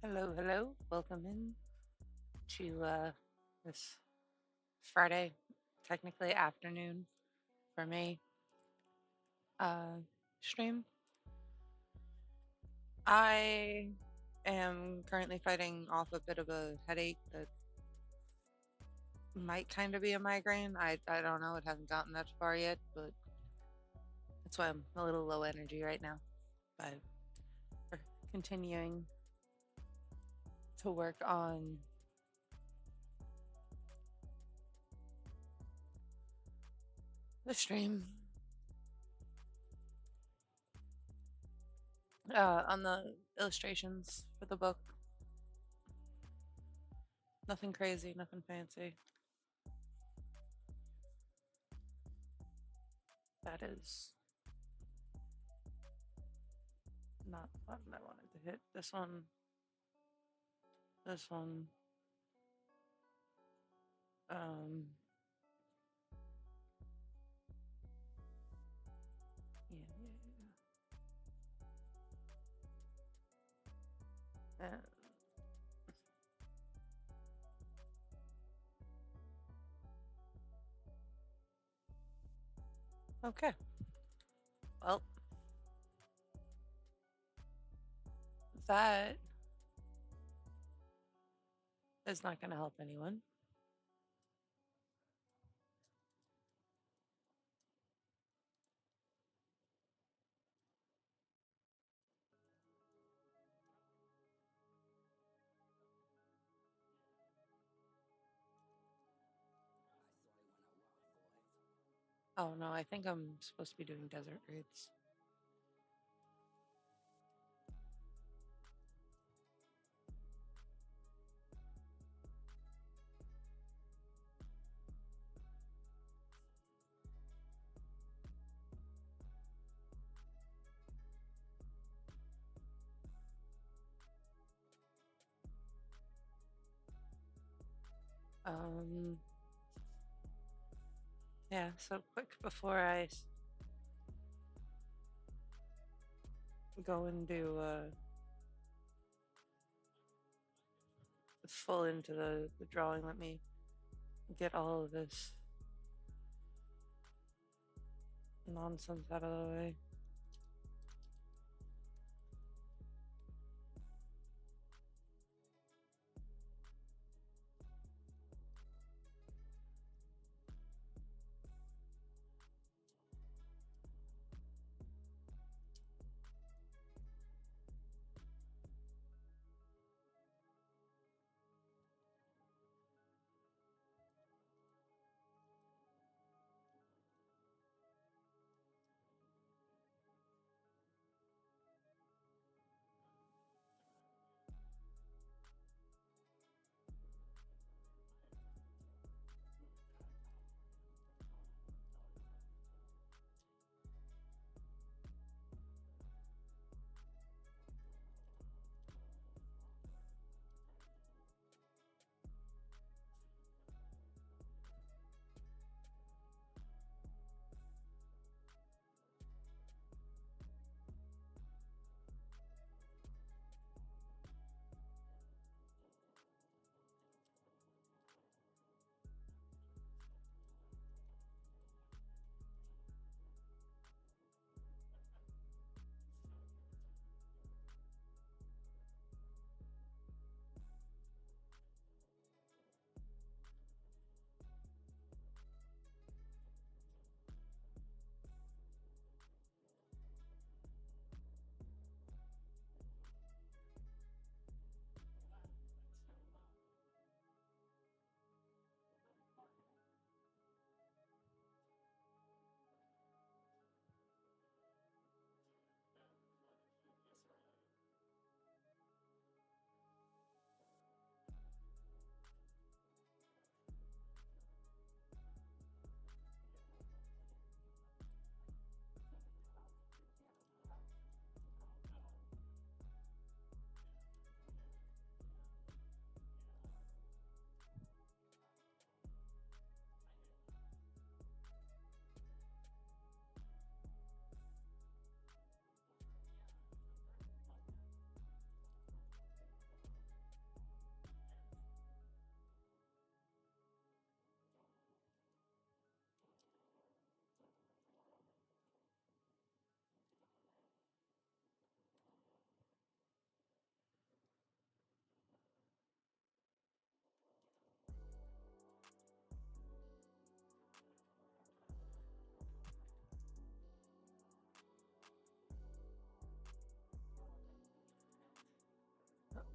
Hello, hello. Welcome in to this Friday, technically afternoon for me, uh, stream. I am currently fighting off a bit of a headache that might kind of be a migraine. I don't know. It hasn't gotten that far yet, but that's why I'm a little low energy right now. But we're continuing to work on the stream, on the illustrations for the book. Nothing crazy, nothing fancy. That is not the button I wanted to hit. This one, this one. Um, yeah, yeah, yeah. Okay. Well, that is not going to help anyone. Oh no, I think I'm supposed to be doing desert raids. Um, yeah. So quick before I go and do full into the drawing, let me get all of this nonsense out of the way.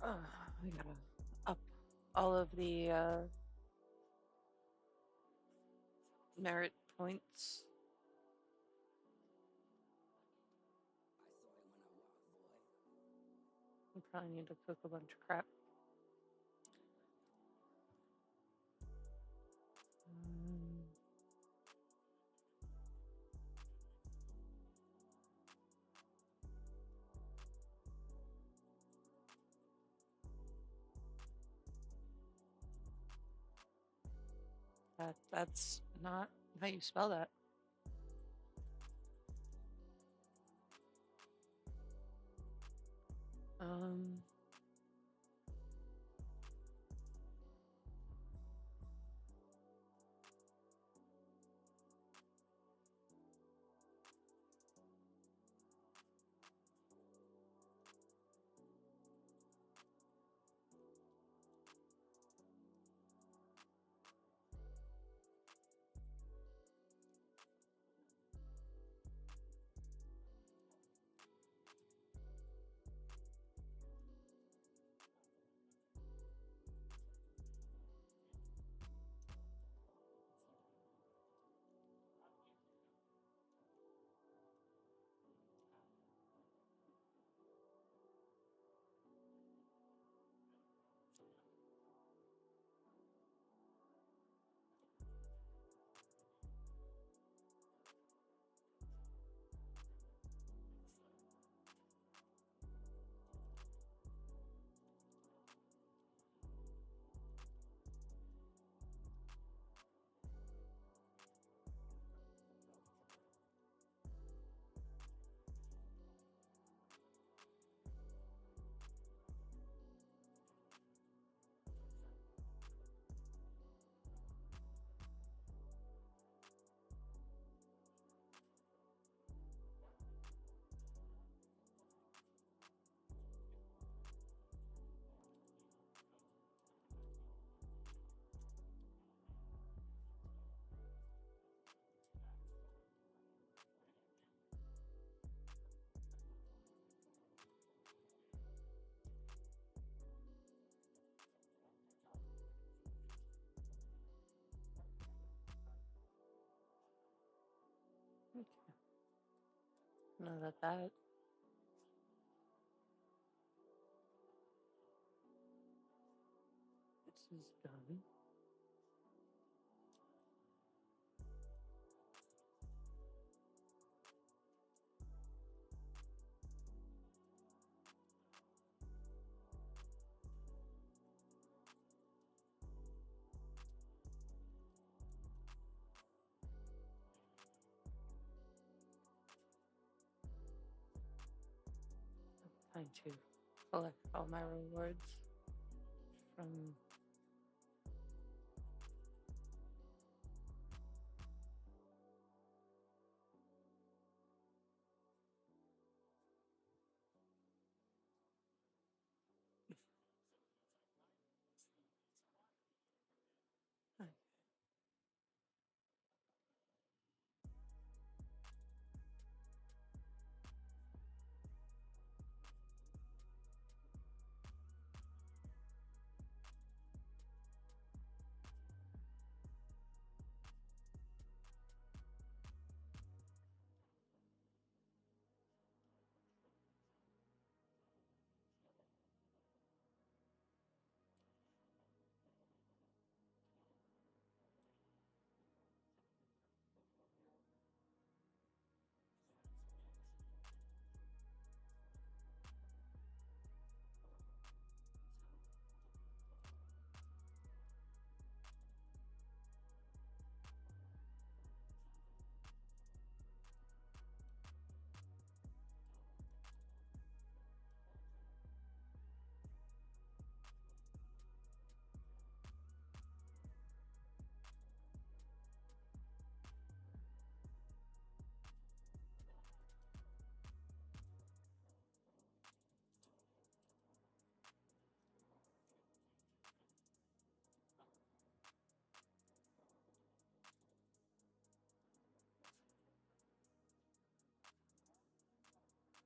We gotta up all of the merit points. We probably need to cook a bunch of crap. That's not how you spell that. Um, okay. Now that this is done. Time to collect all my rewards from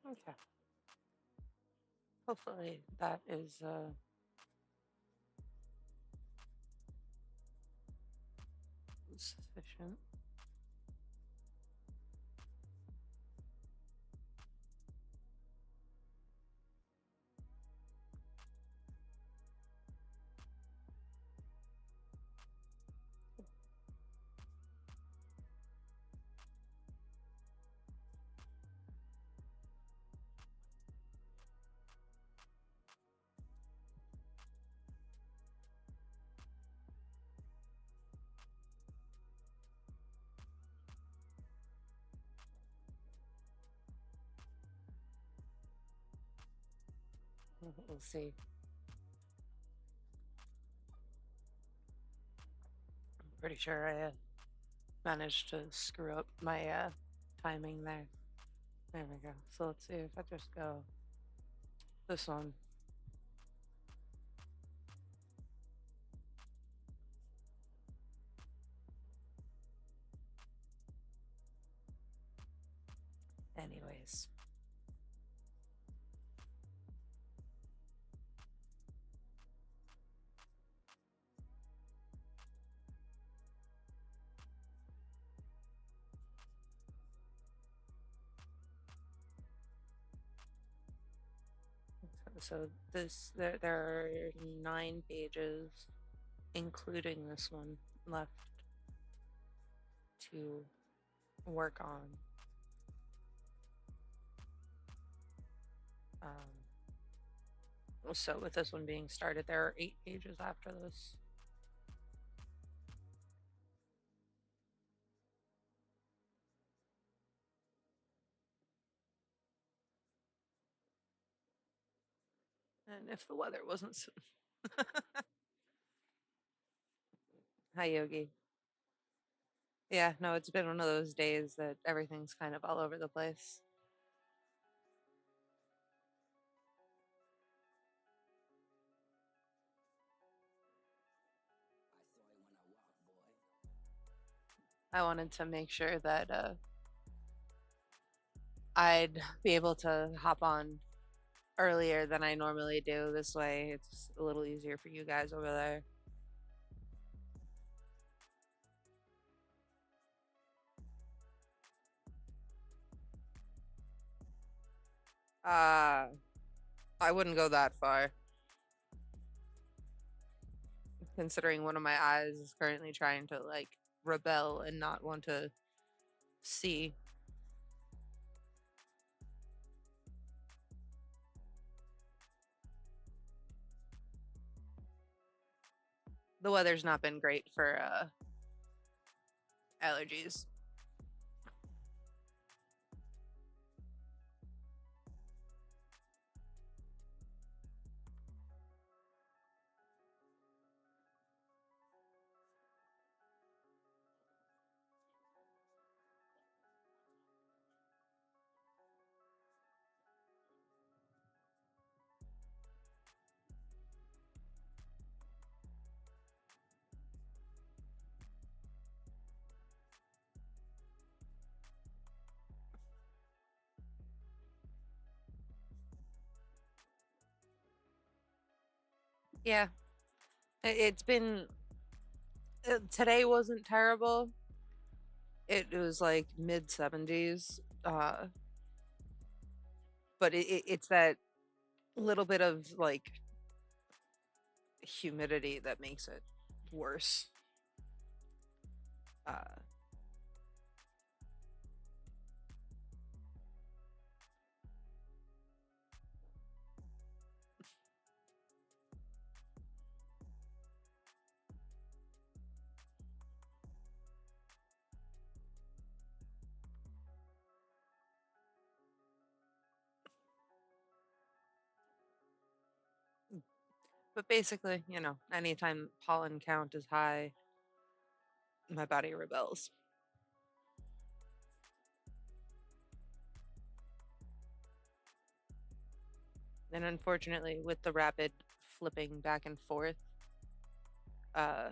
okay. Hopefully that is sufficient. We'll see. I'm pretty sure I managed to screw up my timing there. There we go. So let's see if I just go this one. Anyways. So there are 9 pages, including this one, left to work on. So with this one being started, there are 8 pages after this. And if the weather wasn't so... Hi, Yogi. Yeah, no, it's been one of those days that everything's kind of all over the place. I wanted to make sure that I'd be able to hop on earlier than I normally do. This way, it's a little easier for you guys over there. I wouldn't go that far, considering one of my eyes is currently trying to like rebel and not want to see. The weather's not been great for allergies. Yeah, it's been today wasn't terrible. It was like mid 70s, but it's that little bit of like humidity that makes it worse. Uh, but basically, anytime pollen count is high, my body rebels. And unfortunately, with the rapid flipping back and forth, uh,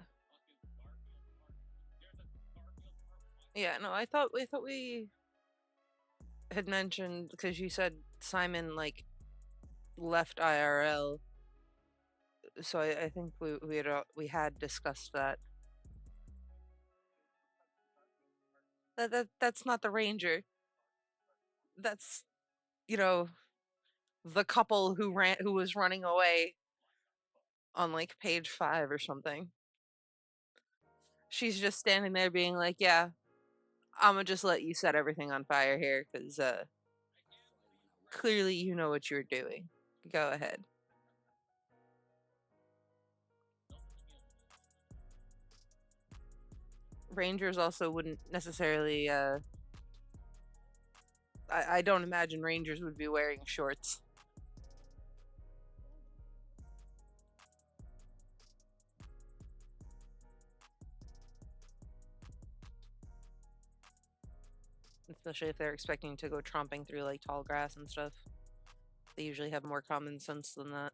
yeah, no, I thought we had mentioned because you said Simon like left IRL. So I think we had discussed that. That's not the ranger. That's, you know, the couple who was running away on like page 5 or something. She's just standing there being like, "Yeah, I'm gonna just let you set everything on fire here because clearly you know what you're doing. Go ahead." Rangers also wouldn't necessarily. I don't imagine Rangers would be wearing shorts. Especially if they're expecting to go tromping through like tall grass and stuff. They usually have more common sense than that.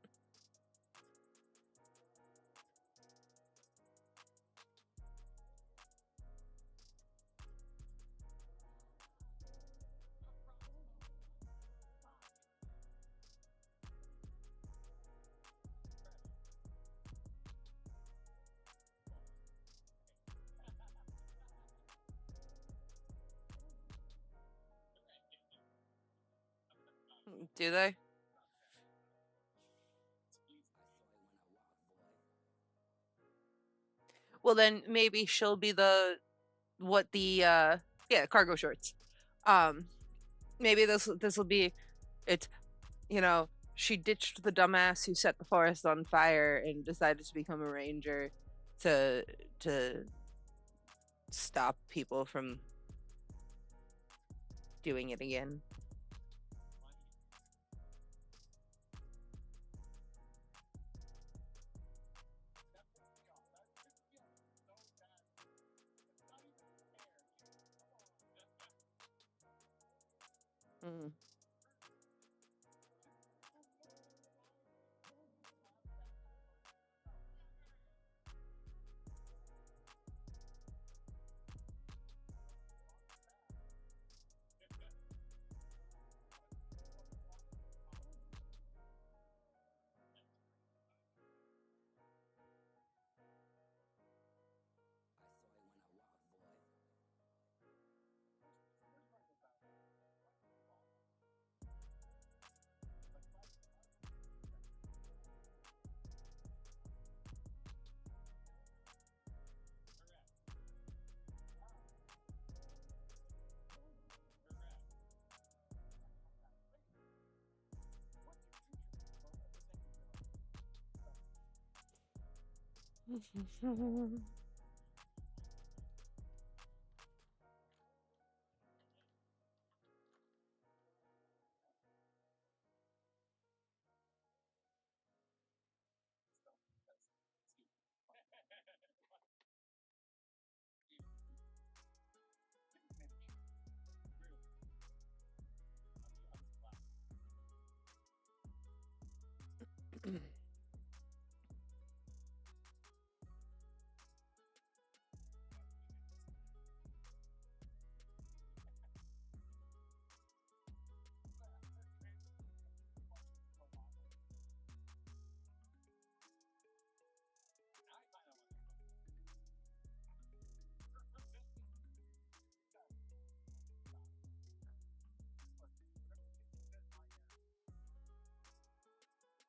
Do they? Well, then maybe she'll be yeah, cargo shorts. Um, maybe this will be it's you know she ditched the dumbass who set the forest on fire and decided to become a ranger to to stop people from doing it again. Mm.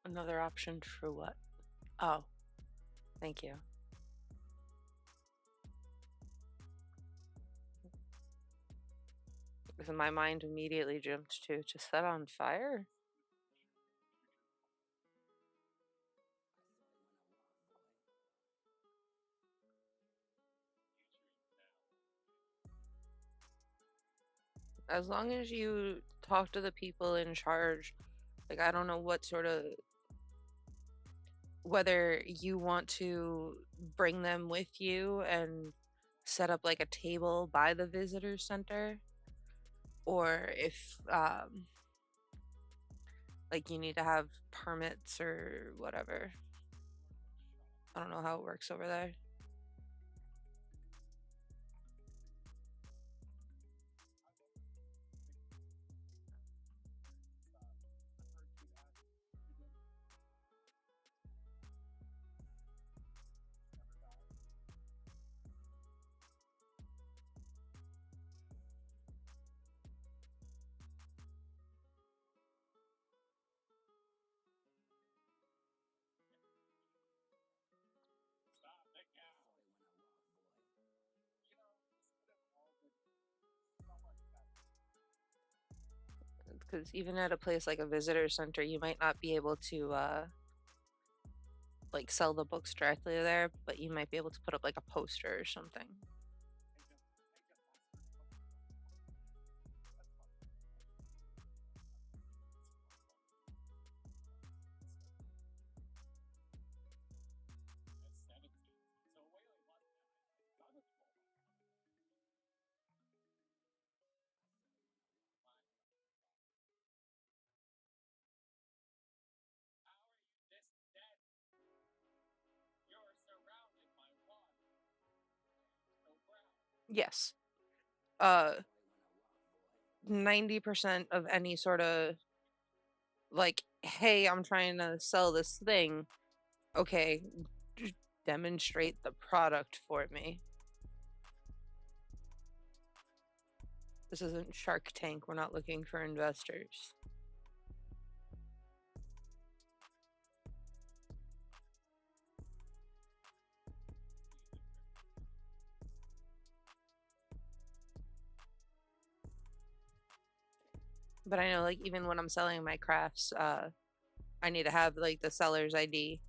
Another option for what? Oh, thank you. Because my mind immediately jumped to set on fire. As long as you talk to the people in charge, like I don't know what sort of whether you want to bring them with you and set up like a table by the visitor center, or if like you need to have permits or whatever. I don't know how it works over there. Because even at a place like a visitor center, you might not be able to like sell the books directly there, but you might be able to put up like a poster or something. Yes. 90% of any sort of like, hey, I'm trying to sell this thing. Okay, demonstrate the product for me. This isn't Shark Tank. We're not looking for investors. But I know, like, even when I'm selling my crafts, I need to have like the seller's ID,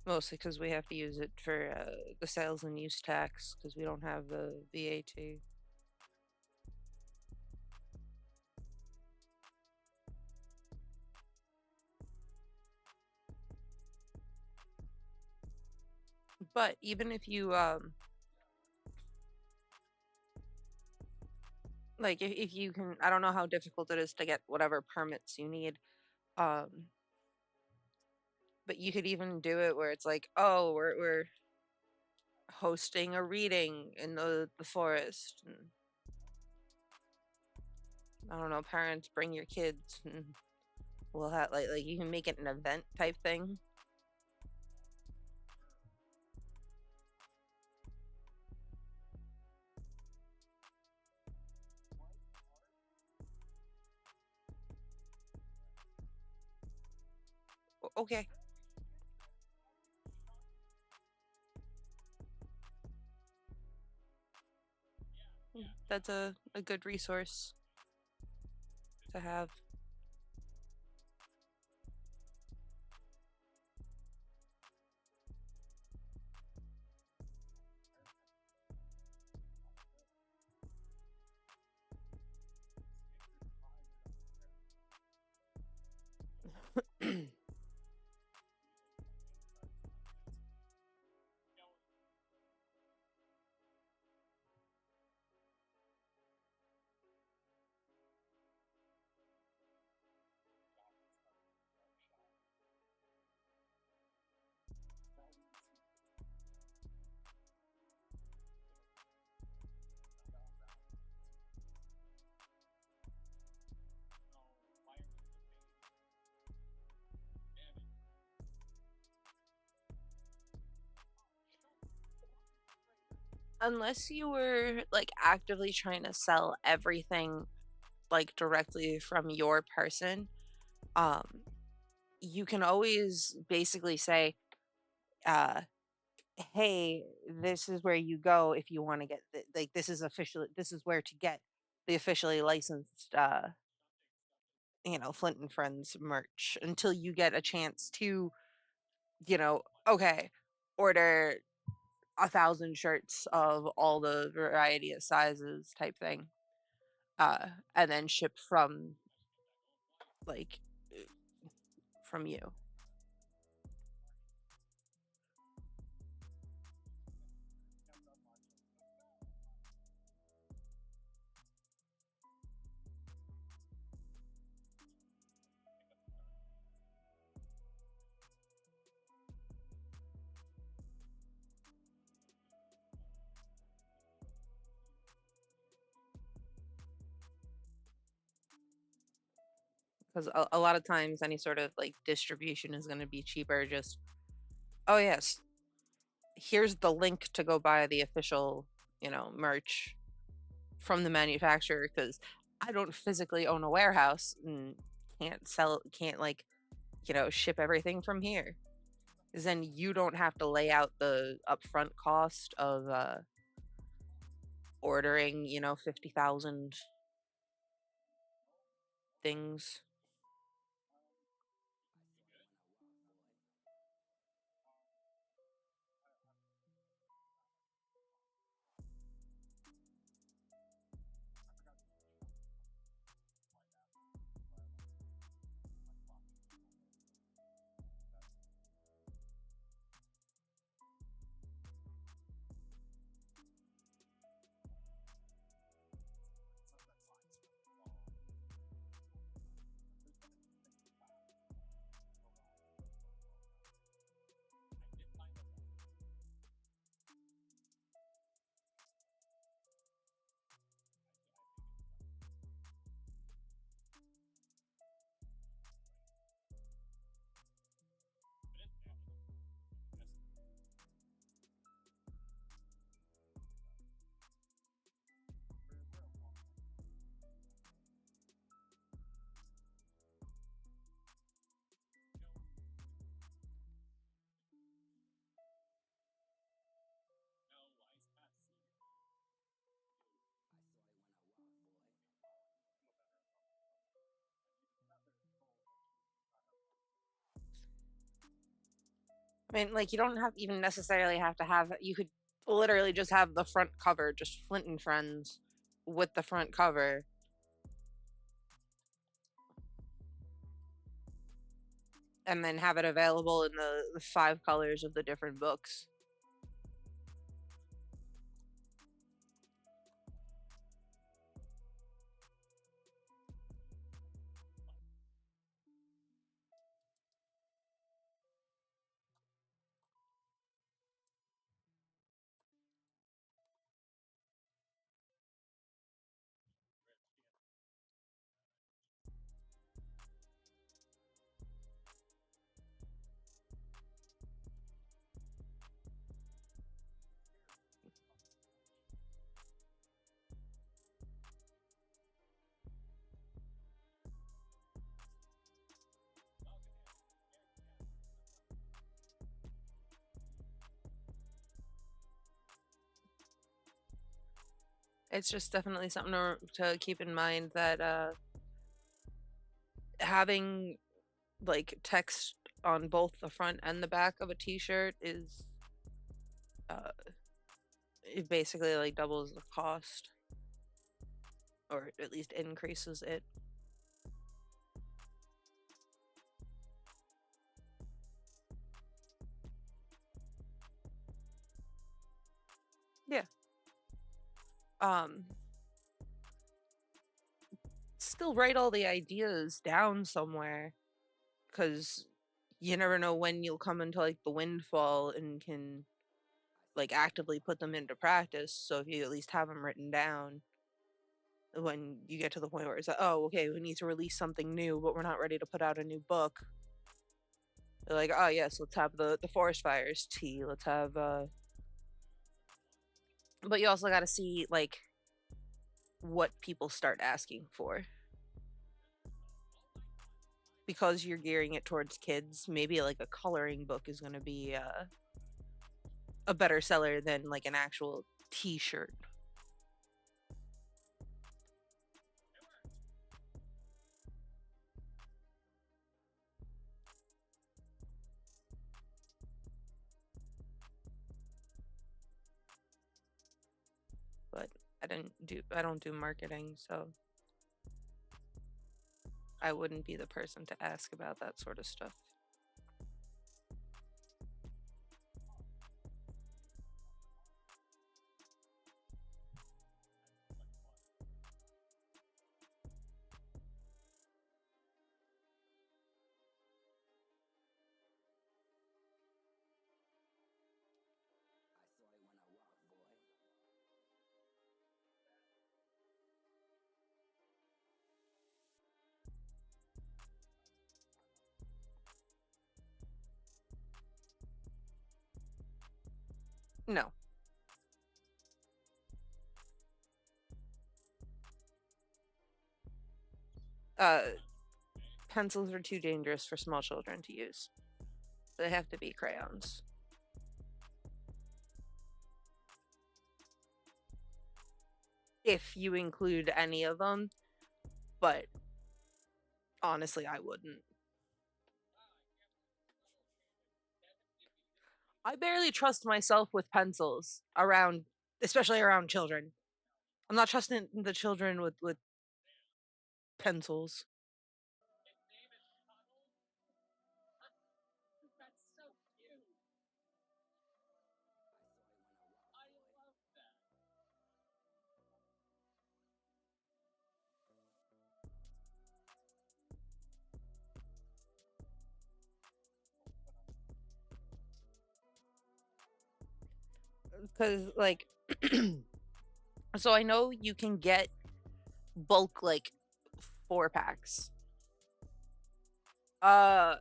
mostly because we have to use it for the sales and use tax because we don't have the VAT. But even if you like if you can, I don't know how difficult it is to get whatever permits you need. Um, but you could even do it where it's like, oh, we're hosting a reading in the forest. And, I don't know, parents bring your kids and we'll have like you can make it an event type thing. Okay. That's a good resource to have. Unless you were like actively trying to sell everything like directly from your person, um, you can always basically say, uh, hey, this is where you go if you want to get like this is officially this is where to get the officially licensed Flint and Friends merch until you get a chance to, okay, order 1,000 shirts of all the variety of sizes type thing. And then ship like from you. Because a lot of times any sort of like distribution is going to be cheaper. Just, oh yes, here's the link to go buy the official merch from the manufacturer, because I don't physically own a warehouse and can't like ship everything from here, because then you don't have to lay out the upfront cost of ordering 50,000 things. I mean, like, you don't have even necessarily have to have, you could literally just have the front cover, just Flint and Friends with the front cover, and then have it available in the 5 colors of the different books. It's just definitely something to keep in mind that having like text on both the front and the back of a t-shirt is uh it basically like doubles the cost, or at least increases it. Yeah. Um Still write all the ideas down somewhere, because you never know when you'll come into like the windfall and can like actively put them into practice. So if you at least have them written down, when you get to the point where it's like, oh, okay, we need to release something new, but we're not ready to put out a new book. They're like, oh yes, let's have the forest fires tea. Let's have but you also got to see like what people start asking for, because you're gearing it towards kids. Maybe like a coloring book is going to be a better seller than like an actual T-shirt. But I don't do marketing, so I wouldn't be the person to ask about that sort of stuff. No. Uh Pencils are too dangerous for small children to use. They have to be crayons. If you include any of them, but Honestly, I wouldn't. I barely trust myself with pencils around, especially around children. I'm not trusting the children with pencils. Because, like, so I know you can get bulk, like, 4 packs. Uh,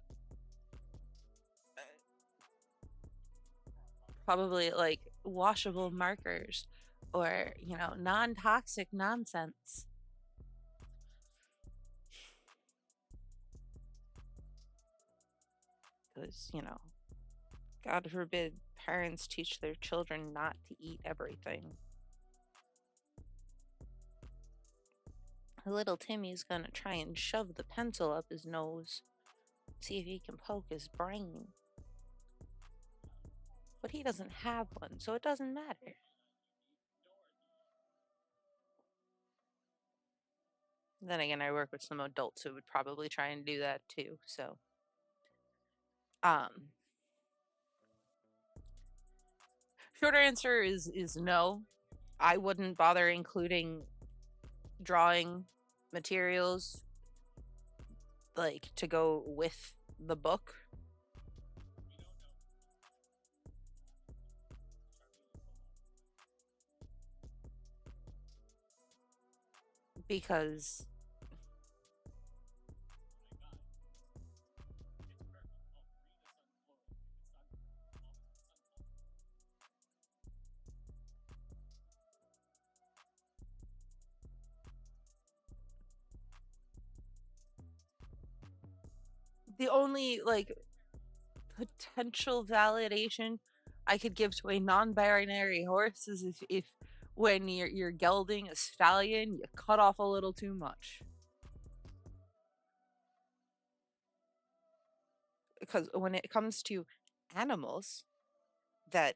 Probably like washable markers or, non toxic nonsense. Because, God forbid parents teach their children not to eat everything. Little Timmy's gonna try and shove the pencil up his nose, see if he can poke his brain. But he doesn't have one, so it doesn't matter. Then again, I work with some adults who would probably try and do that too. So, um, short answer is no. I wouldn't bother including drawing materials like to go with the book. Because the only like potential validation I could give to a non-binary horse is if when you're gelding a stallion, you cut off a little too much. Because when it comes to animals that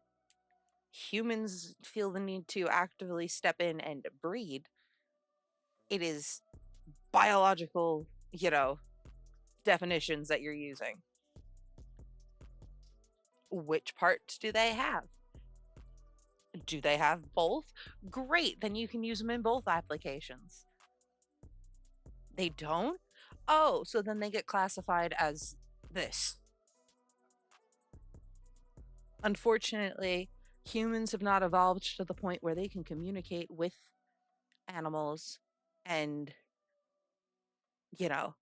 humans feel the need to actively step in and breed, it is biological, definitions that you're using. Which parts do they have? Do they have both? Great, then you can use them in both applications. They don't? Oh, so then they get classified as this. Unfortunately, humans have not evolved to the point where they can communicate with animals and, you know,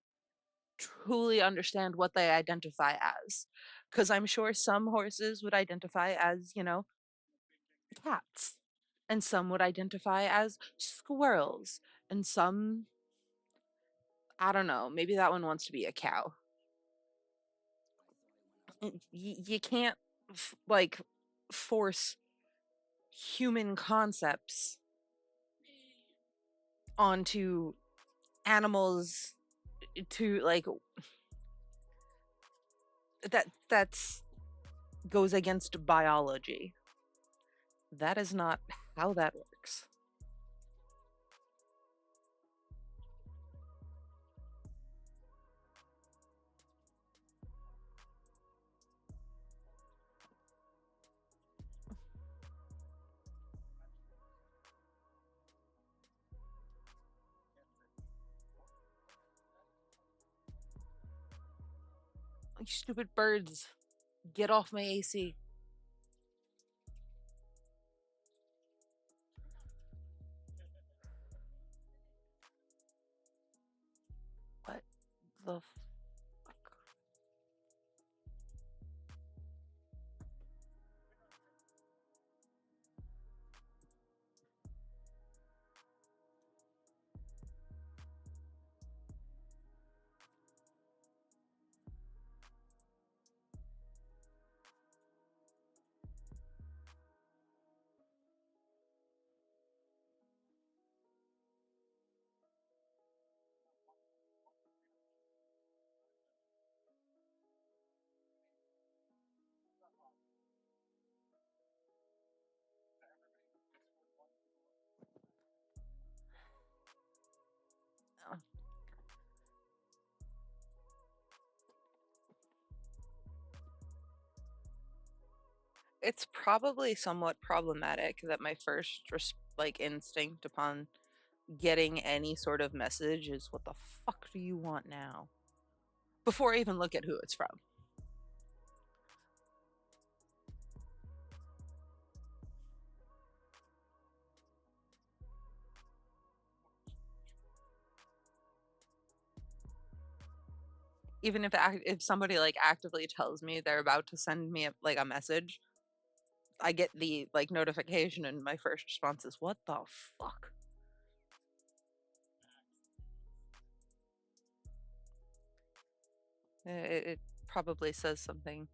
truly understand what they identify as. Because I'm sure some horses would identify as, cats, and some would identify as squirrels, and some, I don't know, maybe that one wants to be a cow. You can't like force human concepts onto animals to like that's goes against biology. That is not how that works. You stupid birds, get off my AC. What the fuck? It's probably somewhat problematic that my first like instinct upon getting any sort of message is what the fuck do you want now? Before I even look at who it's from. Even if somebody like actively tells me they're about to send me like a message, I get the like notification and my first response is what the fuck? It probably says something.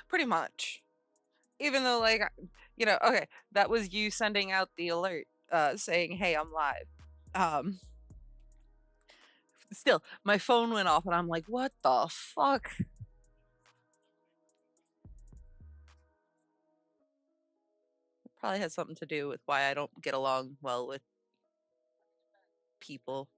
Pretty much. Even though like okay, that was you sending out the alert saying, "Hey, I'm live." Um Still, my phone went off and I'm like, "What the fuck?" It probably has something to do with why I don't get along well with people.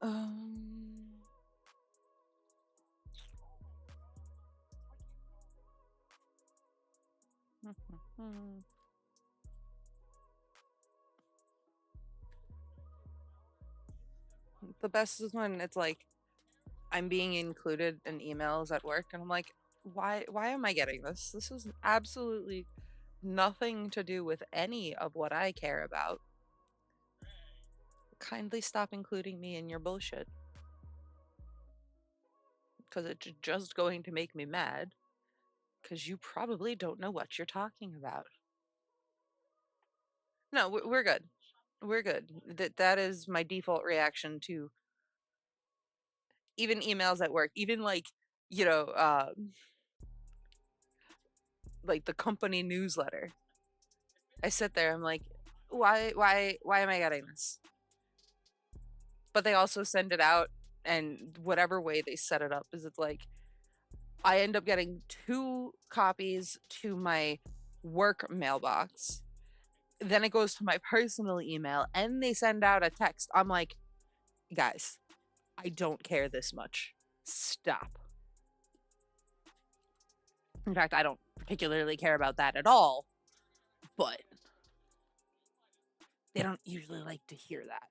Um the best is when it's like I'm being included in emails at work and I'm like, why am I getting this? This is absolutely nothing to do with any of what I care about. Kindly stop including me in your bullshit because it's just going to make me mad because you probably don't know what you're talking about. No, we're good. We're good. That is my default reaction to even emails at work, even like, you know, like the company newsletter. I sit there, I'm like, why am I getting this? But they also send it out, and whatever way they set it up is it's like I end up getting 2 copies to my work mailbox. Then it goes to my personal email, and they send out a text. I'm like, guys, I don't care this much. Stop. In fact, I don't particularly care about that at all, but they don't usually like to hear that.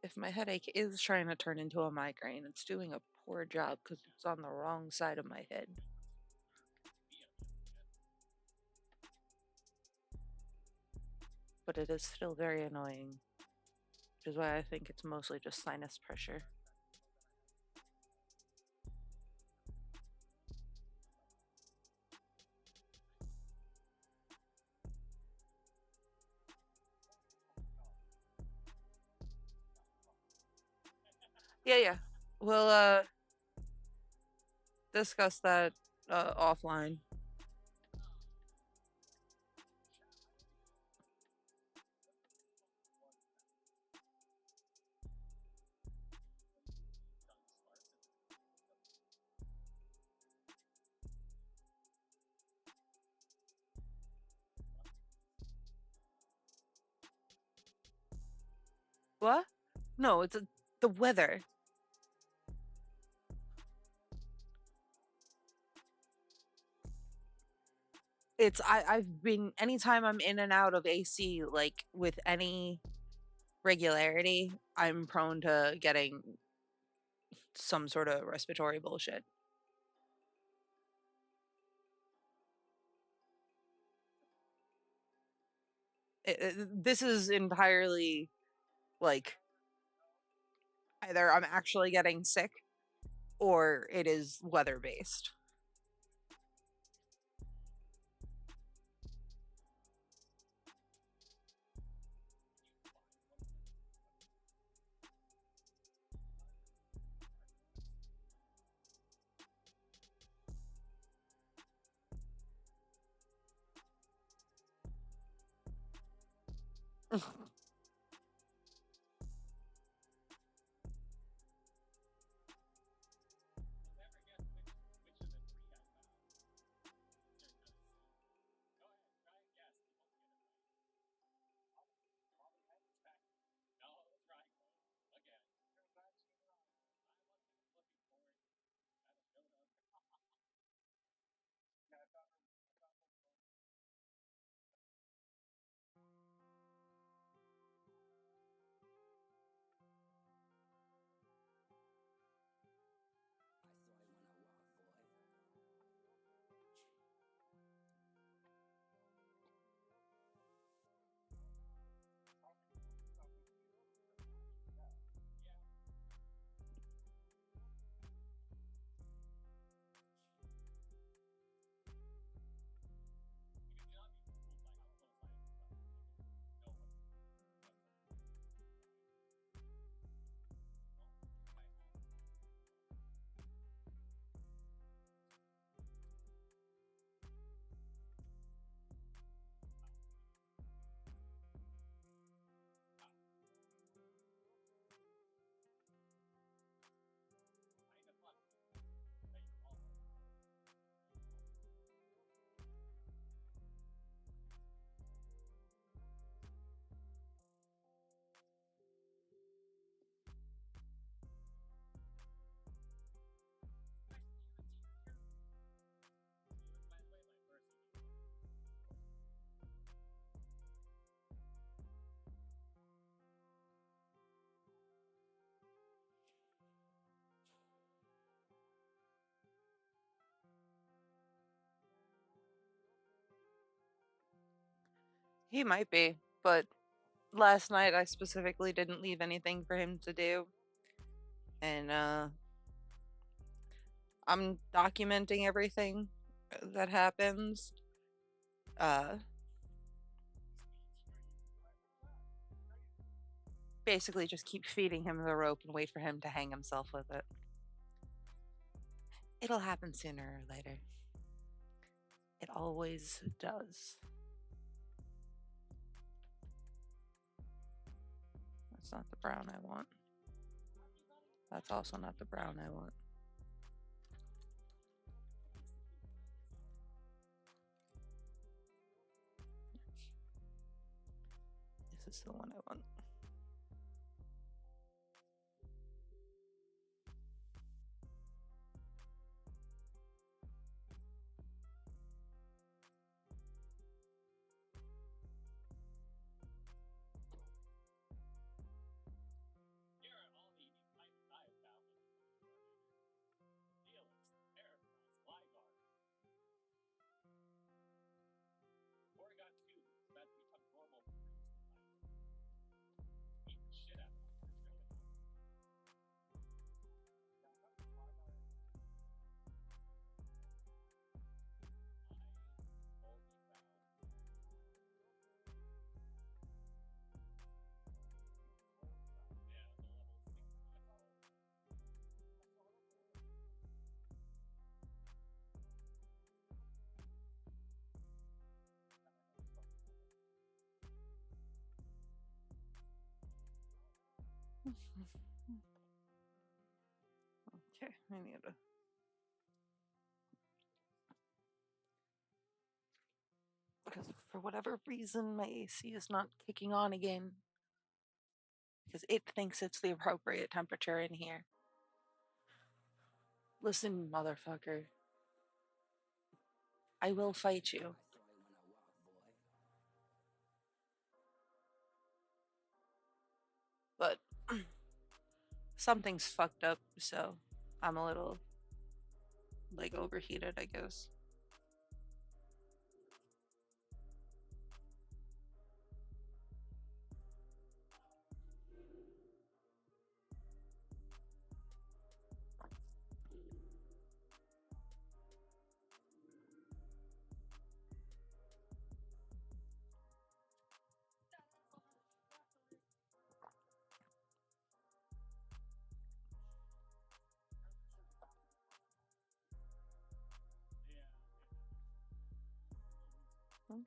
If my headache is trying to turn into a migraine, it's doing a poor job because it's on the wrong side of my head. But it is still very annoying, which is why I think it's mostly just sinus pressure. Yeah. We'll discuss that offline. What? No, it's the weather. I've been anytime I'm in and out of AC like with any regularity, I'm prone to getting some sort of respiratory bullshit. This is entirely like either I'm actually getting sick or it is weather based. He might be, but last night I specifically didn't leave anything for him to do. And I'm documenting everything that happens. Uh Basically just keep feeding him the rope and wait for him to hang himself with it. It'll happen sooner or later. It always does. That's not the brown I want. That's also not the brown I want. This is the one I want. Okay, I need to. Because for whatever reason, my AC is not kicking on again. Because it thinks it's the appropriate temperature in here. Listen, motherfucker. I will fight you. But something's fucked up, so I'm a little like overheated, I guess.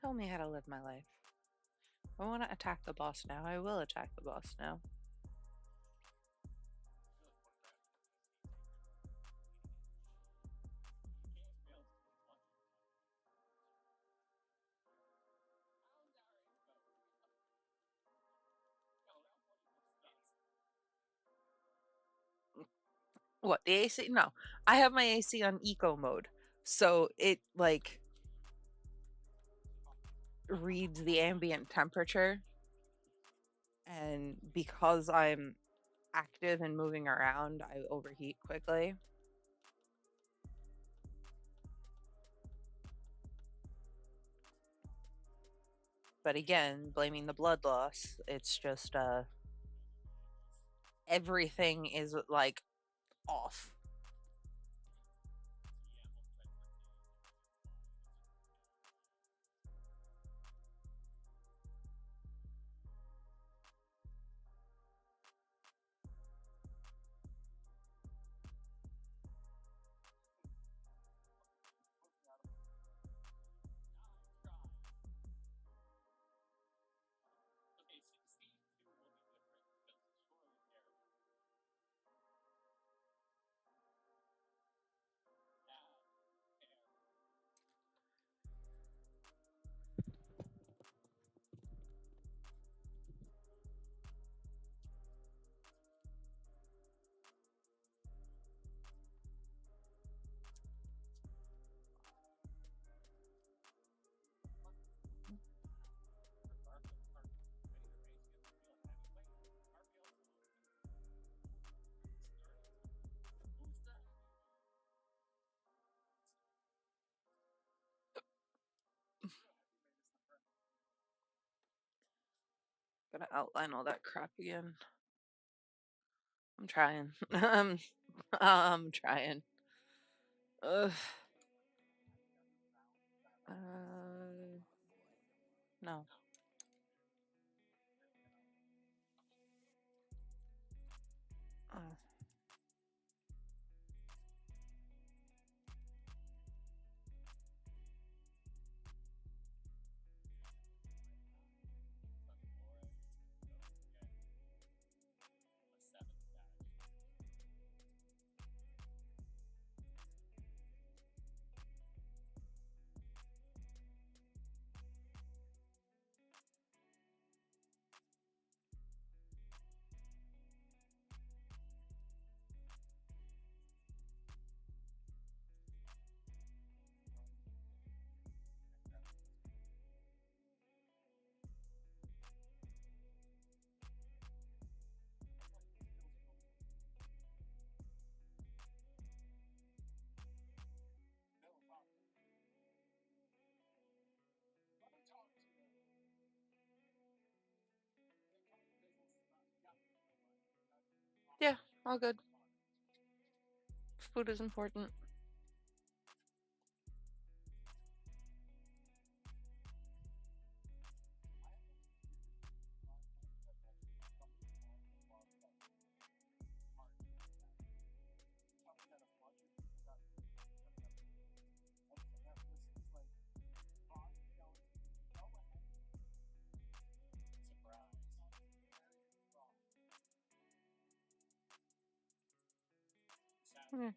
Don't tell me how to live my life. If I want to attack the boss now, I will attack the boss now. What, the AC? No, I have my AC on eco mode, so it like reads the ambient temperature, and because I'm active and moving around, I overheat quickly. But again, blaming the blood loss, it's just everything is like off. Gotta outline all that crap again. I'm trying. I'm trying. Ugh. No. Uh, yeah, all good. Food is important. Yeah.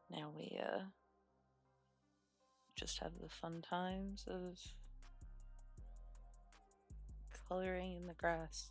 Now we just have the fun times of coloring in the grass.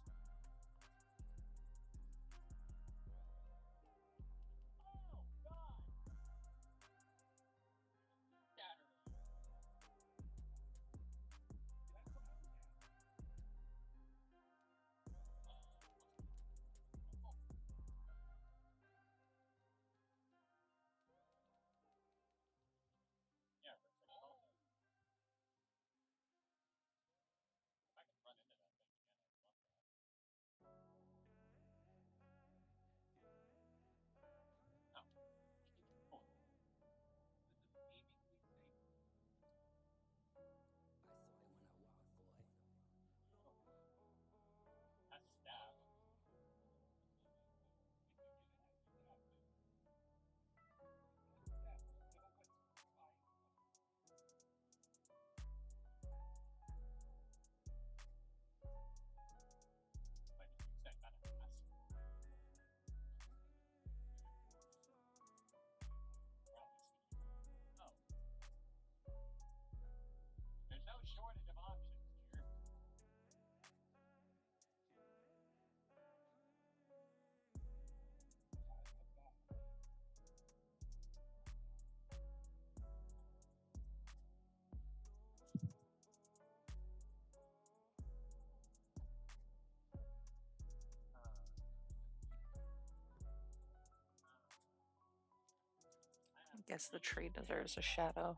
I guess the tree deserves a shadow.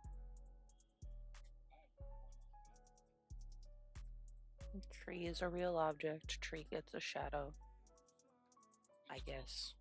Tree is a real object. Tree gets a shadow, I guess.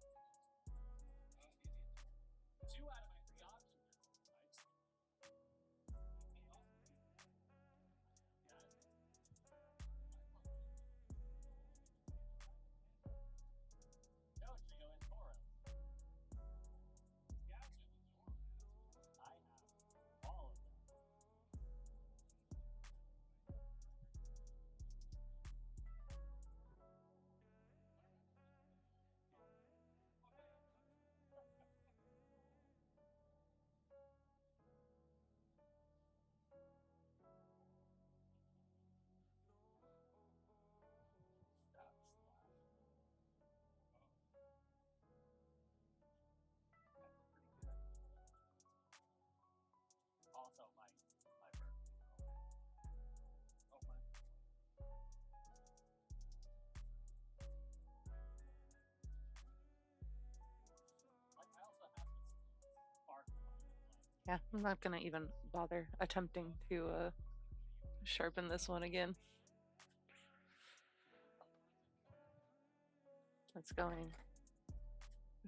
Yeah, I'm not gonna even bother attempting to sharpen this one again. It's going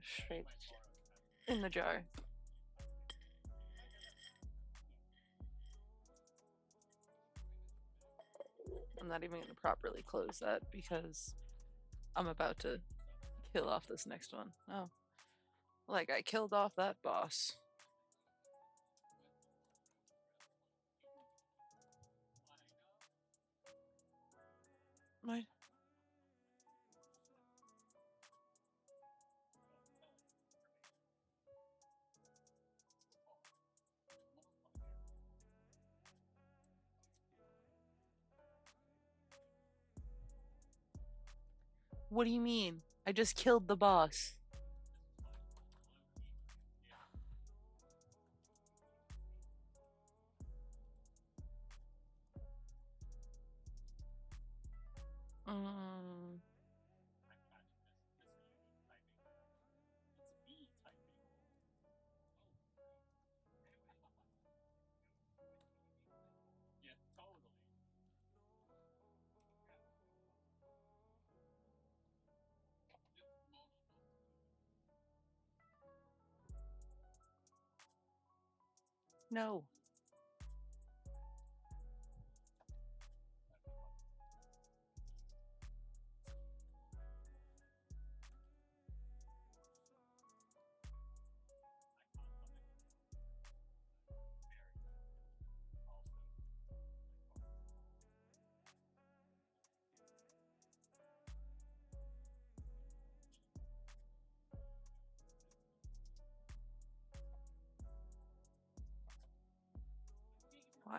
straight in the jar. I'm not even gonna properly close that because I'm about to kill off this next one. Oh, like I killed off that boss. What? What do you mean? I just killed the boss. Mm. No.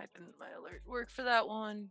Why didn't my alert work for that one?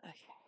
Okay.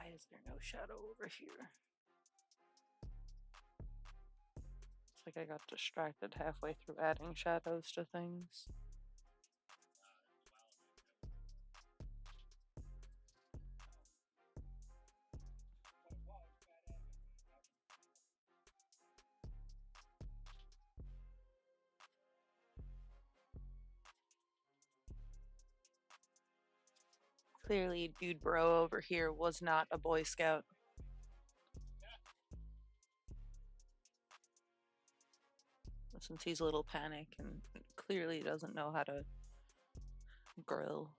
Why is there no shadow over here? It's like I got distracted halfway through adding shadows to things. Clearly, dude bro over here was not a Boy Scout. Since he's a little panic and clearly doesn't know how to grill.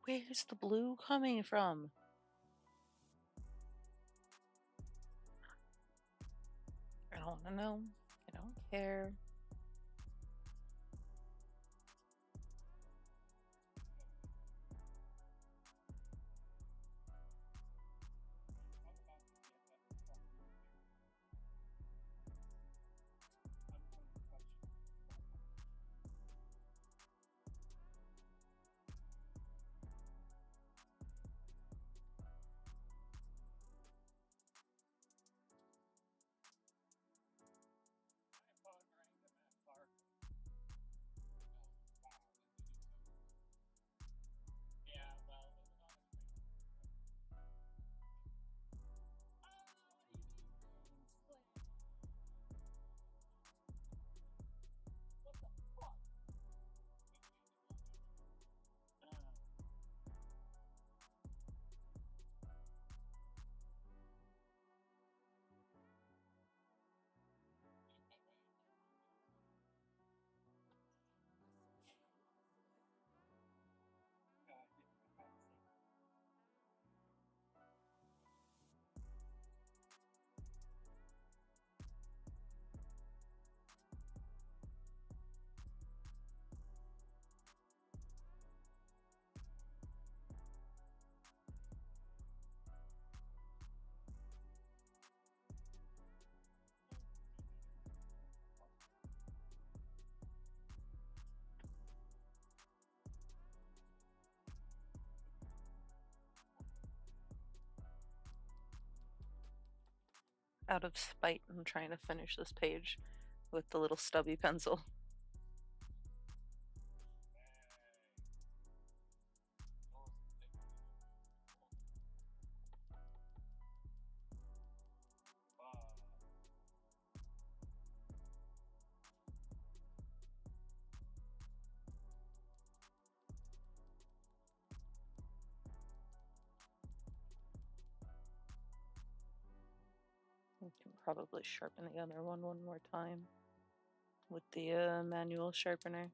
Where's the blue coming from? I don't want to know. I don't care. out of spite, I'm trying to finish this page with the little stubby pencil. I can probably sharpen the other one more time with the manual sharpener.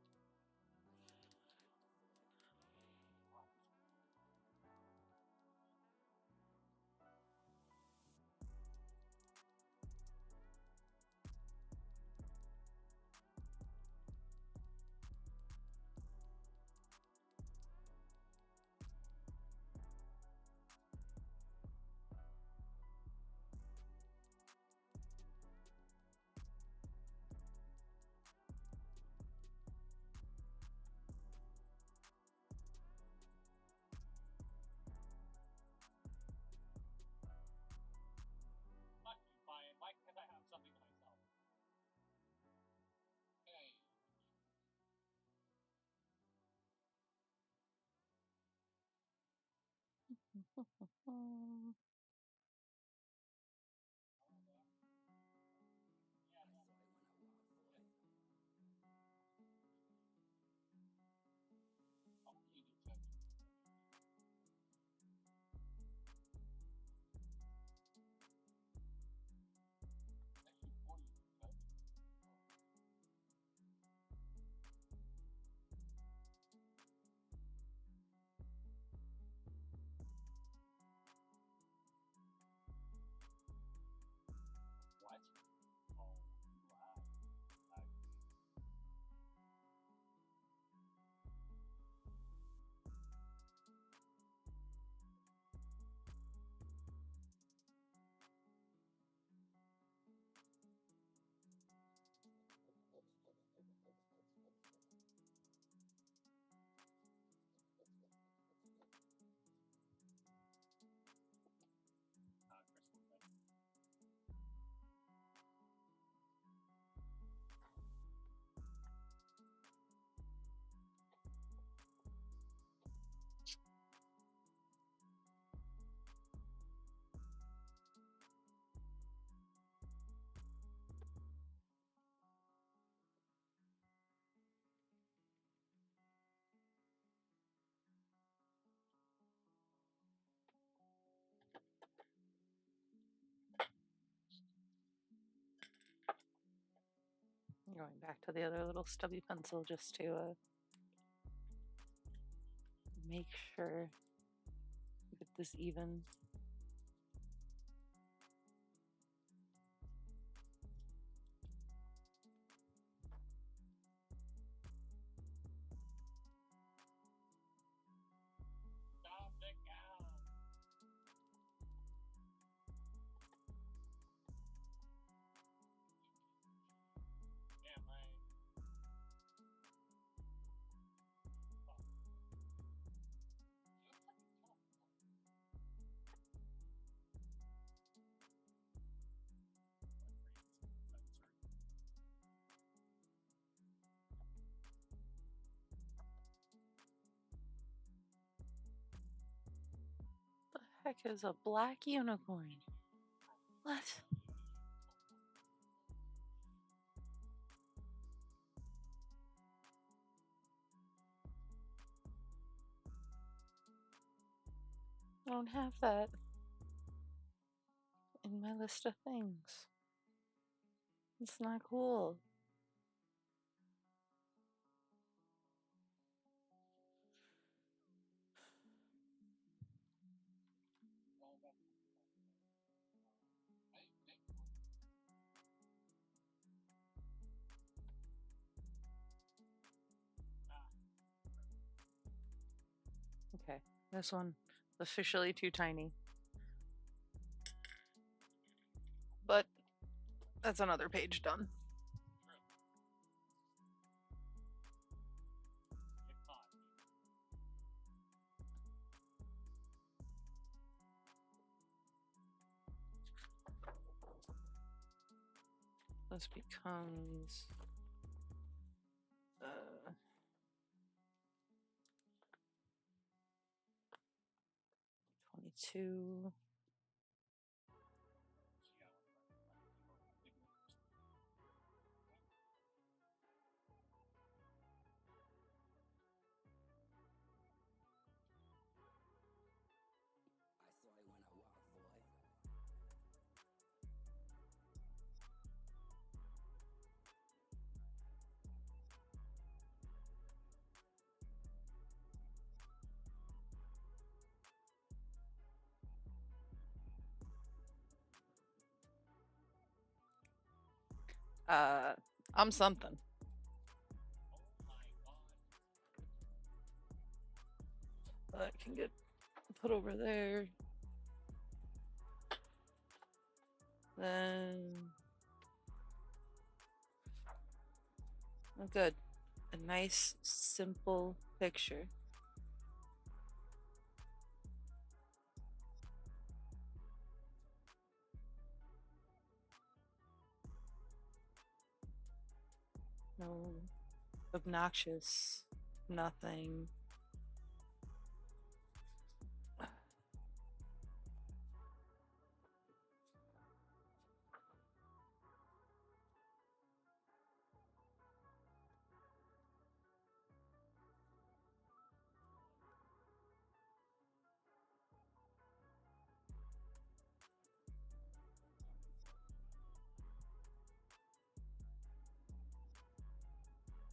Going back to the other little stubby pencil just to make sure we get this even. The heck is a black unicorn? What? I don't have that in my list of things. It's not cool. Okay, this one officially too tiny. But that's another page done. this becomes 22. I'm something. That can get put over there. Then, oh, good. A nice, simple picture. No obnoxious, nothing.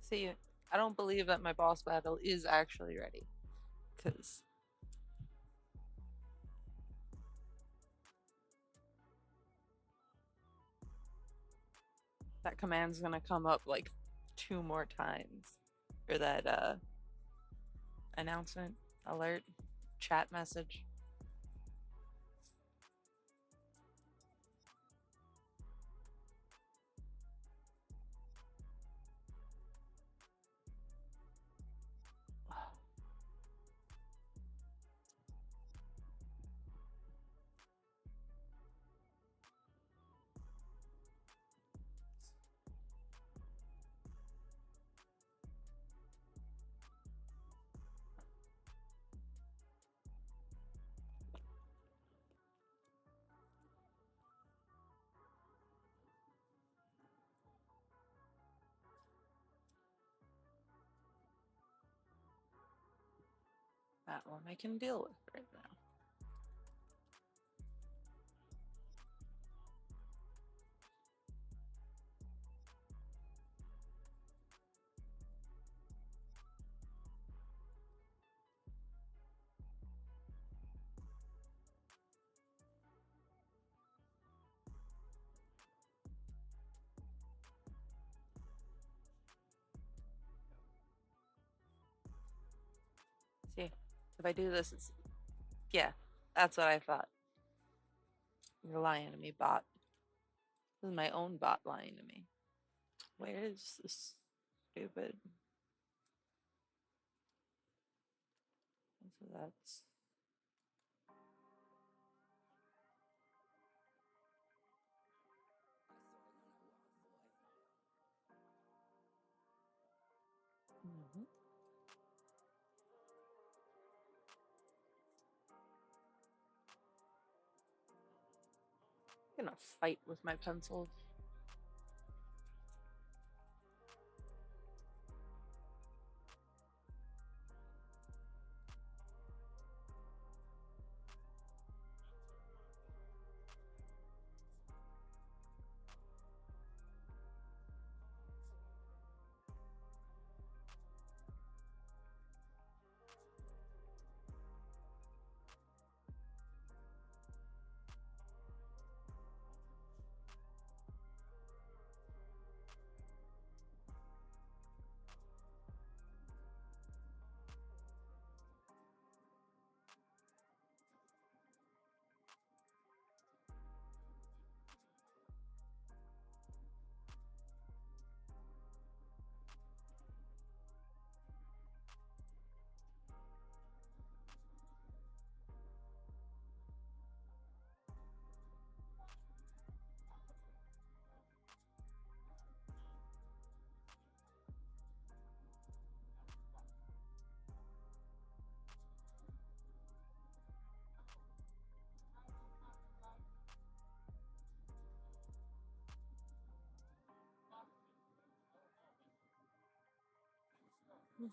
See, I don't believe that my boss battle is actually ready. Because that command's gonna come up like 2 more times. Or that announcement, alert, chat message. That one I can deal with right now. See, if I do this, it's, yeah, that's what I thought. You're lying to me, bot. This is my own bot lying to me. Where is this stupid? So that's I'm gonna fight with my pencils. No.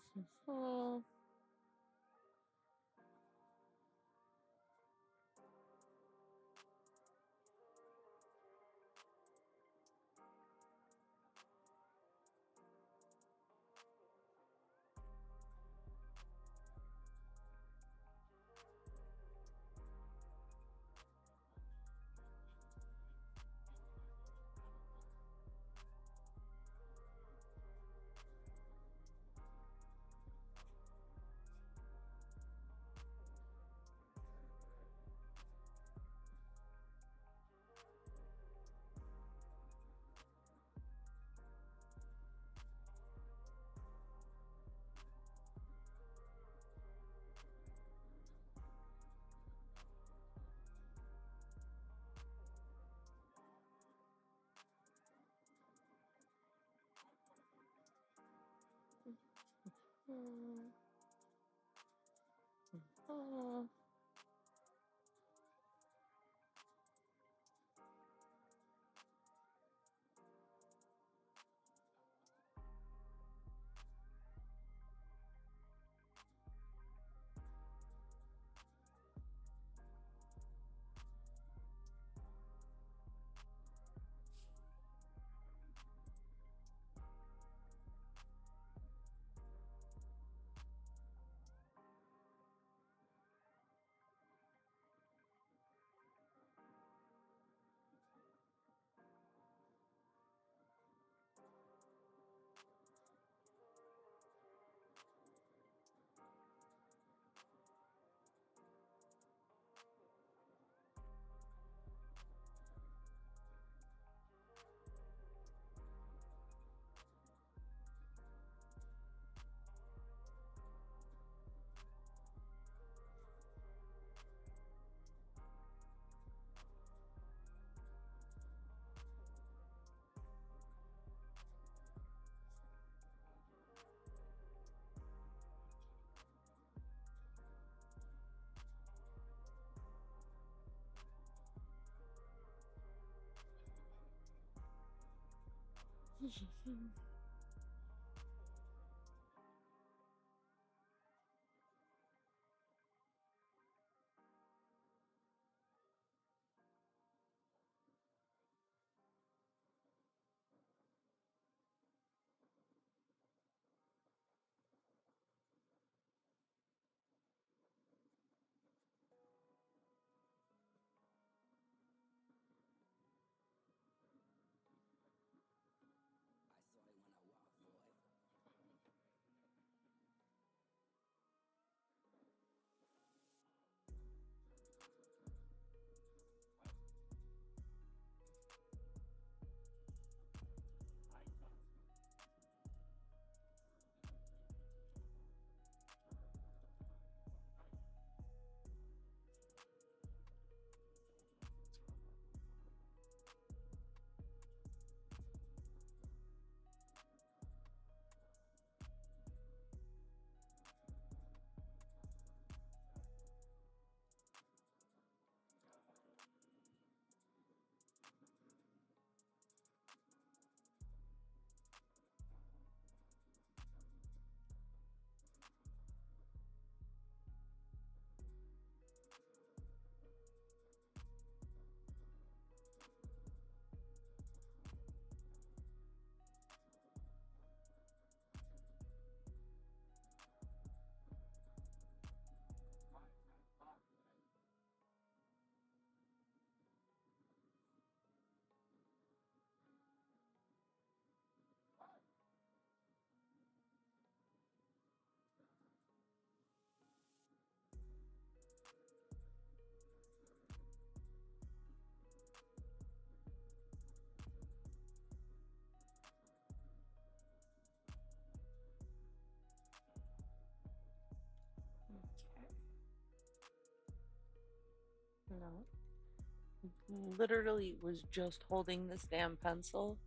Literally was just holding this damn pencil.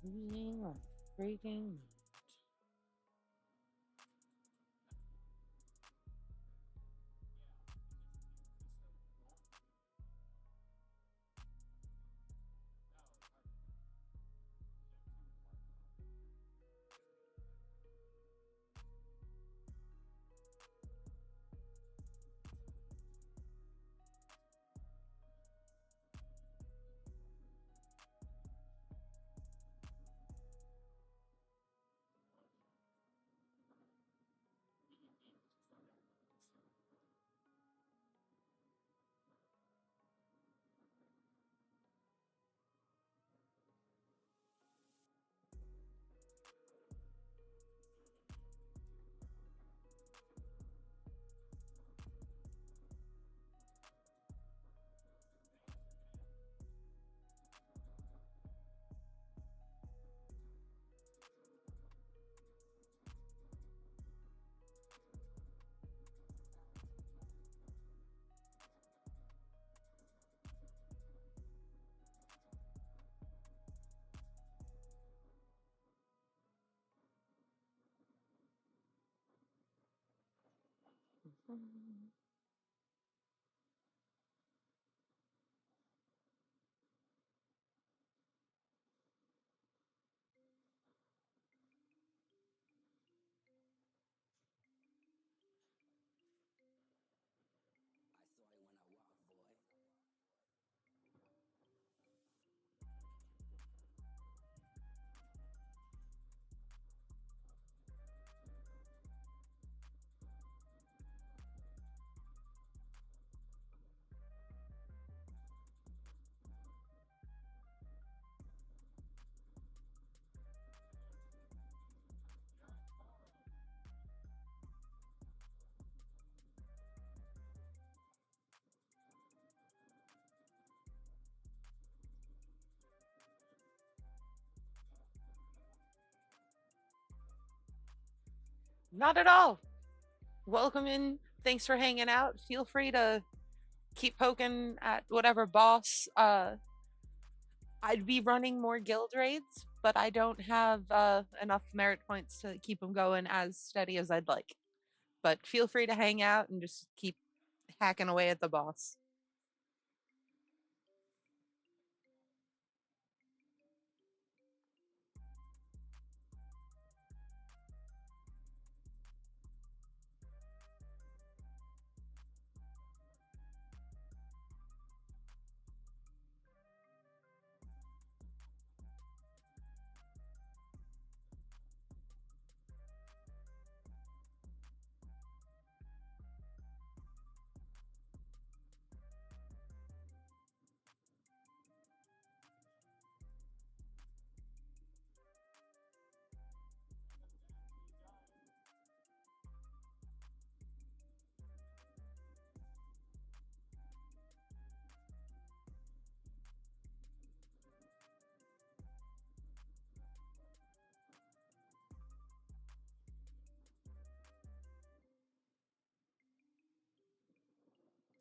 Losing my freaking mind. Not at all. Welcome in. Thanks for hanging out. Feel free to keep poking at whatever boss. I'd be running more guild raids, but I don't have enough merit points to keep them going as steady as I'd like. But feel free to hang out and just keep hacking away at the boss.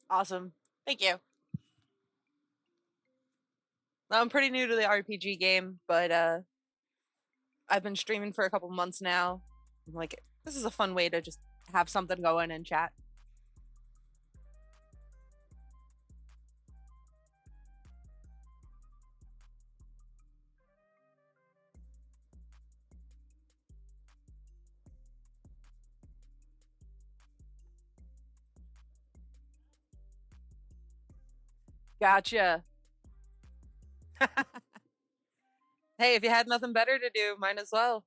Awesome. Thank you. I'm pretty new to the RPG game, but I've been streaming for a couple months now. I'm like, this is a fun way to just have something going and chat. Gotcha. Hey, if you had nothing better to do, might as well.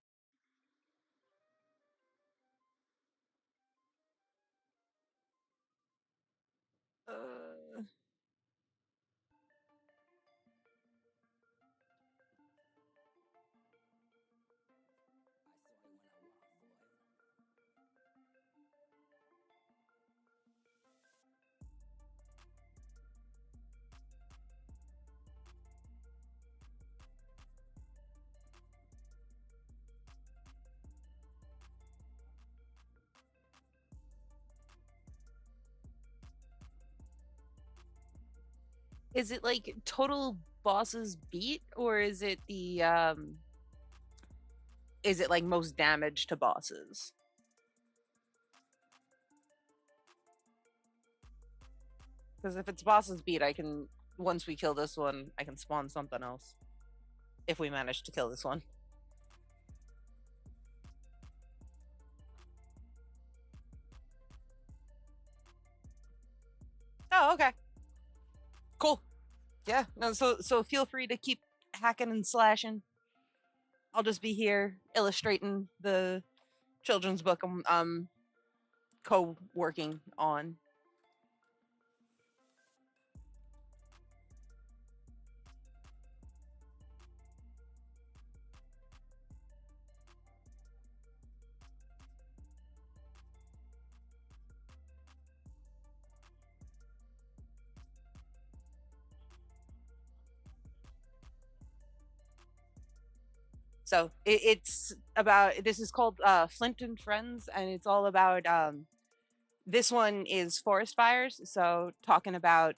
Uh, is it like total bosses beat, or is it like most damage to bosses? Because if it's bosses beat, I can once we kill this one, I can spawn something else. If we manage to kill this one. Oh, okay. Cool. Yeah. No, so feel free to keep hacking and slashing. I'll just be here illustrating the children's book I'm co-working on. So it's about this is called Flint and Friends, and it's all about this one is forest fires. So talking about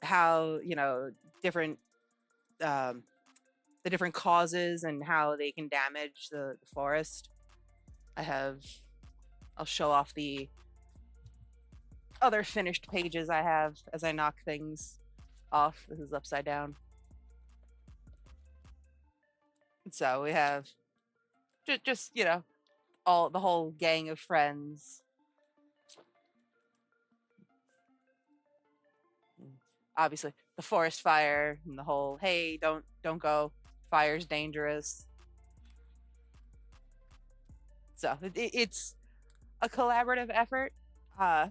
how different um, the different causes and how they can damage the forest. I have I'll show off the other finished pages I have as I knock things off. This is upside down. So we have just all the whole gang of friends. Obviously, the forest fire and the whole hey, don't go, fire's dangerous. So it's a collaborative effort. Uh,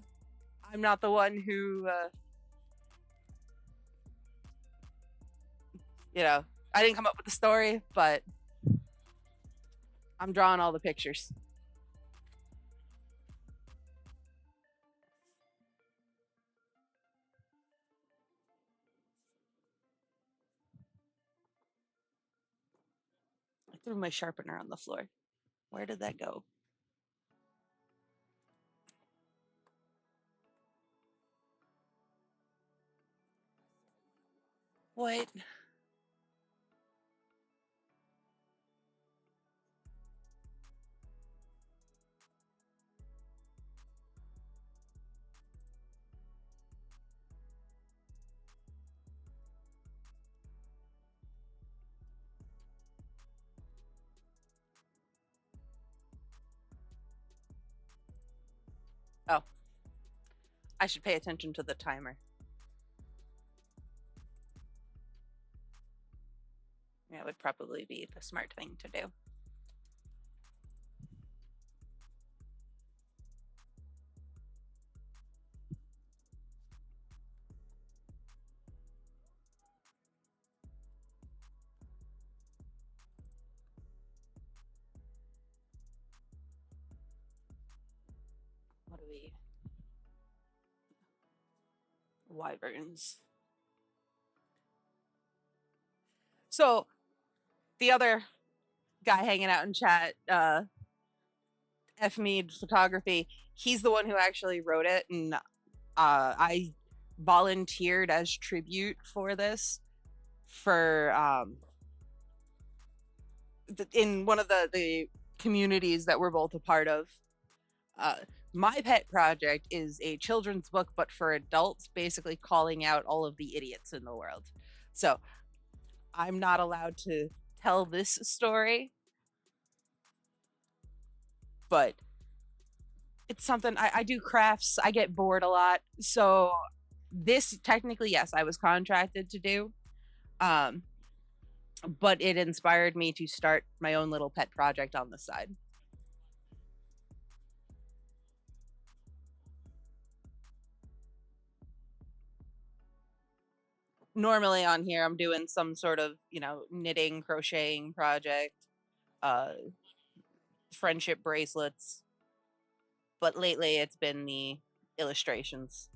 I'm not the one who, I didn't come up with the story, but I'm drawing all the pictures. I threw my sharpener on the floor. Where did that go? What? Oh, I should pay attention to the timer. That would probably be the smart thing to do. What do we? Wyverns. So the other guy hanging out in chat, F Mead Photography, he's the one who actually wrote it, and I volunteered as tribute for this for in one of the communities that we're both a part of. Uh, my pet project is a children's book, but for adults, basically calling out all of the idiots in the world. So I'm not allowed to tell this story, but it's something I do crafts. I get bored a lot. So this technically, yes, I was contracted to do. Um, but it inspired me to start my own little pet project on the side. Normally on here, I'm doing some sort of, knitting, crocheting project, uh, friendship bracelets. But lately it's been the illustrations,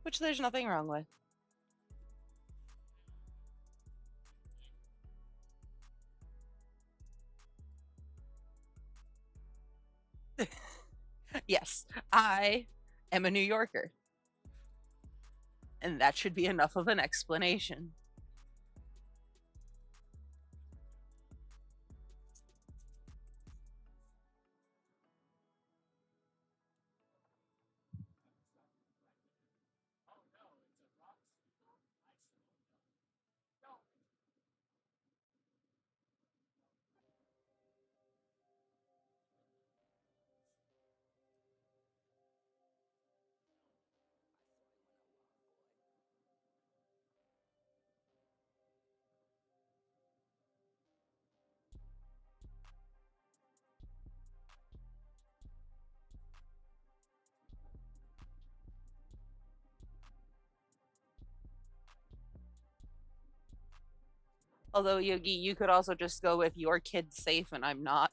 which there's nothing wrong with. Yes, I am a New Yorker, and that should be enough of an explanation. Although, Yogi, you could also just go with your kid's safe and I'm not.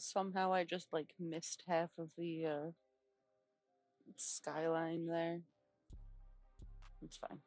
Somehow I just like missed half of the skyline there. It's fine.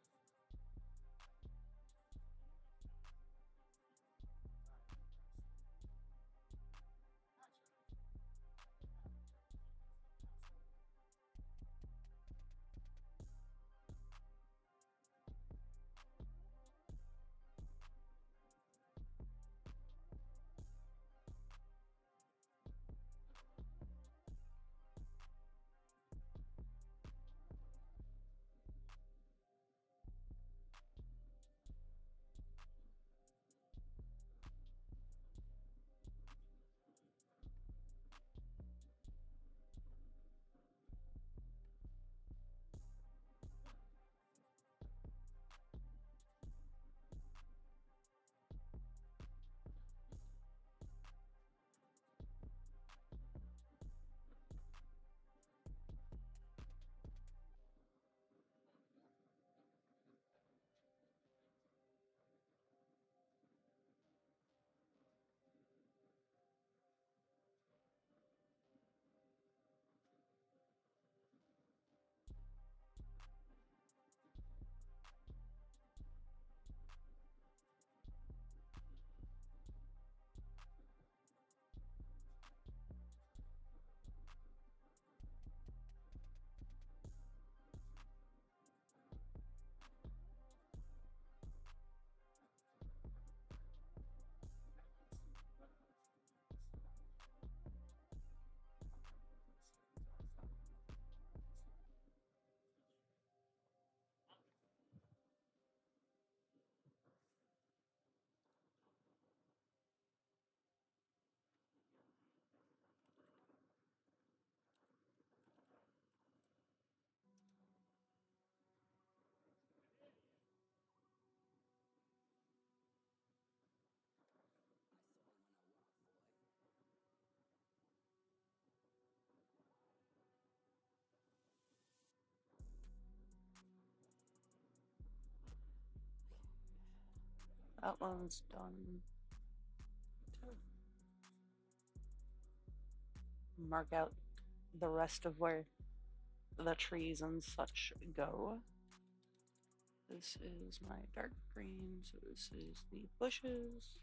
That one's done. Mark out the rest of where the trees and such go. This is my dark green, so this is the bushes.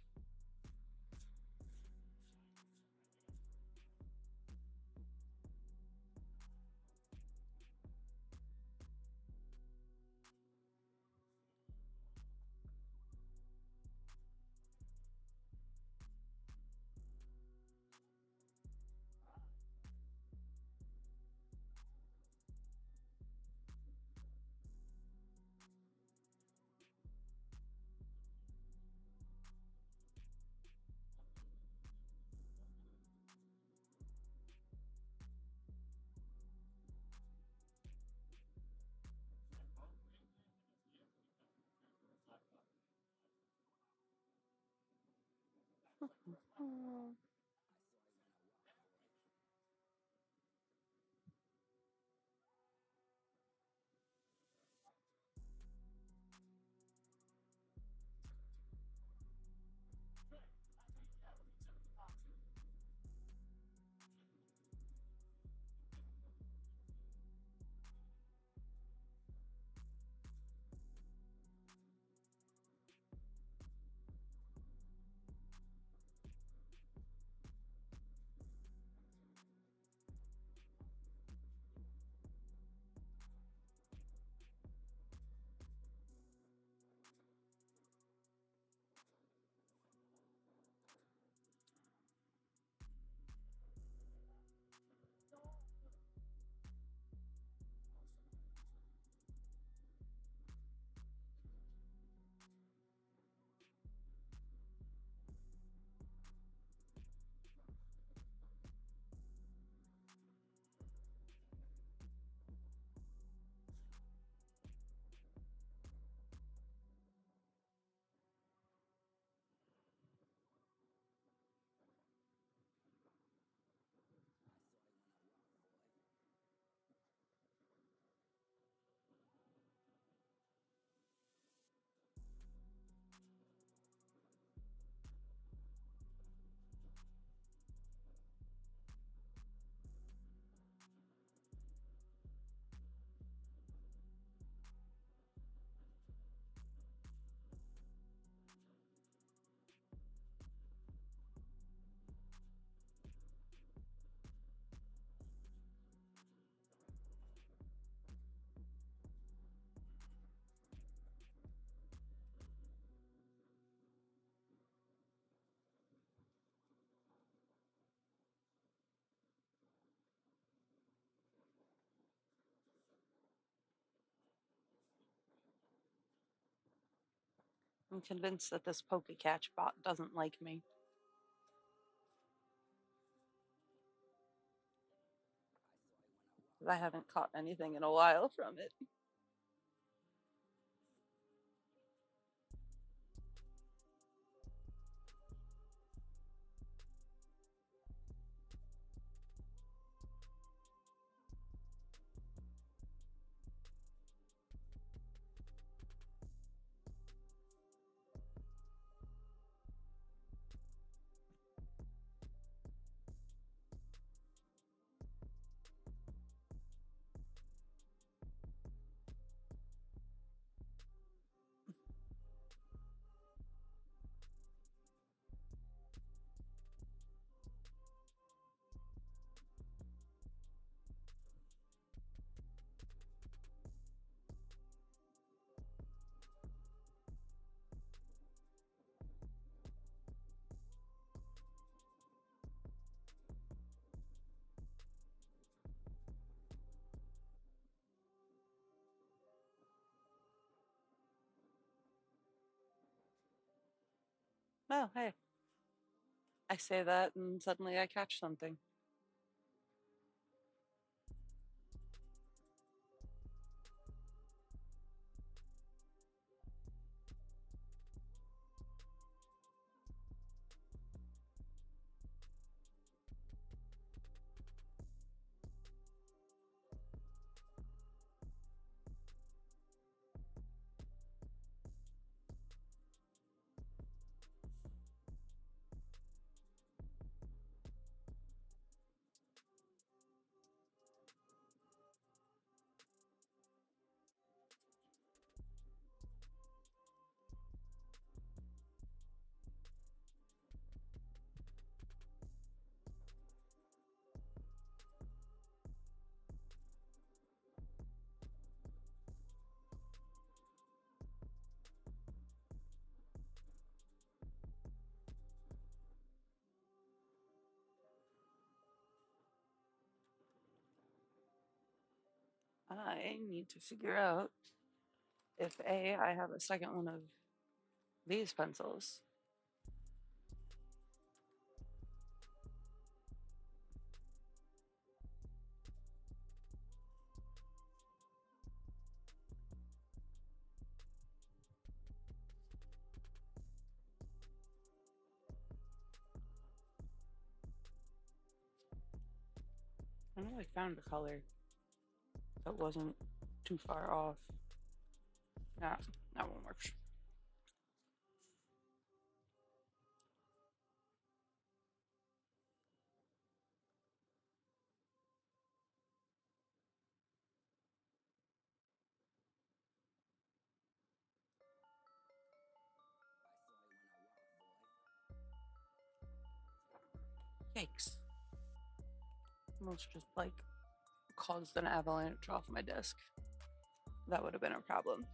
I'm convinced that this Pokecatch bot doesn't like me. 'Cause I haven't caught anything in a while from it. Oh, hey. I say that and suddenly I catch something. I need to figure out if A, I have a second one of these pencils. I know I found a color that wasn't too far off. Nah, that one works. Yikes. Almost just like caused an avalanche off my desk. That would have been a problem.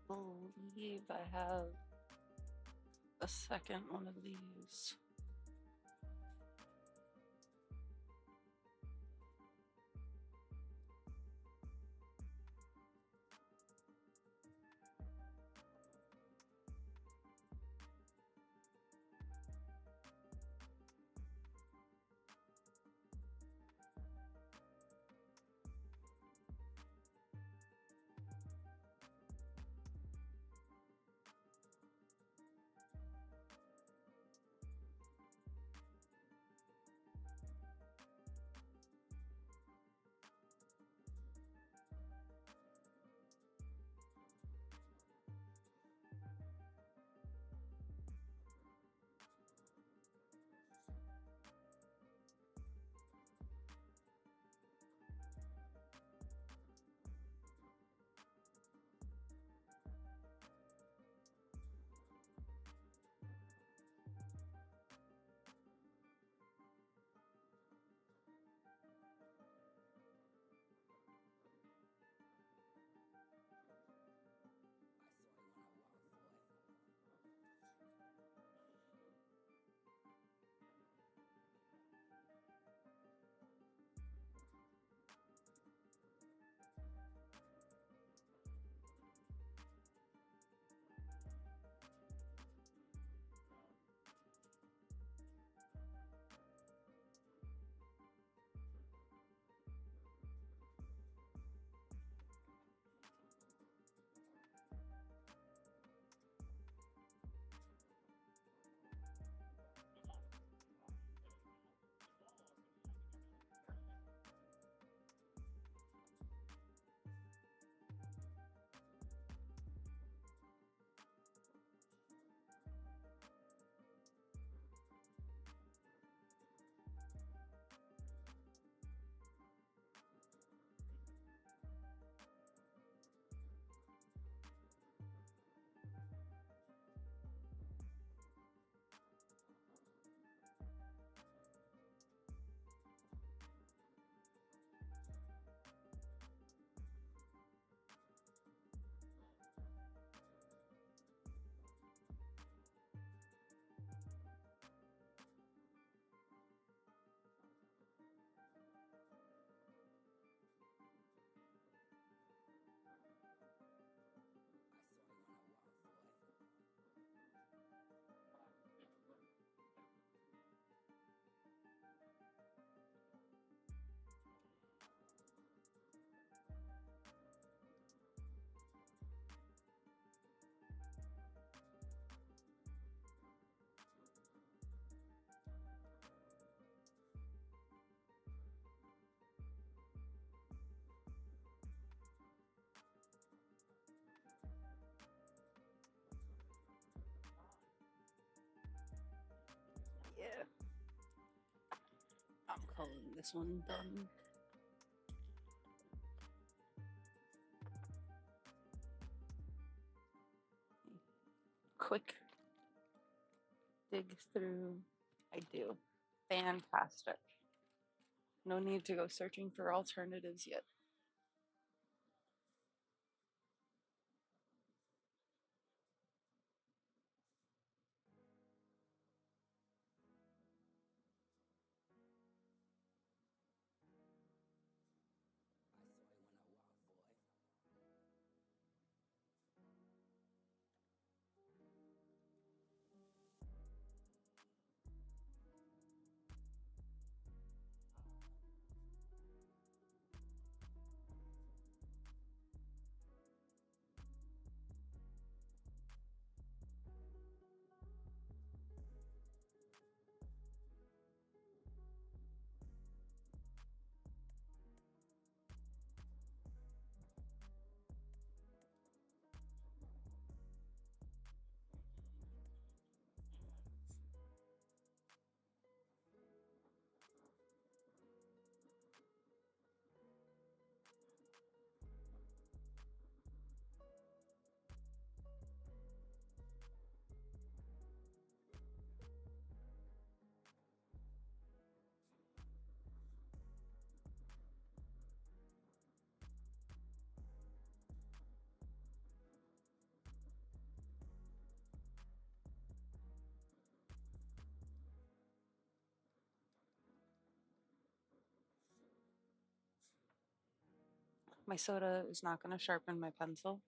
Don't believe I have a second one of these. this one done. Quick dig through. I do. Fantastic. No need to go searching for alternatives yet. My soda is not going to sharpen my pencil.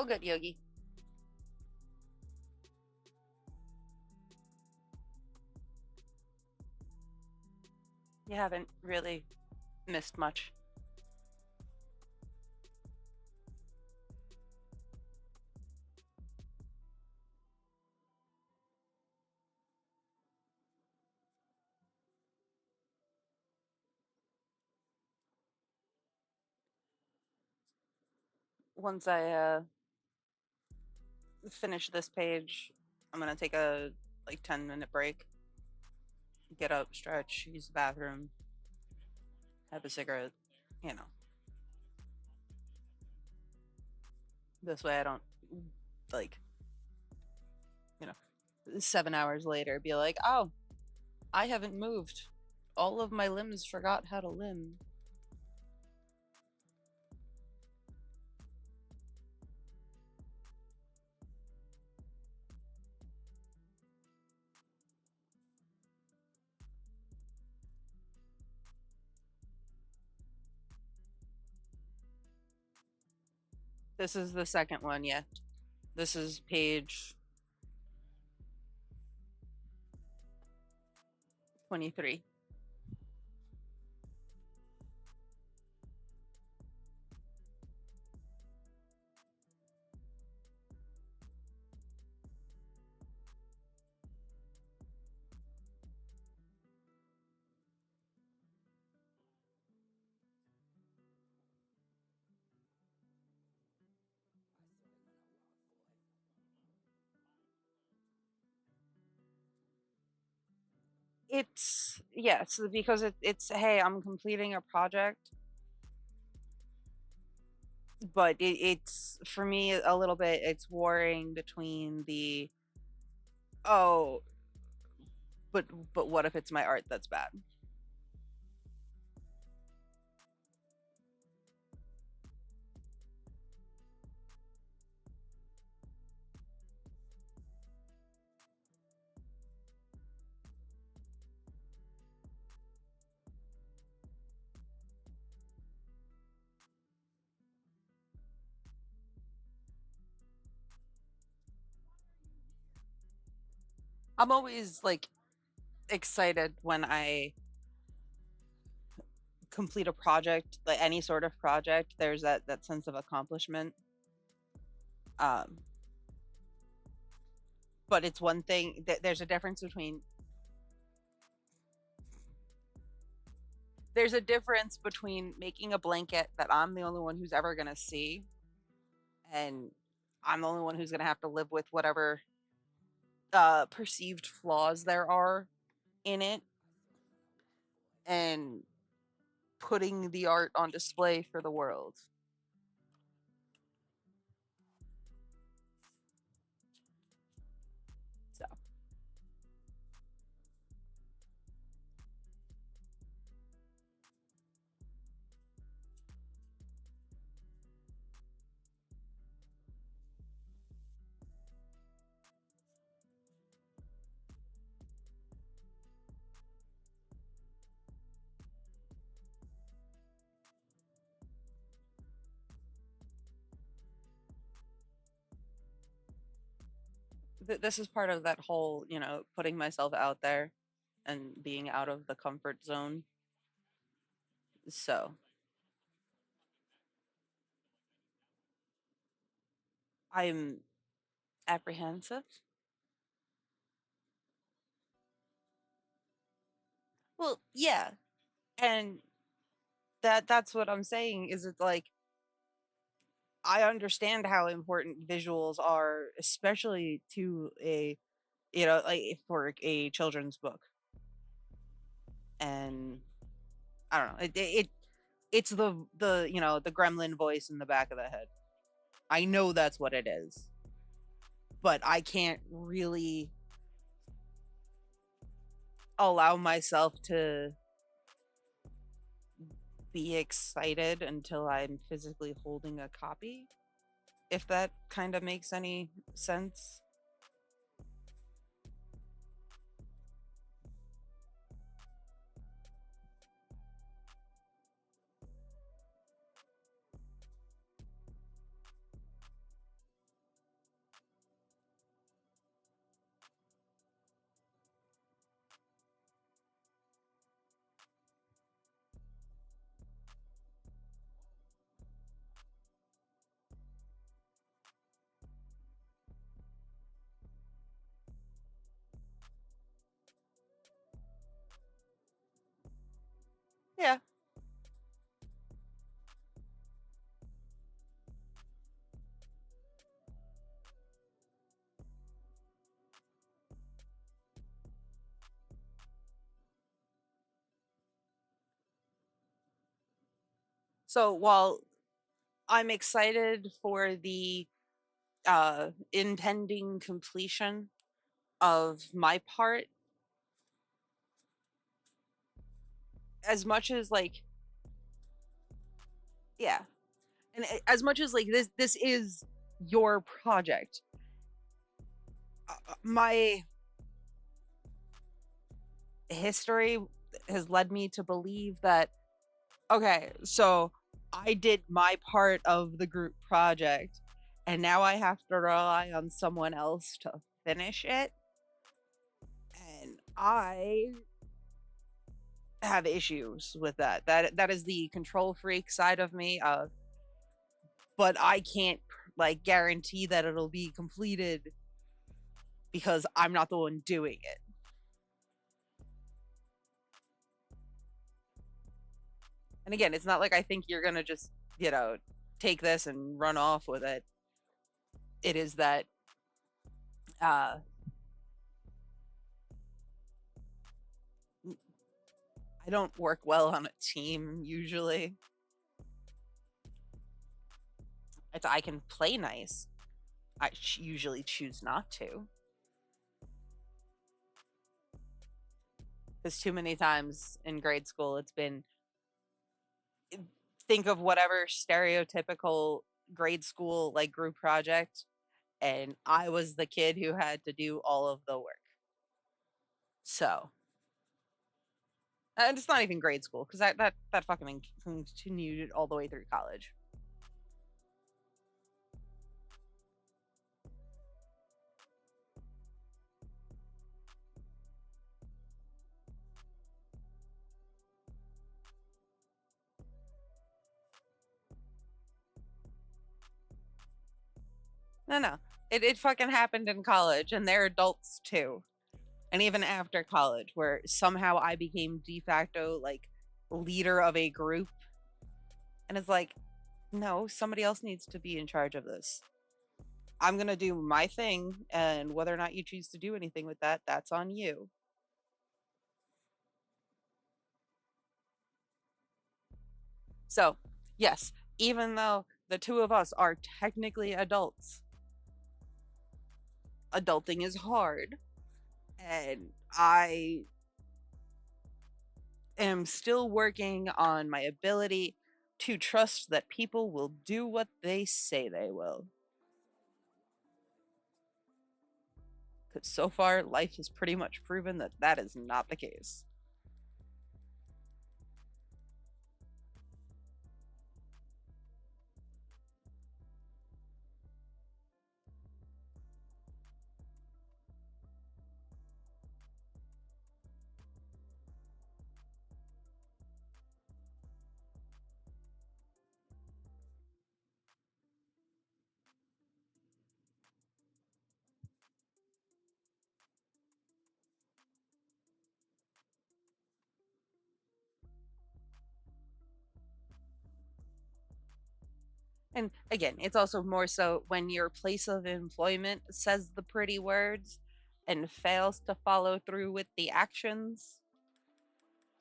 Oh, good, Yogi. You haven't really missed much. Once I finish this page, I'm gonna take a like 10-minute break, get up, stretch, use the bathroom, have a cigarette, you know. This way I don't like, you know, 7 hours later be like, oh, I haven't moved. All of my limbs forgot how to limb. This is the second one, yeah. This is page 23. It's yes, because it's hey, I'm completing a project, but it's for me a little bit. It's warring between the oh, but what if it's my art that's bad? I'm always like excited when I complete a project, like any sort of project. There's that sense of accomplishment. Um, but it's one thing that there's a difference between making a blanket that I'm the only one who's ever gonna see, and I'm the only one who's gonna have to live with whatever perceived flaws there are in it, and putting the art on display for the world. So this is part of that whole, putting myself out there and being out of the comfort zone. So I'm apprehensive. Well, yeah, and that's what I'm saying. Is it like I understand how important visuals are, especially to like for a children's book, and I don't know. It's the gremlin voice in the back of the head. I know that's what it is, but I can't really allow myself to be excited until I'm physically holding a copy, if that kind of makes any sense. Yeah. So while I'm excited for the intending completion of my part, as much as like, yeah, and as much as like this is your project, my history has led me to believe that, okay, so I did my part of the group project, and now I have to rely on someone else to finish it. And I have issues with that. That is the control freak side of me. But I can't like guarantee that it'll be completed because I'm not the one doing it. And again, it's not like I think you're gonna just, you know, take this and run off with it. It is that uh I don't work well on a team usually. I can play nice. I usually choose not to, because too many times in grade school it's been, think of whatever stereotypical grade school like group project, and I was the kid who had to do all of the work. So, and it's not even grade school because that fucking continued all the way through college. No, no, it fucking happened in college, and they're adults too. And even after college, where somehow I became de facto like leader of a group, and it's like, no, somebody else needs to be in charge of this. I'm gonna do my thing, and whether or not you choose to do anything with that, that's on you. So, yes, even though the two of us are technically adults, adulting is hard. And I am still working on my ability to trust that people will do what they say they will. Because so far, life has pretty much proven that that is not the case. And again, it's also more so when your place of employment says the pretty words and fails to follow through with the actions,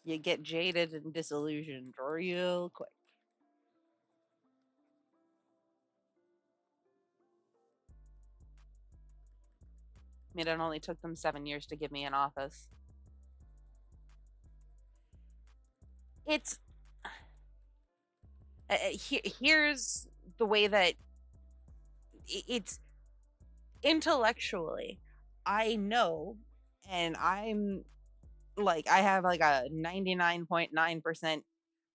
you get jaded and disillusioned real quick. I mean, it only took them 7 years to give me an office. It's here's the way that it's intellectually, I know, and I'm like, I have like a 99.9%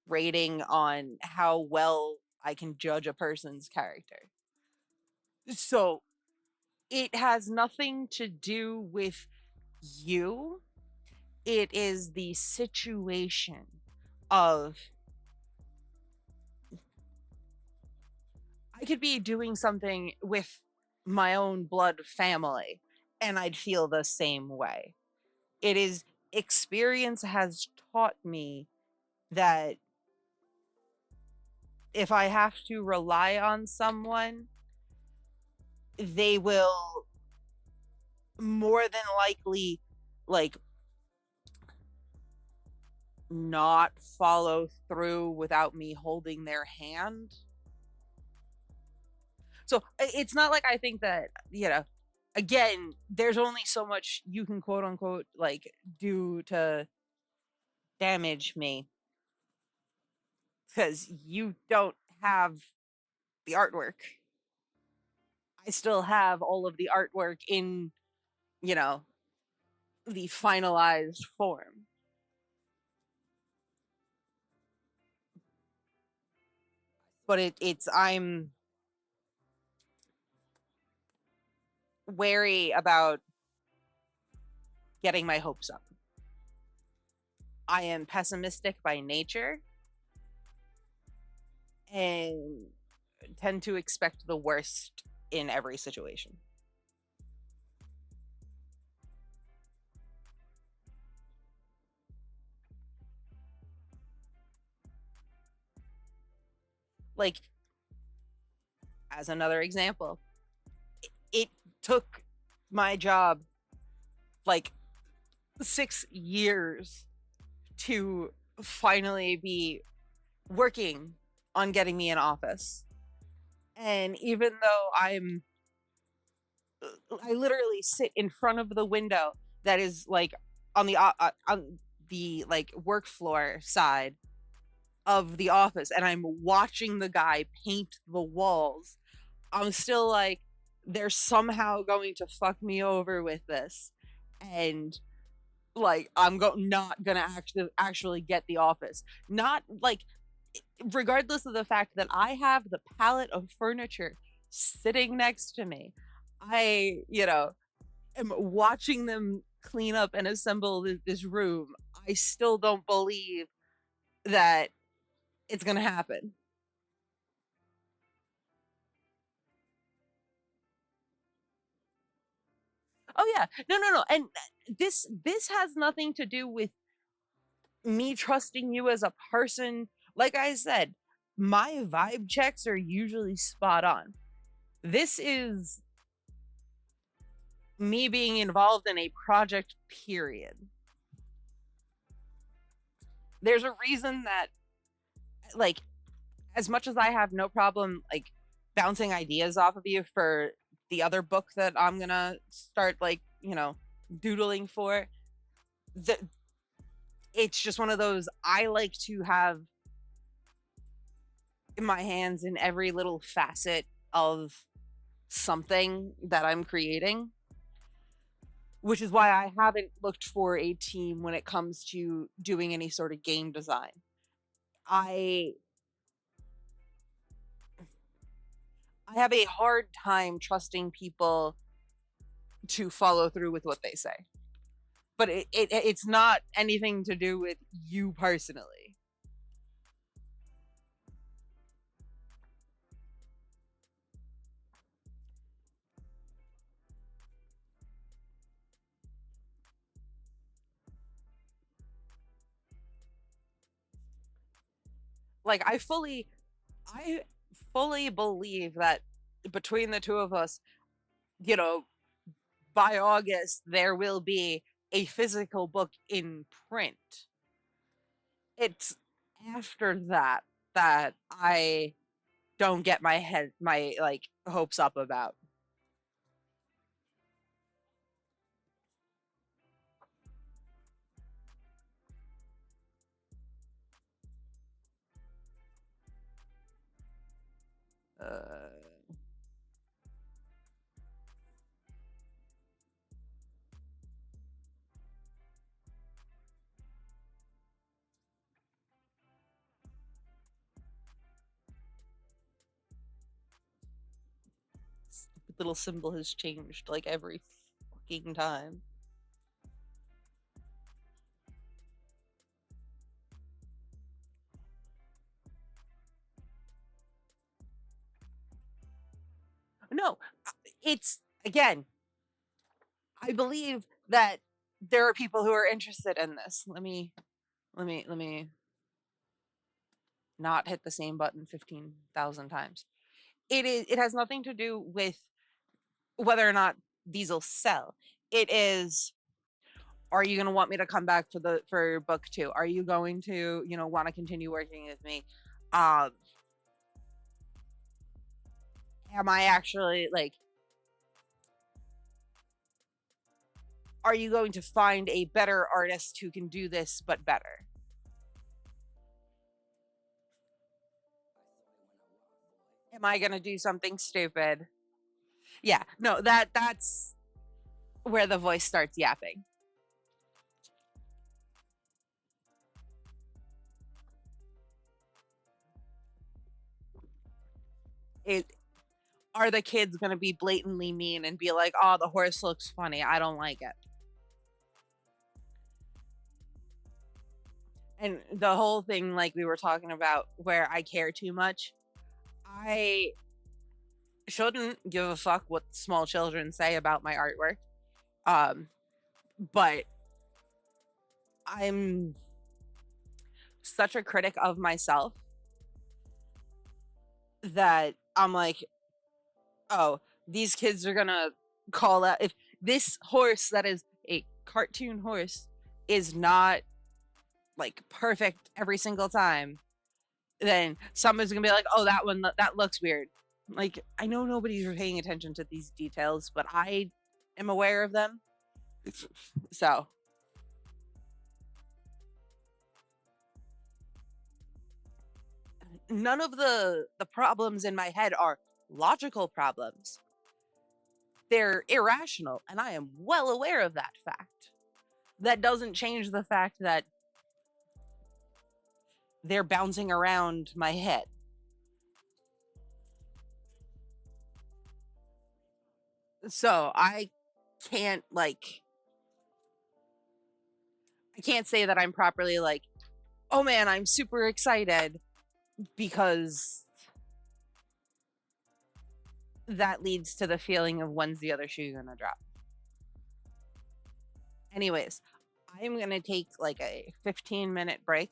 rating on how well I can judge a person's character. So it has nothing to do with you. It is the situation of, I could be doing something with my own blood family and I'd feel the same way. It is, experience has taught me that if I have to rely on someone, they will more than likely like not follow through without me holding their hand. So it's not like I think that, again, there's only so much you can quote unquote like do to damage me because you don't have the artwork. I still have all of the artwork in, you know, the finalized form. But I'm wary about getting my hopes up. I am pessimistic by nature and tend to expect the worst in every situation. Like, as another example, it took my job like 6 years to finally be working on getting me an office. And even though I literally sit in front of the window that is like on the like work floor side of the office, and I'm watching the guy paint the walls. I'm still like, they're somehow going to fuck me over with this, and like not gonna actually get the office. Not like, regardless of the fact that I have the palette of furniture sitting next to me, I am watching them clean up and assemble this room. I still don't believe that it's gonna happen. Oh yeah, no, and this has nothing to do with me trusting you as a person. Like I said, my vibe checks are usually spot on. This is me being involved in a project, period. There's a reason that, like, as much as I have no problem, like, bouncing ideas off of you for the other book that I'm gonna start, like, doodling for, the, it's just one of those, I like to have my hands in every little facet of something that I'm creating, which is why I haven't looked for a team when it comes to doing any sort of game design. I I have a hard time trusting people to follow through with what they say. But it's not anything to do with you personally. Like I fully believe that between the two of us, you know, by August there will be a physical book in print. It's after that that I don't get my like hopes up about. Uh, Stupid little symbol has changed like every fucking time. No, it's again, I believe that there are people who are interested in this. Let me. not hit the same button 15,000 times. It has nothing to do with whether or not these will sell. It is, are you going to want me to come back for book 2? Are you going to, want to continue working with me? Am I actually like, are you going to find a better artist who can do this but better? Am I going to do something stupid? Yeah, no, that's where the voice starts yapping. It Are the kids going to be blatantly mean and be like, "Oh, the horse looks funny. I don't like it." And the whole thing, like we were talking about, where I care too much, I shouldn't give a fuck what small children say about my artwork. Um, but I'm such a critic of myself that I'm like, oh, these kids are gonna call out if this horse that is a cartoon horse is not like perfect every single time, then someone's gonna be like, oh, that one, that looks weird. Like, I know nobody's paying attention to these details, but I am aware of them. So none of the problems in my head are logical problems. They're irrational, and I am well aware of that fact. That doesn't change the fact that they're bouncing around my head. So can't like I can't say that I'm properly like, oh man, I'm super excited, because that leads to the feeling of when's the other shoe gonna drop. Anyways, I'm gonna take like a 15-minute break.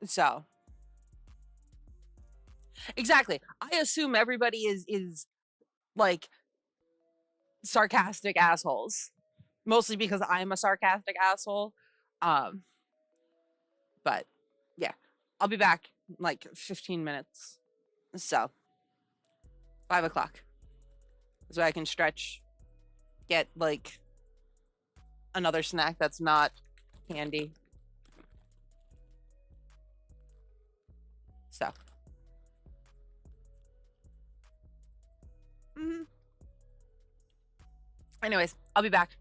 So exactly. I assume everybody is like sarcastic assholes. Mostly because I'm a sarcastic asshole. Um, but yeah. I'll be back in like 15 minutes. So 5 o'clock. So I can stretch, get like another snack that's not candy. So mm-hmm. Anyways, I'll be back.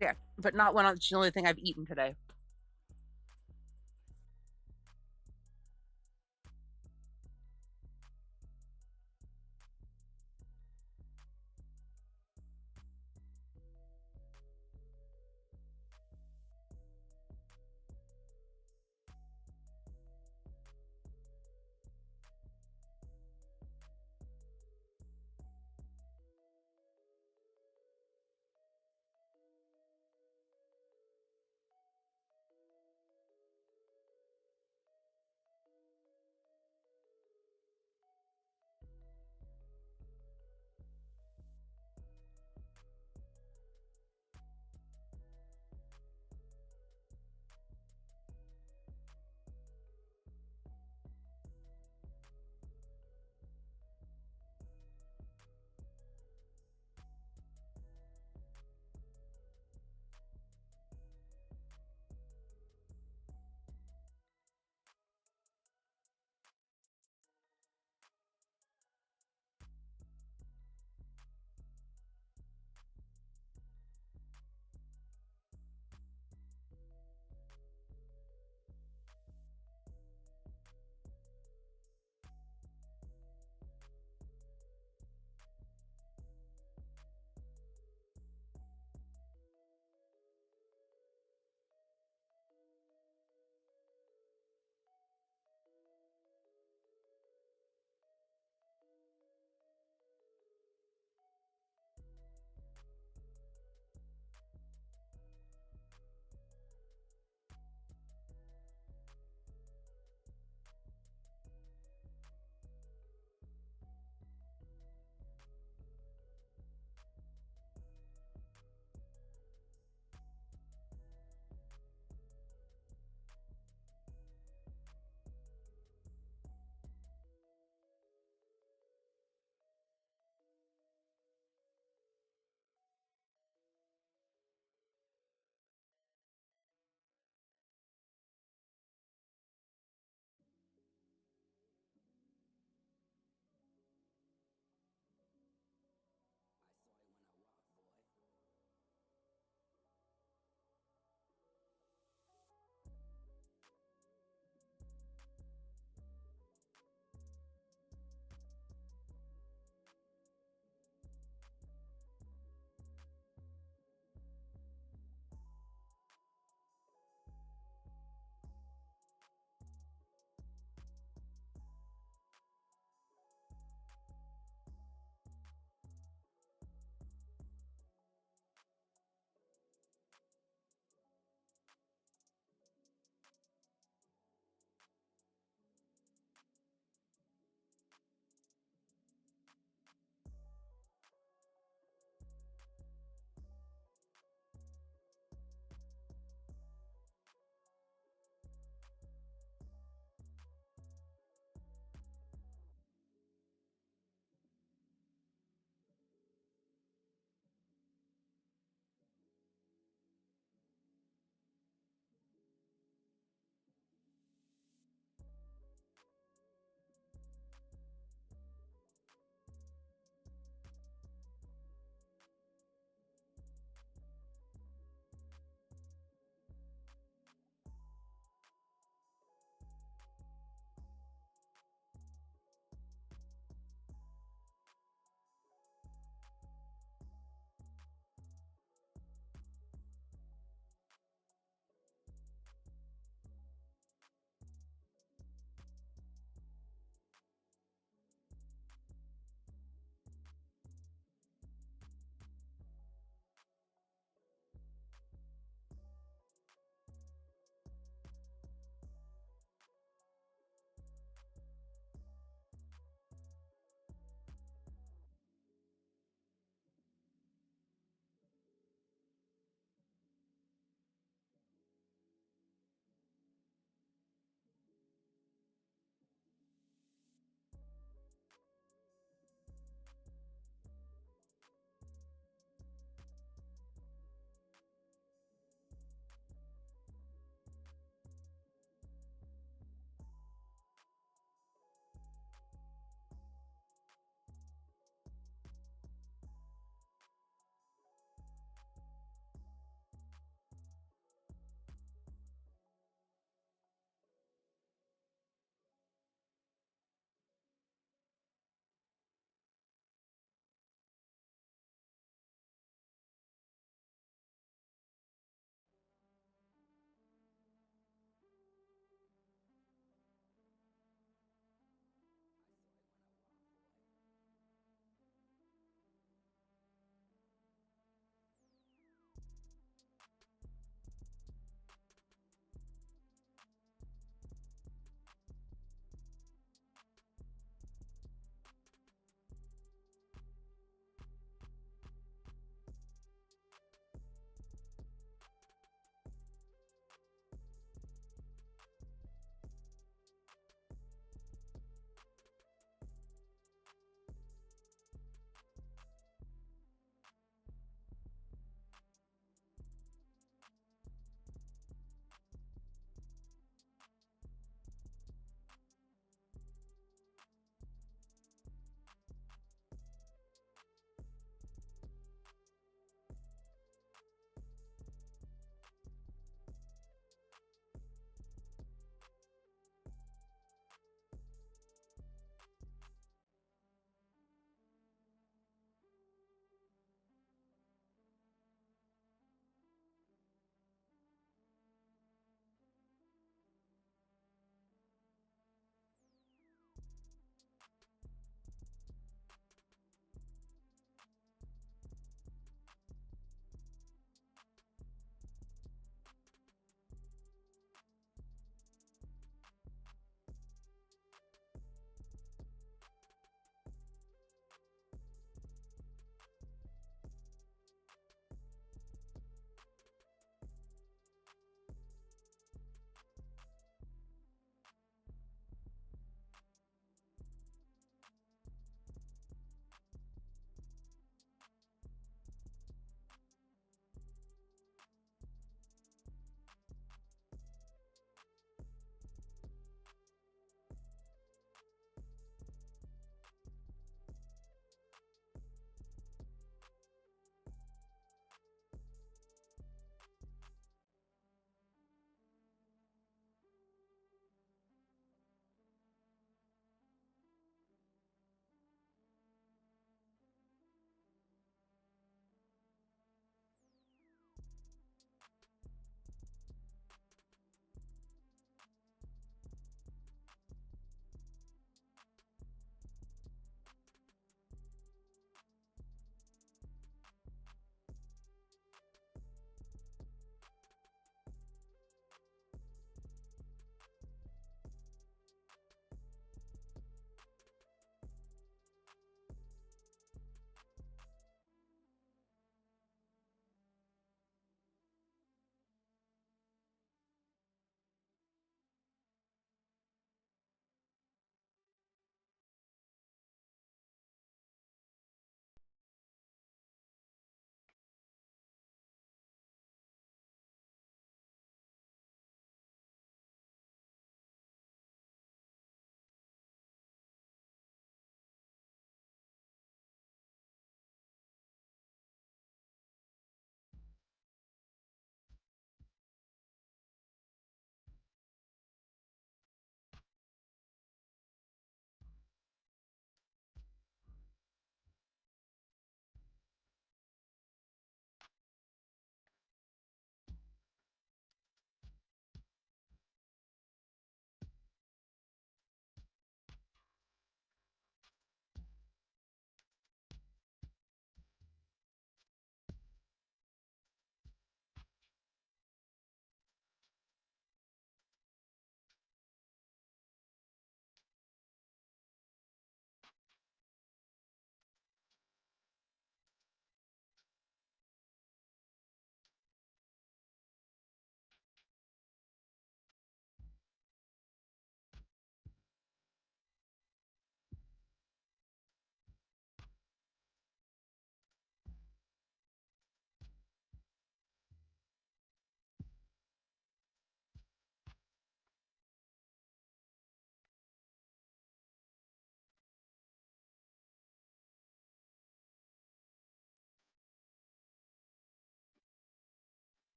Yeah, but not when it's the only thing I've eaten today.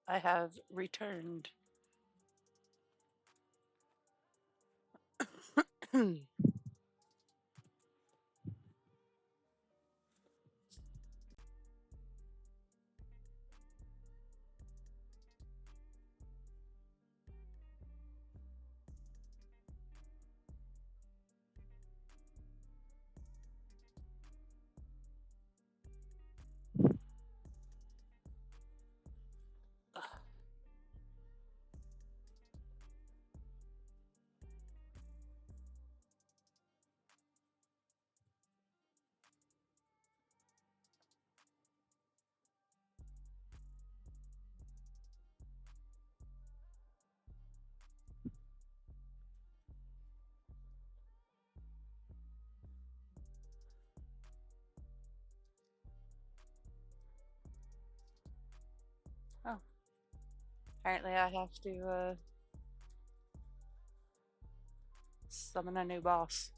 I have returned. Oh, apparently I have to summon a new boss.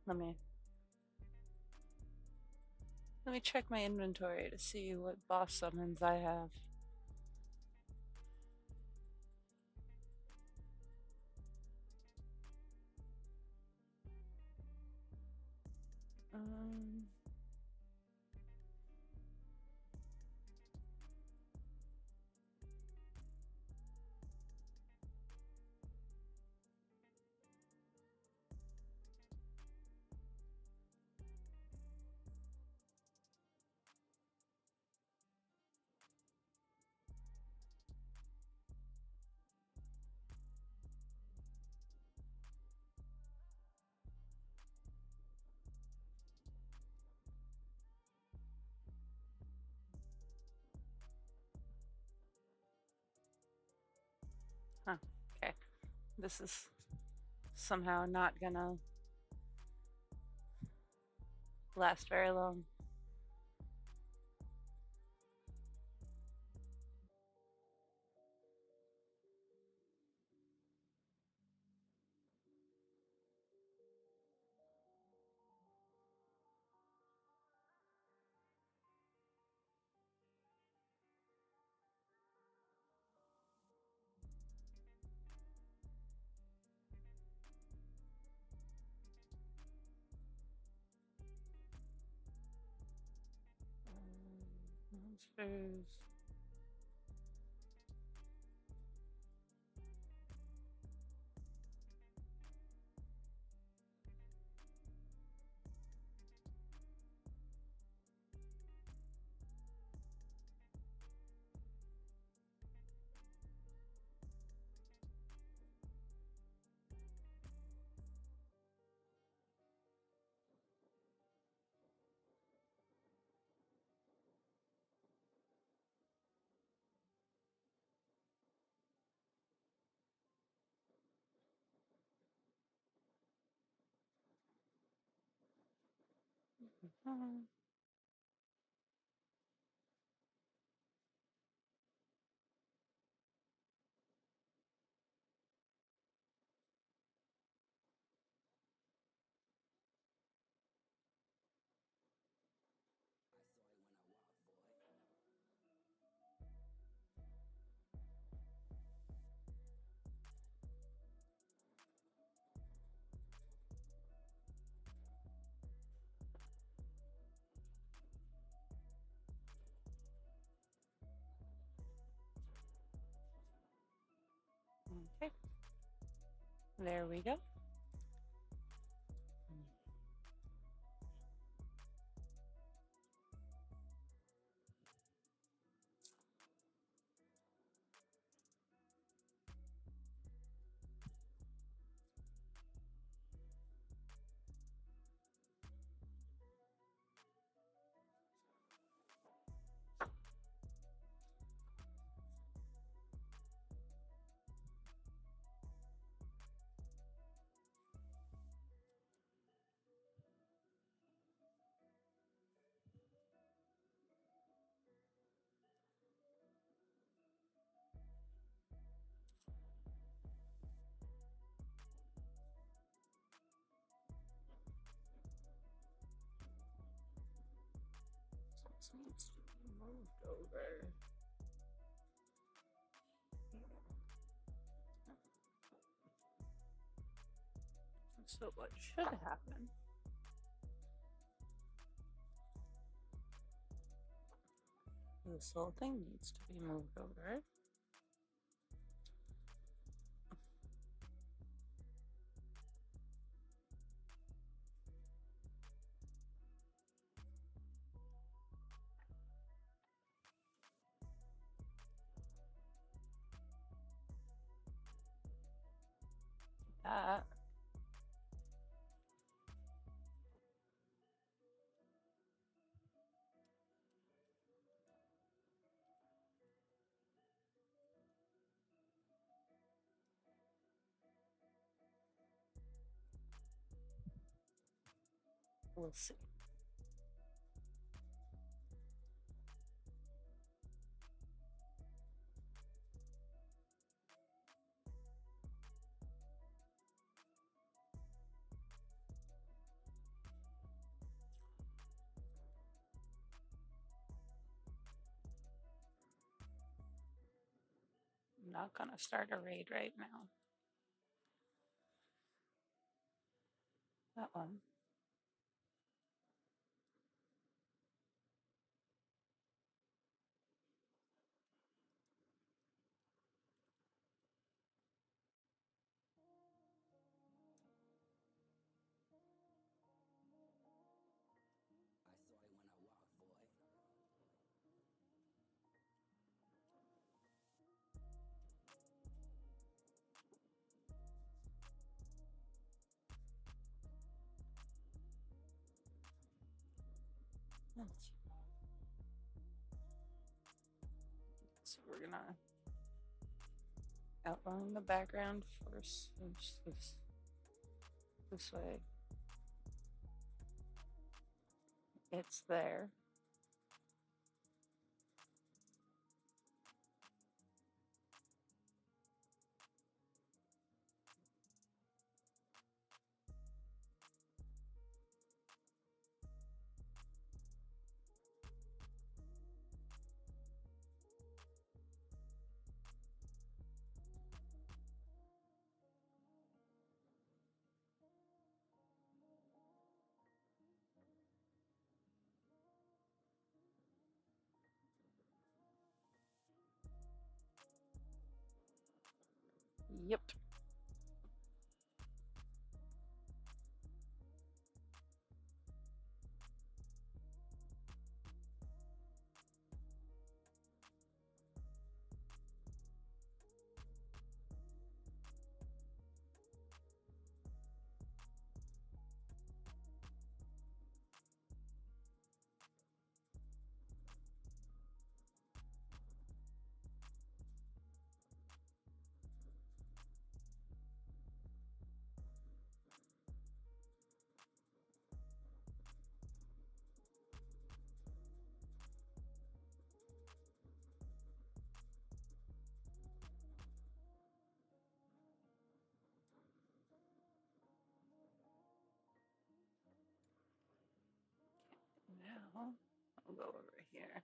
Let me let me check my inventory to see what boss summons I have. Um, huh, okay. This is somehow not gonna last very long. Monsters. Mhm. Okay, there we go. over. So what should happen? This whole thing needs to be moved over. That. We'll see. I'm not gonna start a raid right now. That one. So we're gonna outline the background first. This way. It's there. Yep. Now I'll go over here.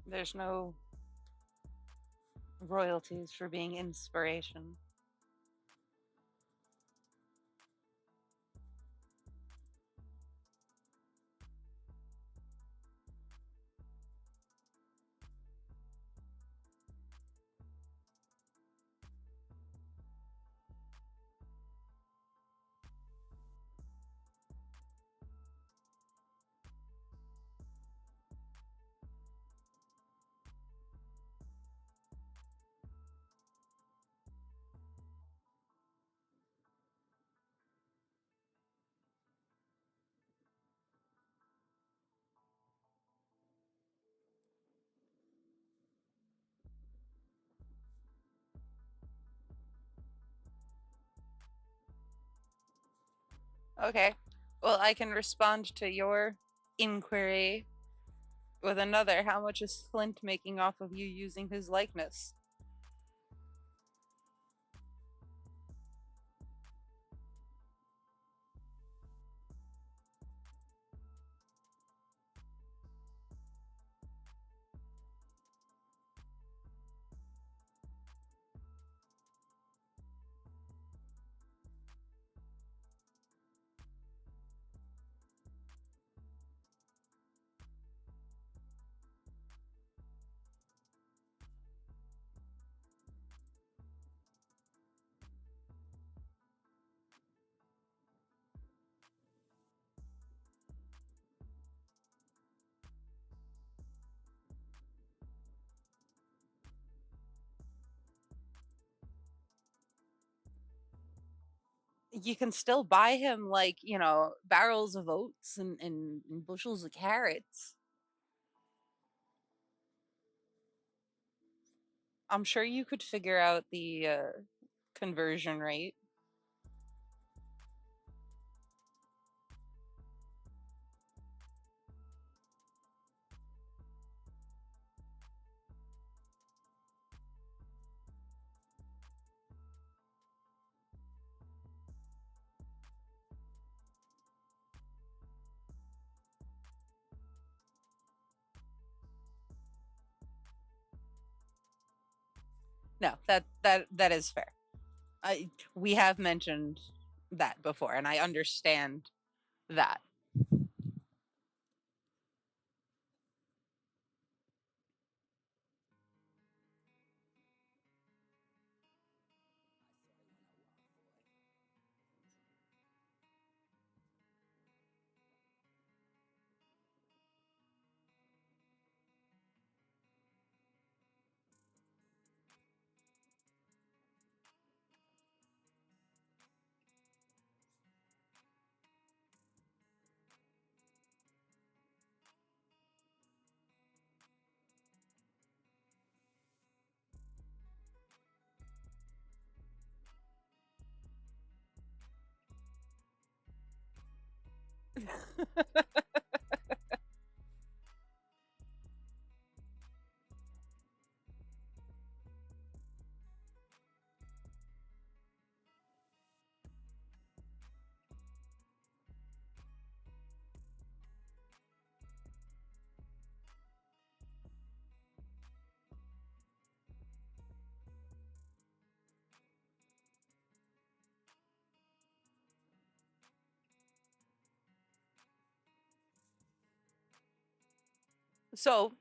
There's no royalties for being inspiration. Okay. Well, I can respond to your inquiry with another. How much is Flint making off of you using his likeness? You can still buy him, like, barrels of oats and bushels of carrots. I'm sure you could figure out the conversion rate. No, that is fair. We have mentioned that before, and I understand that. So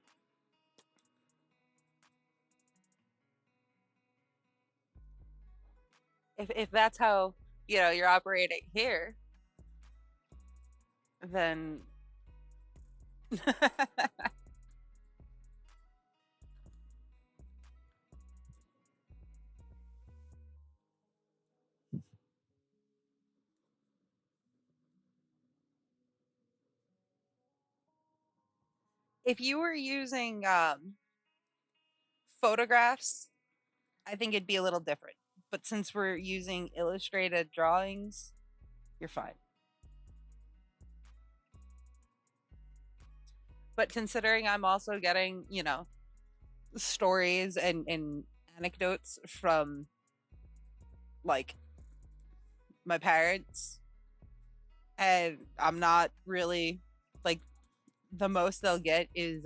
if that's how you're operating here, then if you were using photographs, I think it'd be a little different. But since we're using illustrated drawings, you're fine. But considering I'm also getting, stories and anecdotes from, like, my parents, and I'm not really, like, the most they'll get is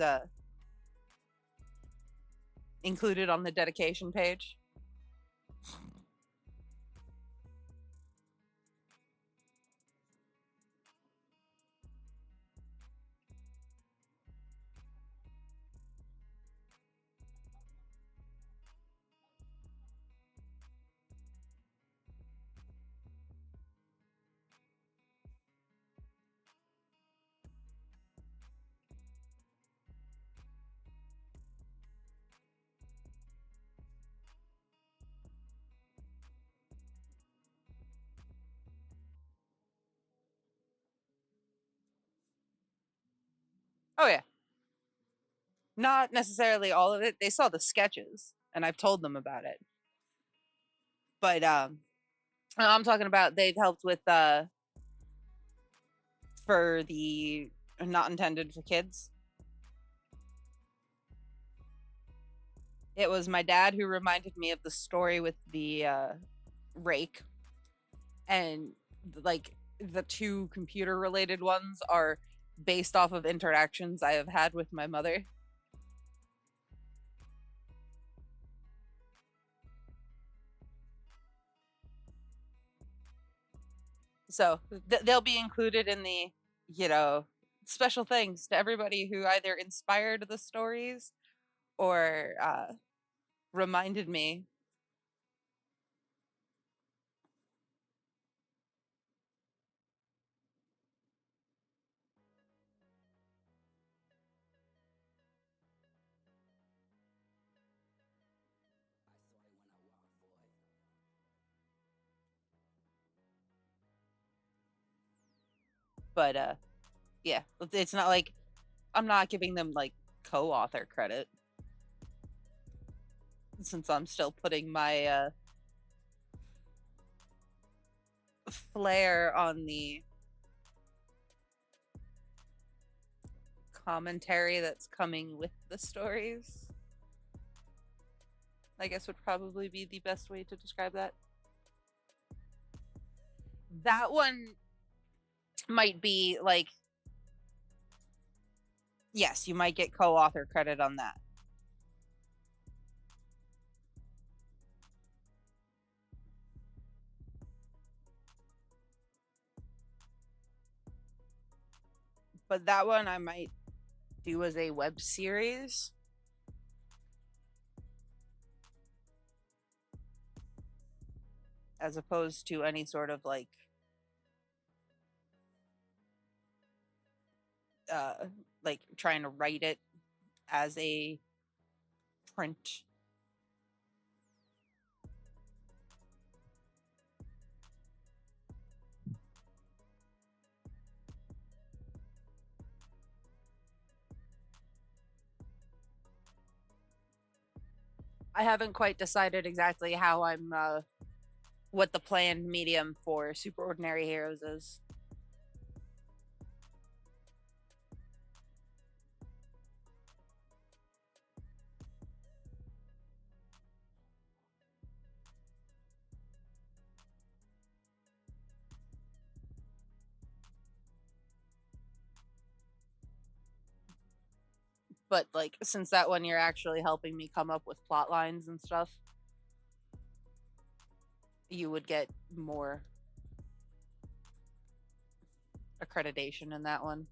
included on the dedication page. Oh yeah, not necessarily all of it. They saw the sketches, and I've told them about it. But I'm talking about they've helped with for the not intended for kids. It was my dad who reminded me of the story with the rake, and like the two computer related ones are based off of interactions I have had with my mother. So they'll be included in the, you know, special things to everybody who either inspired the stories or reminded me. But yeah, it's not like I'm not giving them like co-author credit since I'm still putting my flair on the commentary that's coming with the stories. I guess would probably be the best way to describe that. That one might be like, yes, you might get co-author credit on that. But that one I might do as a web series. As opposed to any sort of uh like trying to write it as a print. I haven't quite decided exactly how I'm what the planned medium for Super Ordinary Heroes is. But like since that one you're actually helping me come up with plot lines and stuff, you would get more accreditation in that one.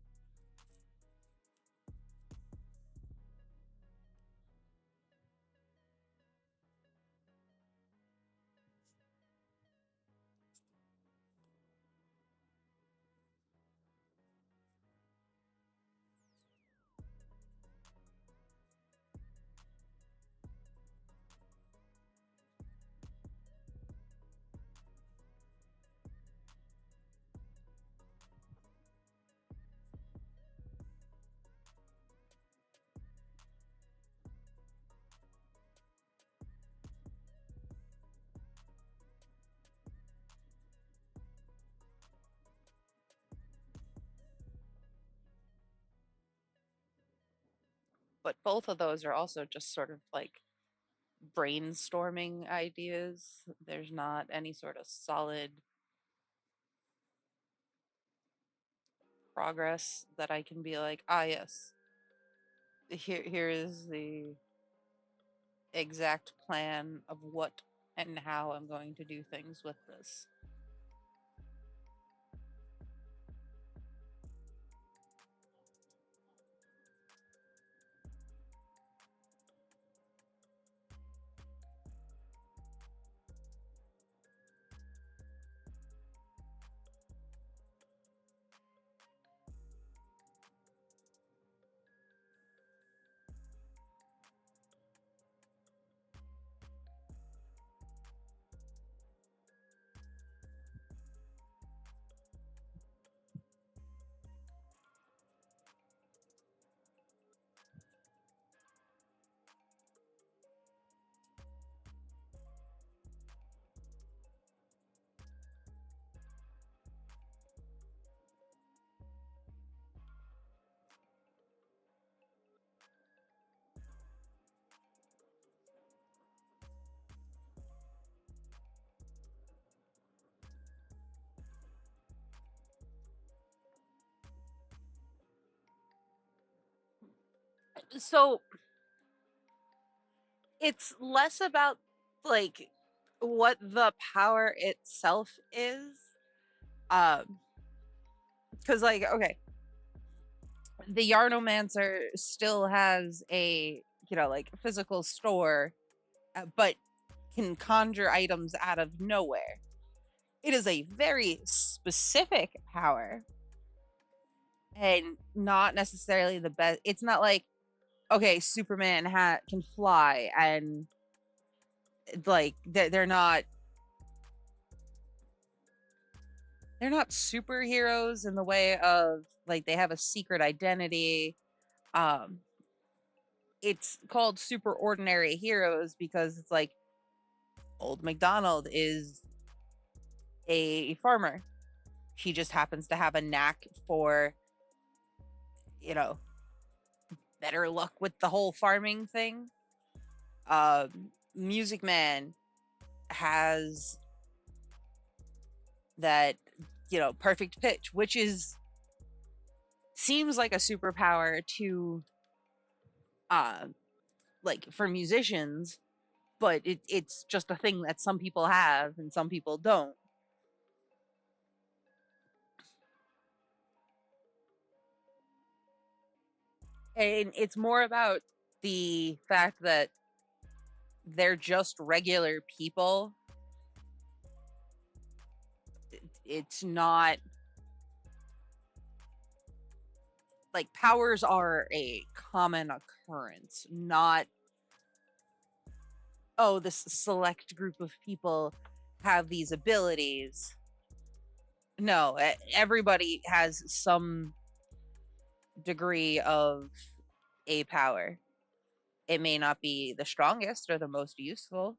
But both of those are also just sort of like brainstorming ideas. There's not any sort of solid progress that I can be like, ah, yes, here is the exact plan of what and how I'm going to do things with this. So it's less about like what the power itself is. Um, because like okay, the Yarnomancer still has a like physical store, but can conjure items out of nowhere. It is a very specific power and not necessarily the best. It's not like okay, Superman can fly and like they're not superheroes in the way of like they have a secret identity. Um, it's called super ordinary heroes because it's like old MacDonald is a farmer. He just happens to have a knack for, you know, better luck with the whole farming thing. Music Man has that, perfect pitch, which is seems like a superpower to uh like for musicians, but it's just a thing that some people have and some people don't. And it's more about the fact that they're just regular people. It's not like powers are a common occurrence, not oh, this select group of people have these abilities. No, everybody has some degree of a power. It may not be the strongest or the most useful.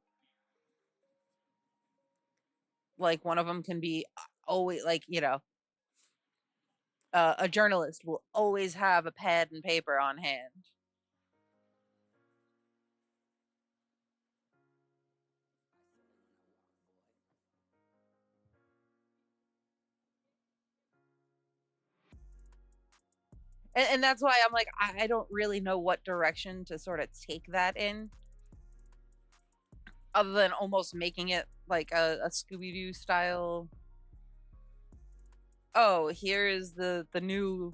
Like one of them can be always like, a journalist will always have a pen and paper on hand. And that's why I'm like, I don't really know what direction to sort of take that in, other than almost making it like a Scooby Doo style. Oh, here is the new,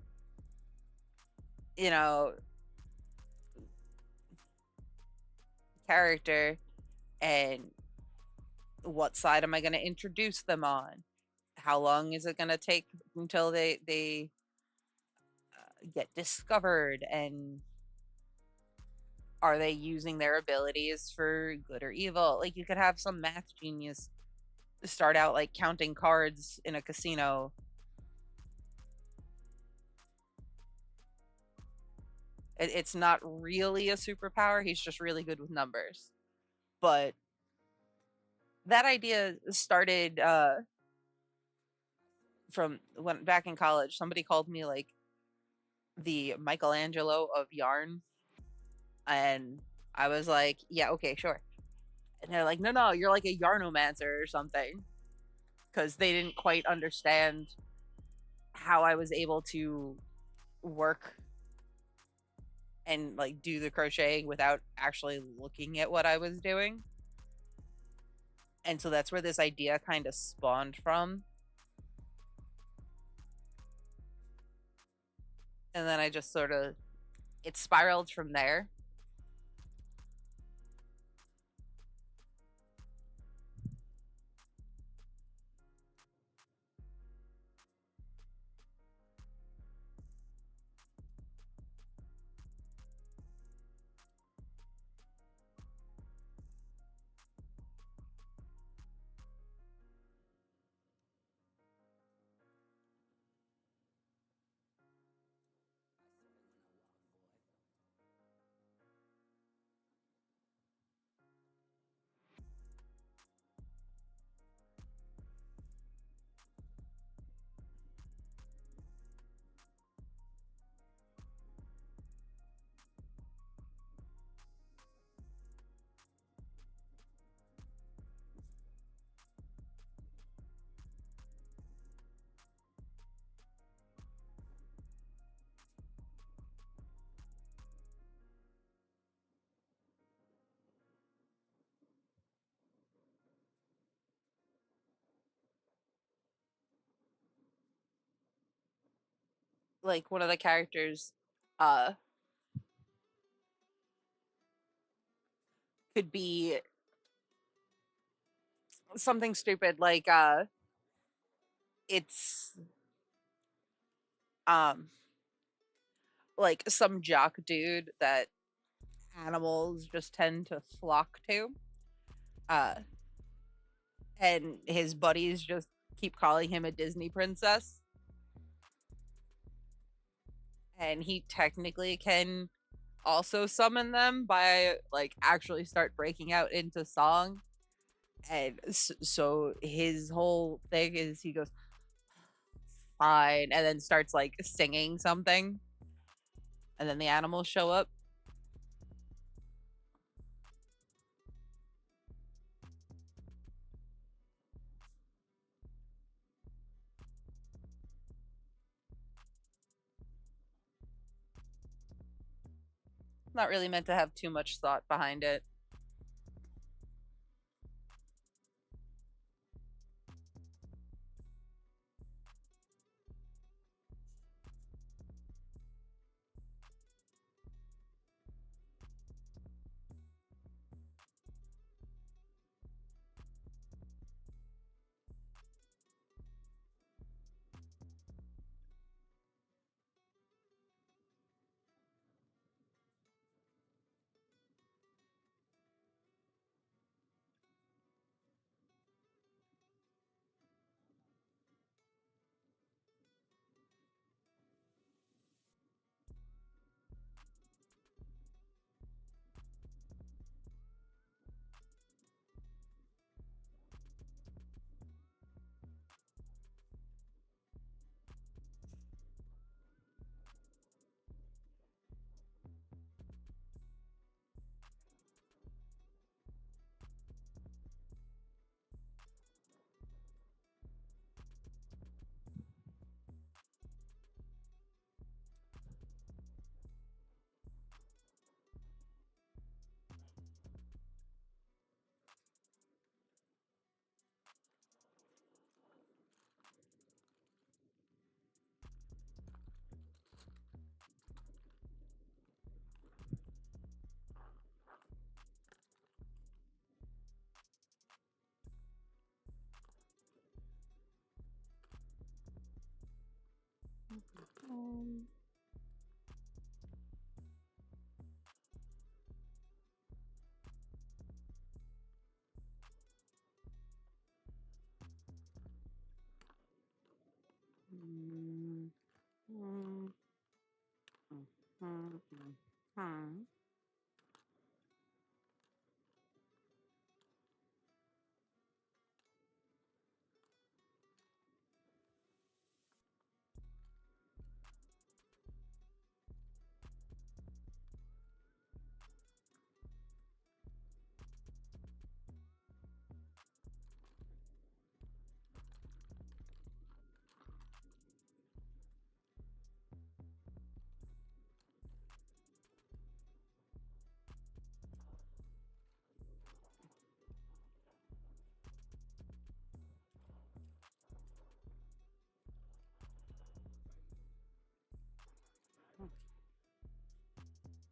you know, character, and what side am I going to introduce them on? How long is it going to take until they get discovered, and are they using their abilities for good or evil? Like you could have some math genius start out like counting cards in a casino. It's not really a superpower. He's just really good with numbers. But that idea started from when back in college. Somebody called me like the Michelangelo of yarn, and I was like, yeah, okay, sure. And they're like, no, no, you're like a yarnomancer or something, because they didn't quite understand how I was able to work and like do the crocheting without actually looking at what I was doing. And so that's where this idea kind of spawned from. And then I just sort of it spiraled from there. like one of the characters uh could be something stupid like it's um like some jock dude that animals just tend to flock to. Uh and his buddies just keep calling him a Disney princess. And he technically can also summon them by like actually start breaking out into song. And so his whole thing is he goes fine and then starts like singing something, and then the animals show up. Not really meant to have too much thought behind it. Um, mm, mm, mm, mm, mm.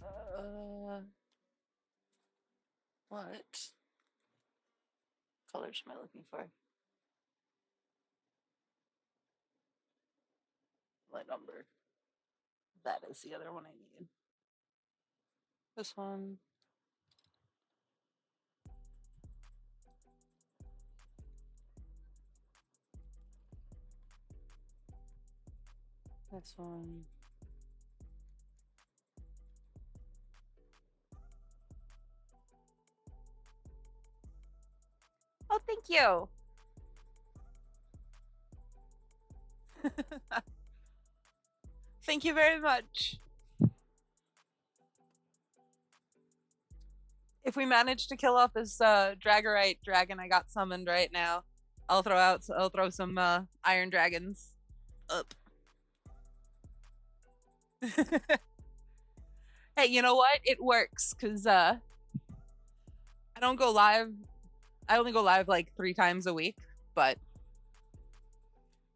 Uh, what colors am I looking for? What number? That is the other one I need. This one. This one. Oh, thank you. Thank you very much. If we manage to kill off this Dragorite dragon I got summoned right now, I'll throw some iron dragons up. Hey, you know what? It works because I don't go live. I only go live like 3 times a week, but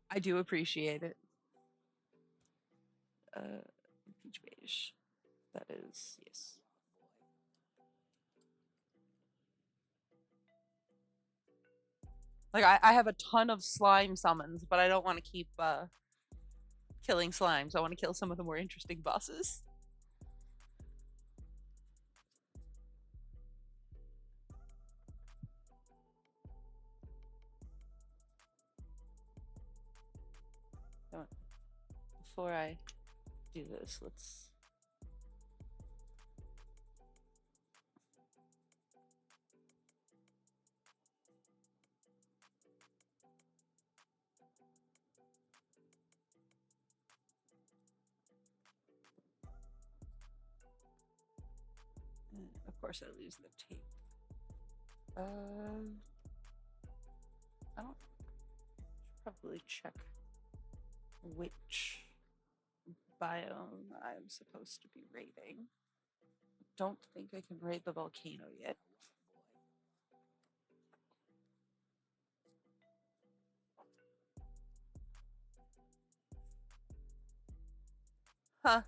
I do appreciate it. Peach beige. That is, yes. Like I have a ton of slime summons, but I don't want to keep killing slimes. I want to kill some of the more interesting bosses. Before I do this, let's. Of course, I lose the tape. I don't. Should probably check which biome I'm supposed to be raiding. Don't think I can raid the volcano yet. Huh.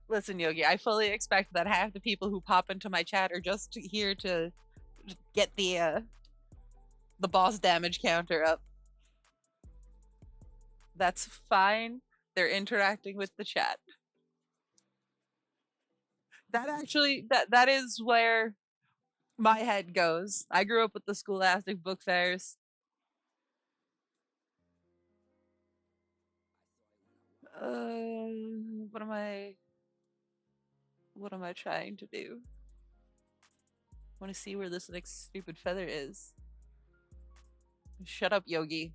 Listen, Yogi, I fully expect that half the people who pop into my chat are just here to get the boss damage counter up. That's fine. They're interacting with the chat. That actually that is where my head goes. I grew up with the Scholastic book fairs. What am I trying to do? I want to see where this next stupid feather is. Shut up, Yogi.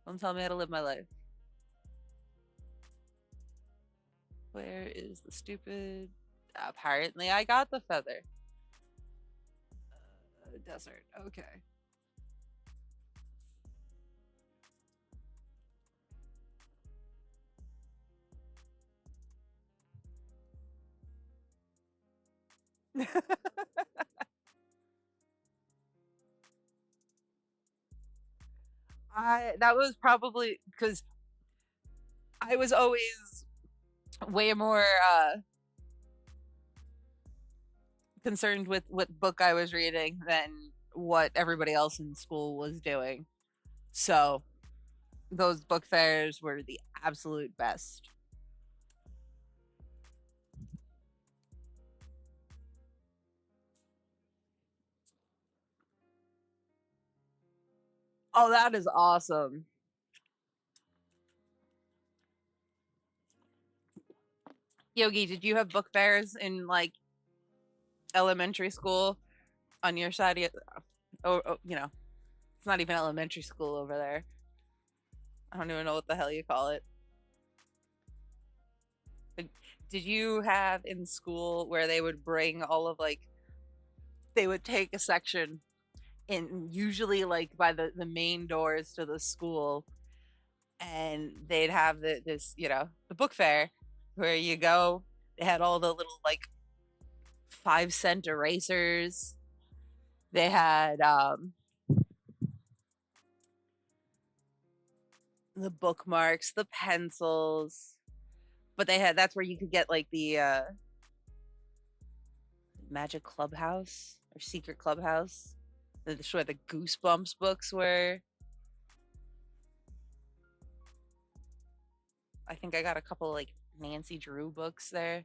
Don't tell me how to live my life. Where is the stupid... Apparently I got the feather. Desert. Okay. That was probably because I was always way more concerned with what book I was reading than what everybody else in school was doing. So those book fairs were the absolute best. Oh, that is awesome. Yogi, did you have book fairs in like elementary school on your side? Or you know, it's not even elementary school over there. I don't even know what the hell you call it. But did you have in school where they would bring all of like they would take a section in usually like by the main doors to the school and they'd have this the book fair where you go, they had all the little like 5-cent erasers, they had the bookmarks, the pencils, but they had that's where you could get like the magic clubhouse or secret clubhouse, that's where the Goosebumps books were. I think I got a couple like Nancy Drew books there.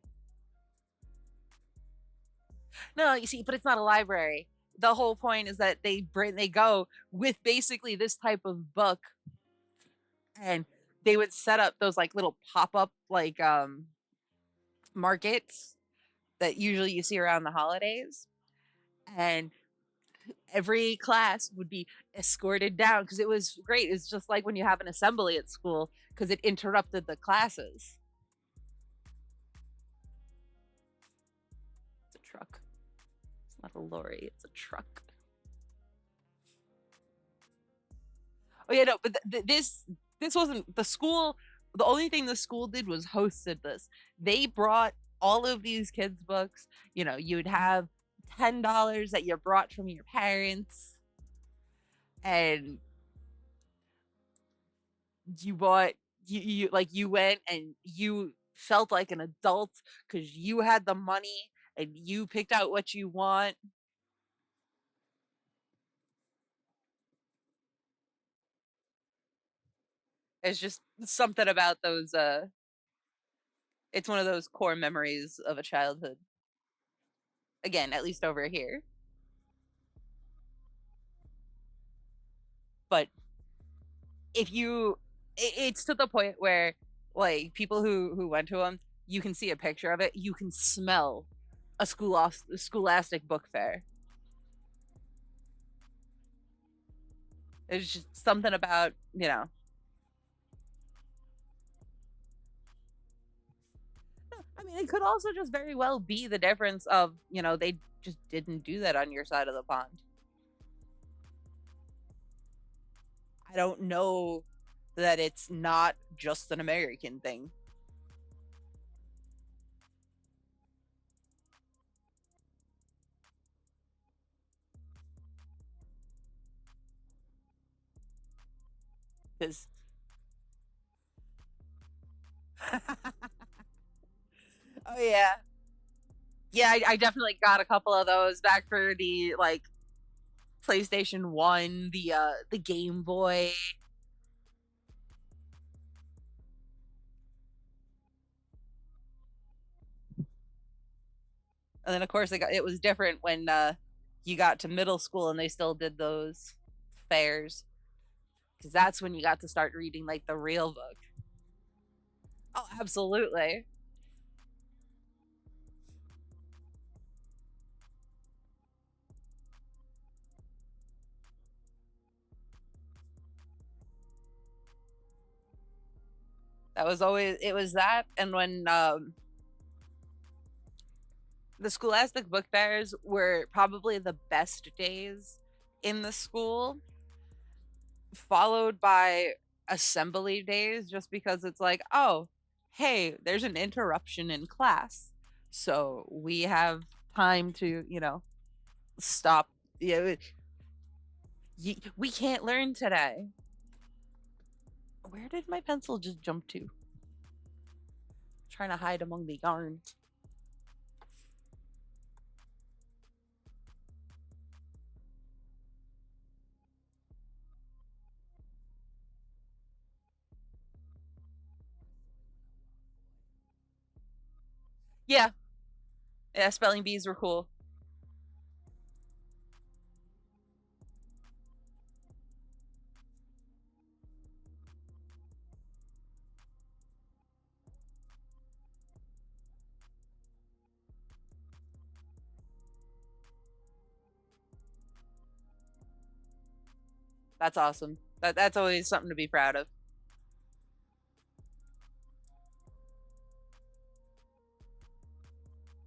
No, you see, but it's not a library. The whole point is that they go with basically this type of book, and they would set up those like little pop-up like markets that usually you see around the holidays, and every class would be escorted down because it was great. It's just like when you have an assembly at school because it interrupted the classes. It's a truck. It's not a lorry, it's a truck. Oh yeah, no, but this wasn't the school. The only thing the school did was hosted this. They brought all of these kids' books. You'd have $10 that you brought from your parents, and you bought you went and you felt like an adult because you had the money and you picked out what you want. It's just something about those. It's one of those core memories of a childhood. Again, at least over here. But if you, it's to the point where like people who went to them, you can see a picture of it. You can smell a scholastic book fair. There's just something about I mean, it could also just very well be the difference of, they just didn't do that on your side of the pond. I don't know that it's not just an American thing. Because, oh yeah, yeah, I definitely got a couple of those back for the like PlayStation One, the Game Boy, and then of course it was different when you got to middle school and they still did those fairs because that's when you got to start reading like the real book. Oh, absolutely. That was always it was that, and when the scholastic book fairs were probably the best days in the school, followed by assembly days, just because it's like, oh, hey, there's an interruption in class, so we have time to stop. Yeah, we can't learn today. Where did my pencil just jump to? Trying to hide among the yarn. Yeah, yeah, spelling bees were cool. That's awesome. That's always something to be proud of.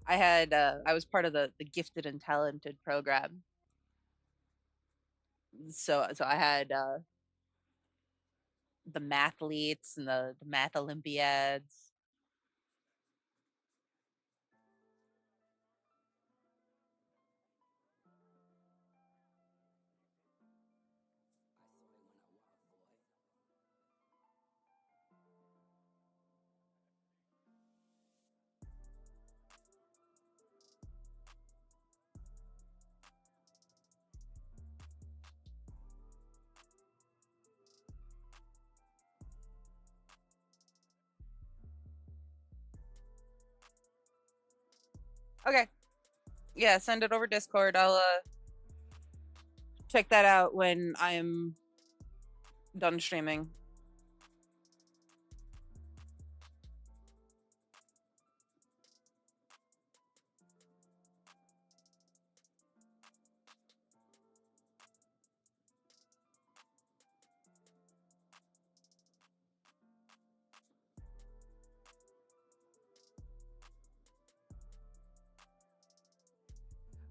I was part of the gifted and talented program. So I had the mathletes and the math olympiads. Okay, yeah, send it over Discord. I'll check that out when I am done streaming.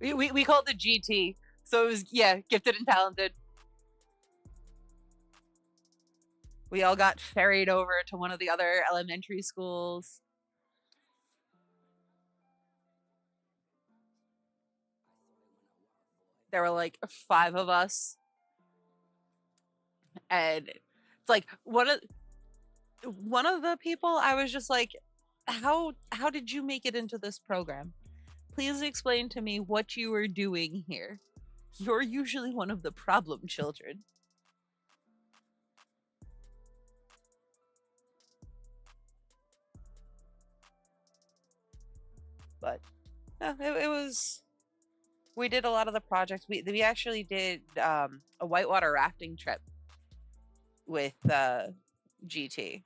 We called it GT, so it was yeah, gifted and talented. We all got ferried over to one of the other elementary schools. There were like five of us, and it's like one of the people I was just like, how did you make it into this program? Please explain to me what you were doing here. You're usually one of the problem children. But no, it was. We did a lot of the projects. We actually did a whitewater rafting trip with GT.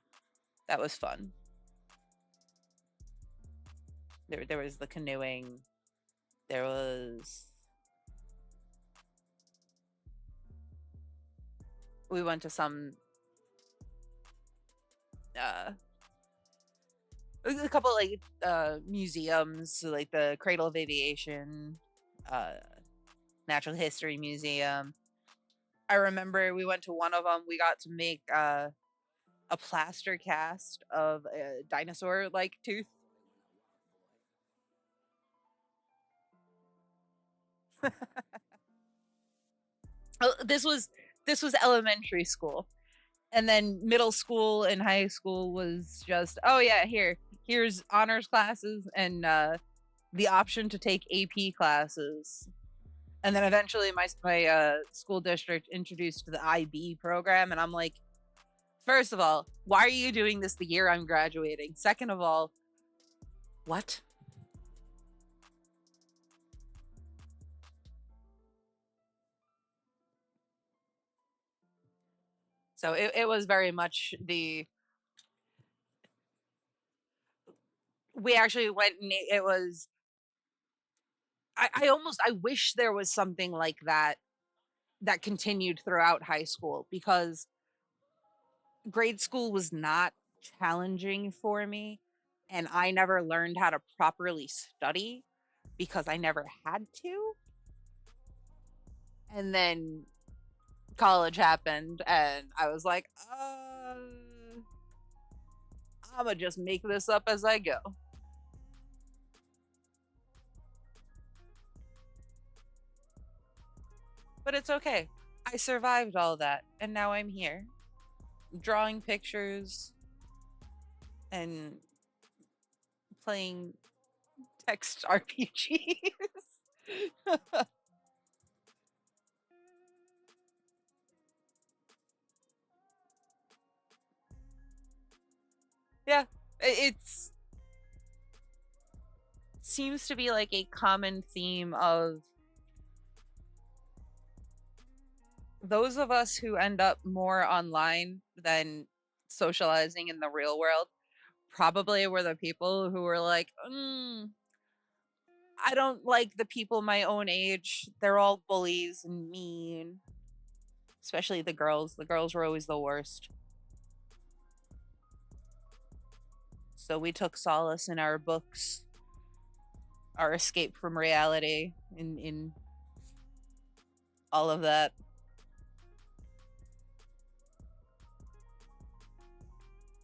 That was fun. There was the canoeing. There was. We went to some uh a couple like museums, so, like the Cradle of Aviation, uh Natural History Museum. I remember we went to one of them. We got to make a plaster cast of a dinosaur like tooth. This was elementary school. And then middle school and high school was just, oh yeah, here's honors classes and the option to take AP classes. And then eventually my school district introduced the IB program, and I'm like, first of all, why are you doing this the year I'm graduating? Second of all, what? So it was very much the. We actually went and it was. I wish there was something like that continued throughout high school, because grade school was not challenging for me, and I never learned how to properly study because I never had to. And then college happened, and I was like, I'm gonna just make this up as I go. But it's okay. I survived all that, and now I'm here drawing pictures and playing text RPGs. Yeah, it's seems to be like a common theme of those of us who end up more online than socializing in the real world probably were the people who were like, I don't like the people my own age. They're all bullies and mean. Especially the girls. The girls were always the worst. So we took solace in our books, our escape from reality, in all of that.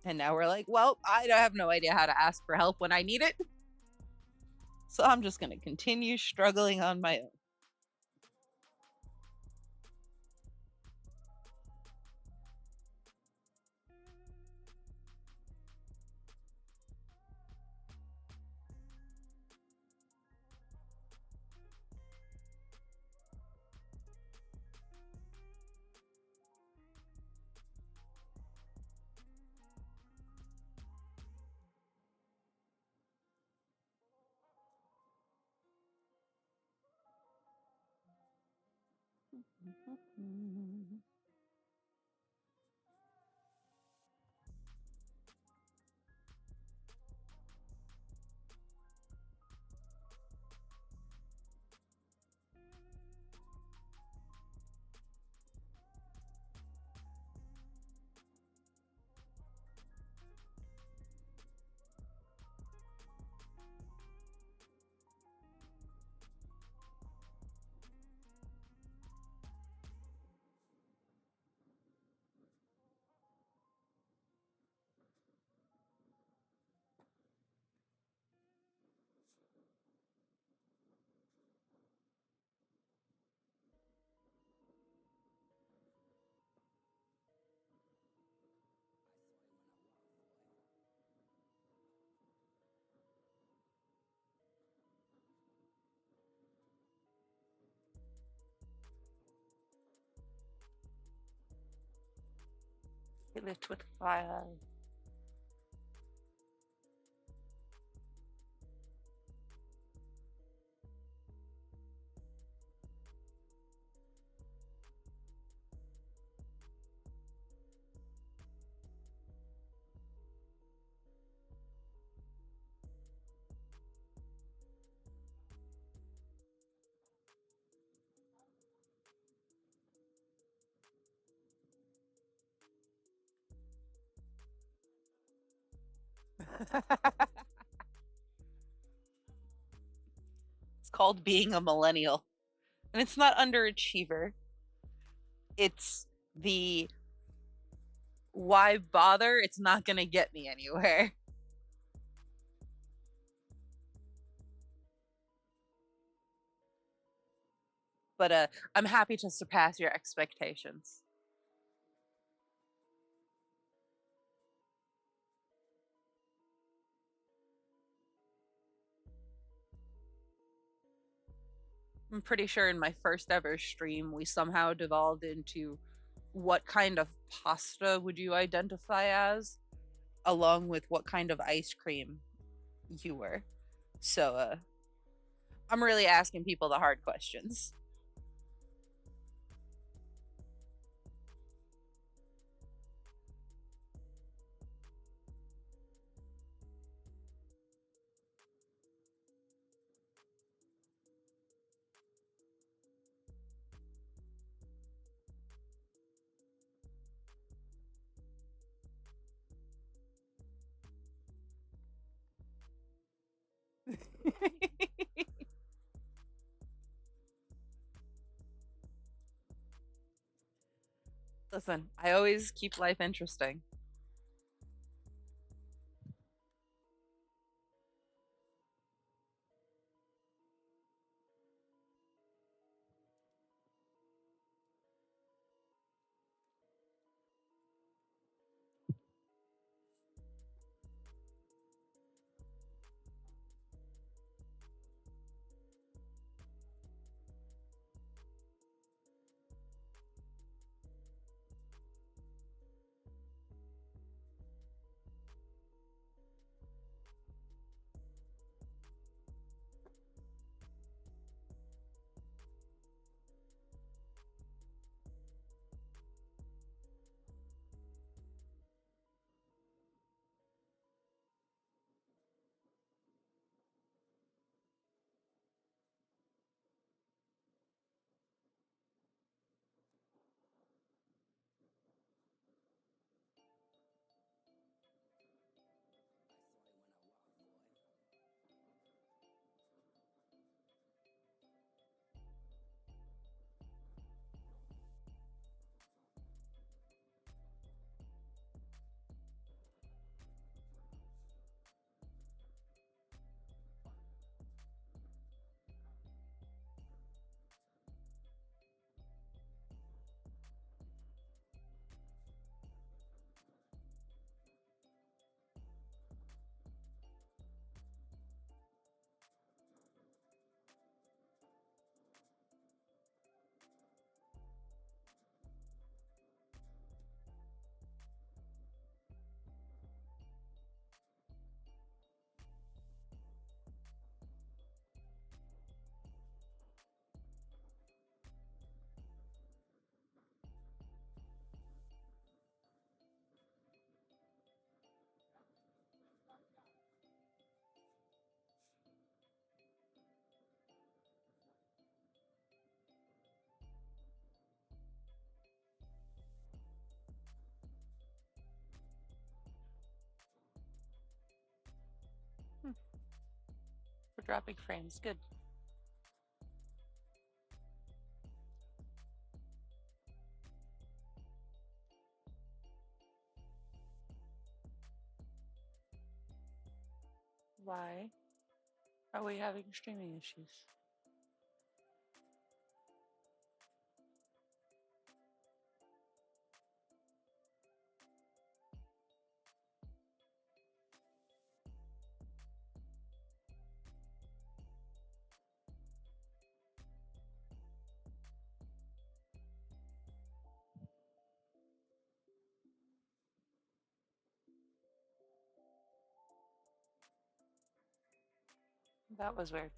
And now we're like, well, I have no idea how to ask for help when I need it. So I'm just going to continue struggling on my own. They lift with fire. It's called being a millennial. And it's not underachiever. It's the why bother? It's not going to get me anywhere. But I'm happy to surpass your expectations. I'm pretty sure in my first ever stream, we somehow devolved into what kind of pasta would you identify as, along with what kind of ice cream you were. So I'm really asking people the hard questions. Listen, I always keep life interesting. Hmm, for dropping frames, good. Why are we having streaming issues? That was weird.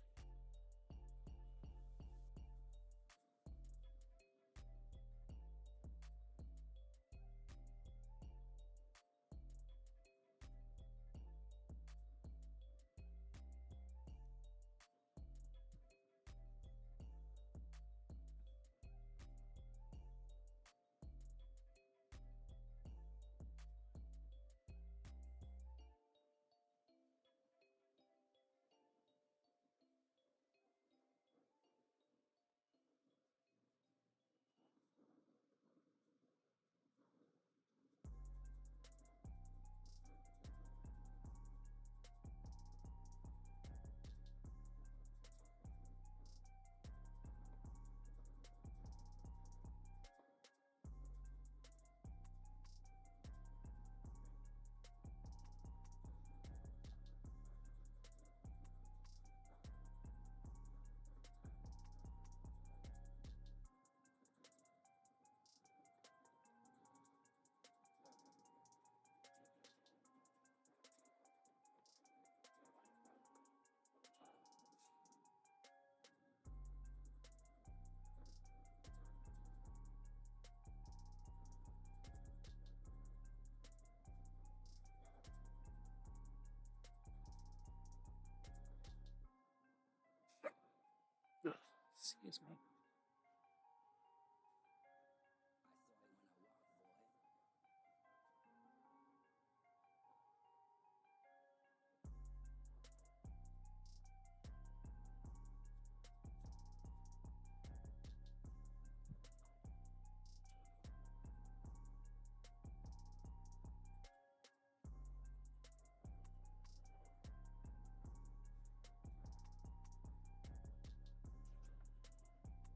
Ugh, excuse me.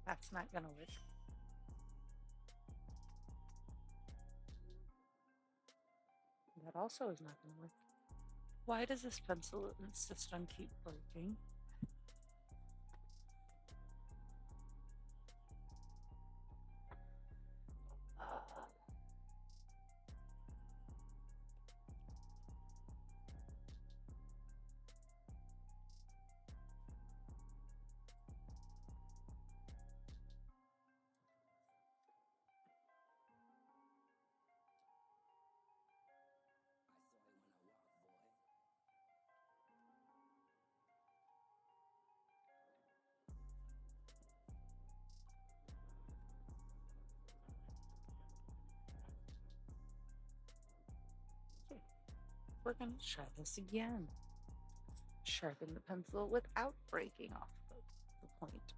That's not gonna work. That also is not gonna work. Why does this pencil insist on keep breaking? Okay, we're gonna try this again. Sharpen the pencil without breaking off the point.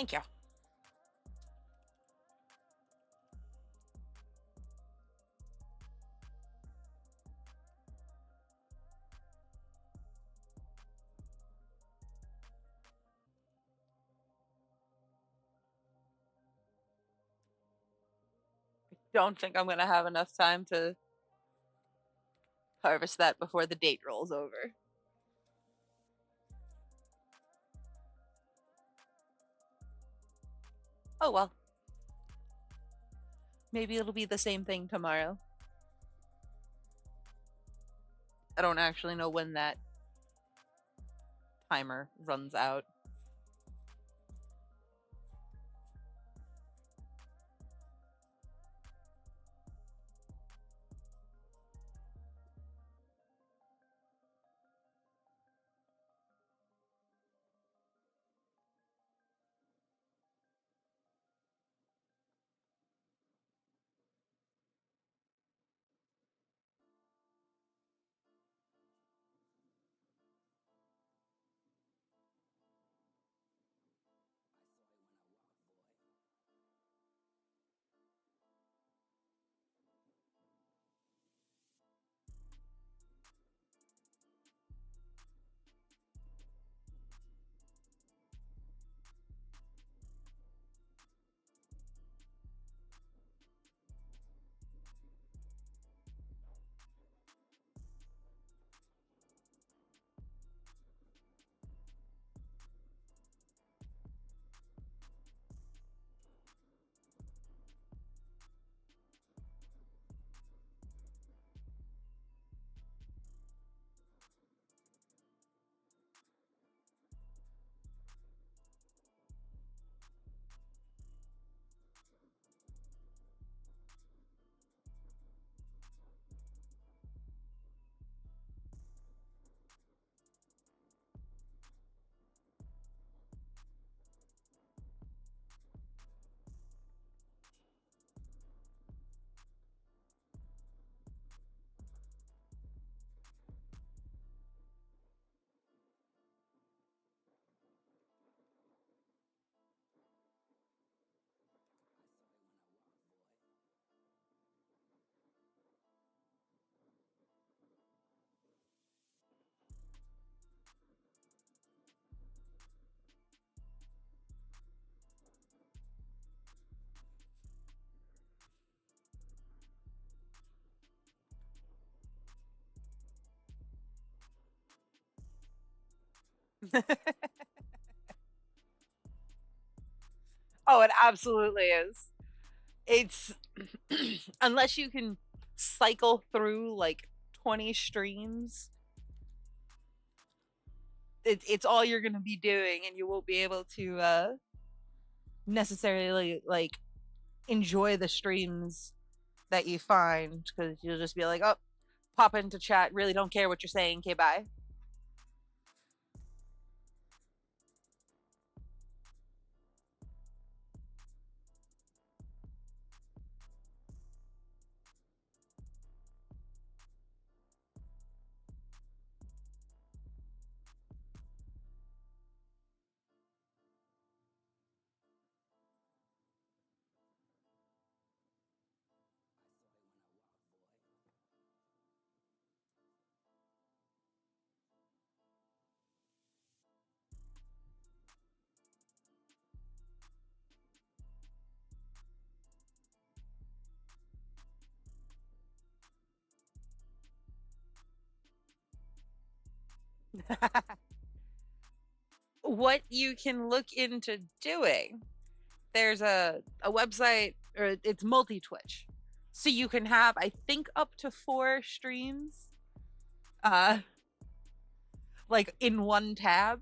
Thank you. Don't think I'm gonna have enough time to harvest that before the date rolls over. Oh well, maybe it'll be the same thing tomorrow. I don't actually know when that timer runs out. Oh, it absolutely is. It's unless you can cycle through like 20 streams, it's all you're going to be doing, and you won't be able to necessarily like enjoy the streams that you find because you'll just be like, oh, pop into chat, really don't care what you're saying, okay, bye. What you can look into doing, there's a website, or it's multi Twitch, so you can have, I think, up to 4 streams uh like in one tab,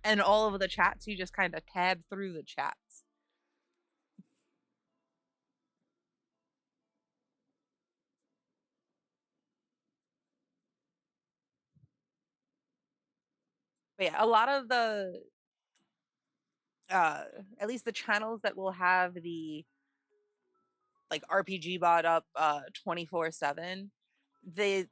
and all of the chats you just kind of tab through the chats. But yeah, a lot of the uh at least the channels that will have the like RPG bot up 24/7, they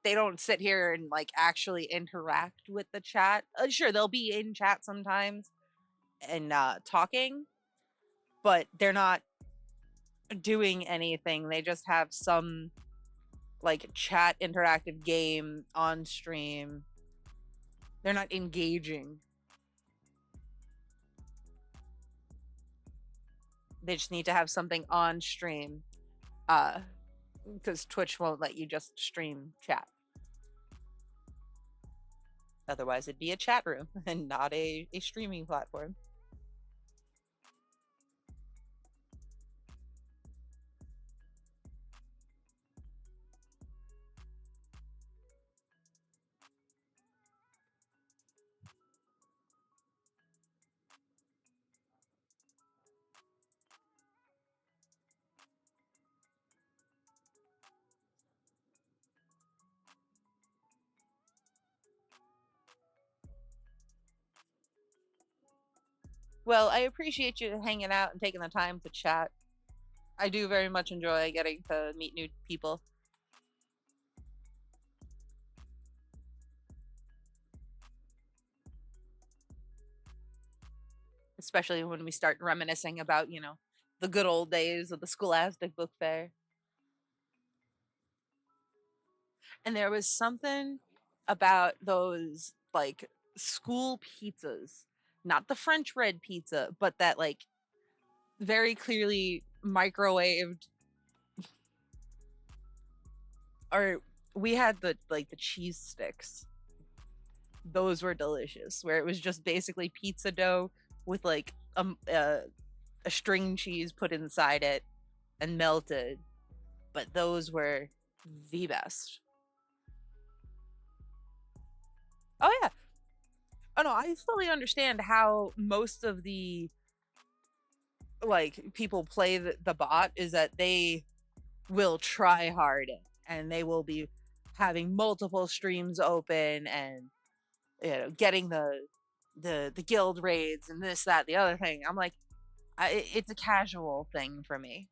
they don't sit here and like actually interact with the chat. Sure, they'll be in chat sometimes, and talking, but they're not doing anything. They just have some like chat interactive game on stream. They're not engaging. They just need to have something on stream. Because Twitch won't let you just stream chat. Otherwise, it'd be a chat room and not a streaming platform. Well, I appreciate you hanging out and taking the time to chat. I do very much enjoy getting to meet new people. Especially when we start reminiscing about, the good old days of the Scholastic Book Fair. And there was something about those like school pizzas, not the French bread pizza, but that like very clearly microwaved, or we had the cheese sticks. Those were delicious, where it was just basically pizza dough with like a string cheese put inside it and melted. But those were the best. Oh yeah. Oh no, I fully understand how most of the like people play the bot is that they will try hard and they will be having multiple streams open and getting the guild raids and this that the other thing. I'm like, it's a casual thing for me.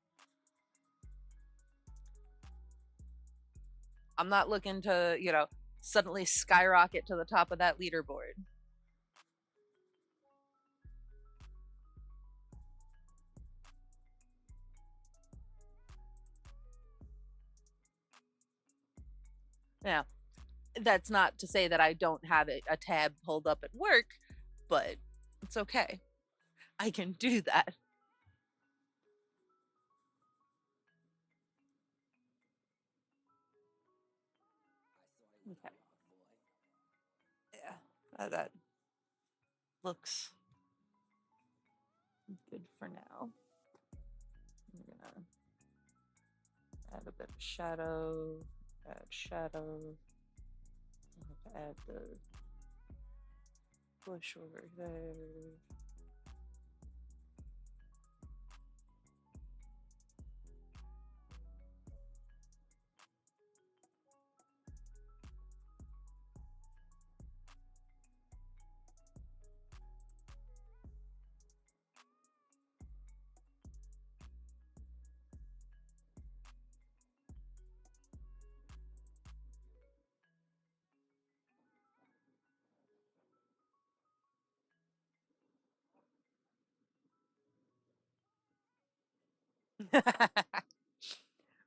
I'm not looking to suddenly skyrocket to the top of that leaderboard. Now, that's not to say that I don't have a tab pulled up at work, but it's okay. I can do that. Okay. Yeah, that looks good for now. I'm gonna add a bit of shadow, add shadow. I'll have to add the bush over there.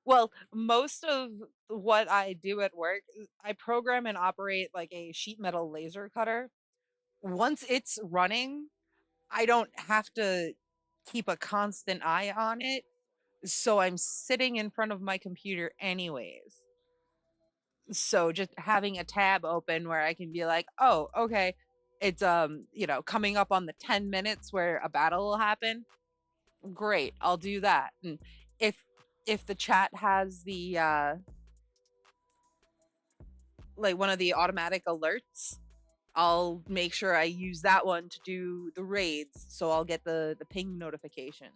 Well, most of what I do at work, I program and operate like a sheet metal laser cutter. Once it's running, I don't have to keep a constant eye on it. So I'm sitting in front of my computer anyways. So just having a tab open where I can be like, oh, okay, it's coming up on the 10 minutes where a battle will happen. Great, I'll do that. And if if the chat has the like one of the automatic alerts, I'll make sure I use that one to do the raids, so I'll get the ping notification.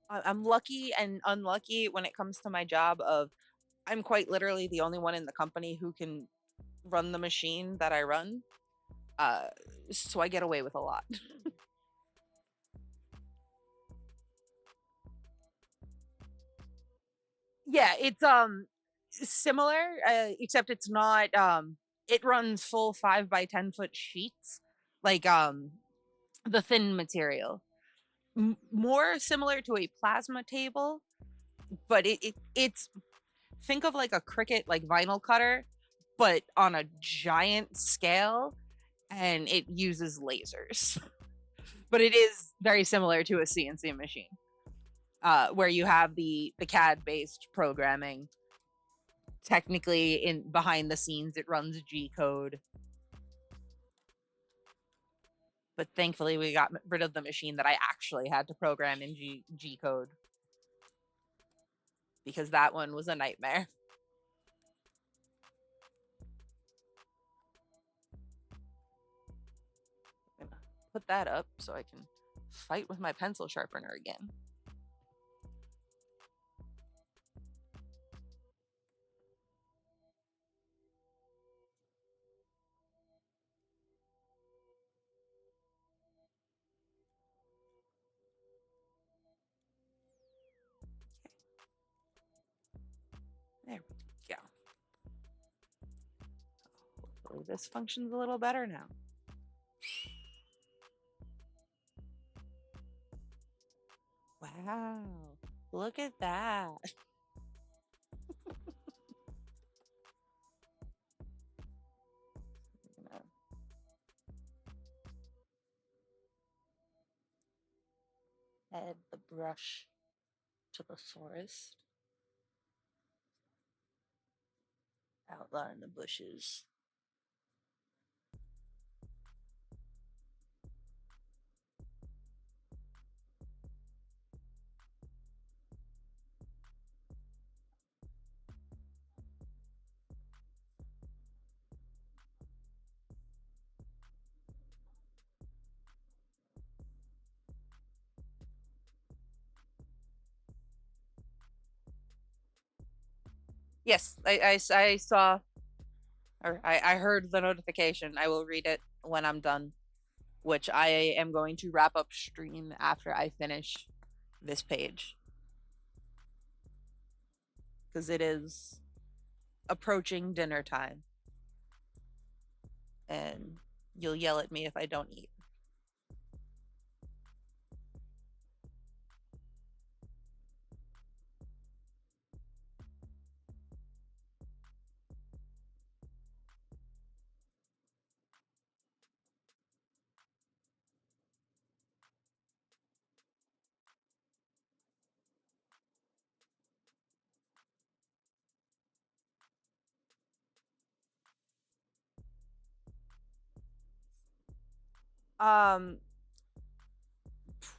I'm lucky and unlucky when it comes to my job of I'm quite literally the only one in the company who can run the machine that I run. Uh, so I get away with a lot. Yeah, it's similar, except it's not. It runs full 5 by 10 foot sheets, like the thin material, more similar to a plasma table, but it's think of like a Cricut like vinyl cutter, but on a giant scale, and it uses lasers. But it is very similar to a CNC machine, where you have the CAD based programming. Technically, in behind the scenes, it runs G code, but thankfully we got rid of the machine that I actually had to program in G code, because that one was a nightmare. I'm gonna put that up so I can fight with my pencil sharpener again. There we go. Hopefully this functions a little better now. Wow, look at that. I'm gonna add the brush to the forest, outline the bushes. Yes, I saw, or I heard the notification. I will read it when I'm done, which I am going to wrap up stream after I finish this page, because it is approaching dinner time, and you'll yell at me if I don't eat. Um,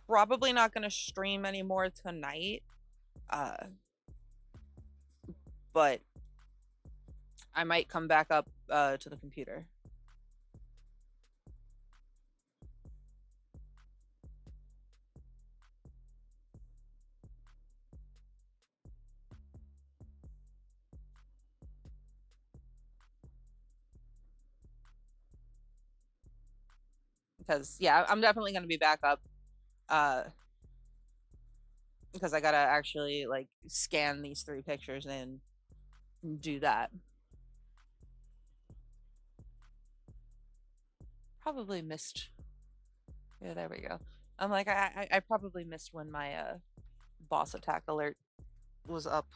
Probably not going to stream anymore tonight. Uh, but I might come back up to the computer. Because yeah, I'm definitely going to be back up. Uh, because I gotta actually like scan these 3 pictures and do that. Probably missed. Yeah, there we go. I'm like I probably missed when my boss attack alert was up.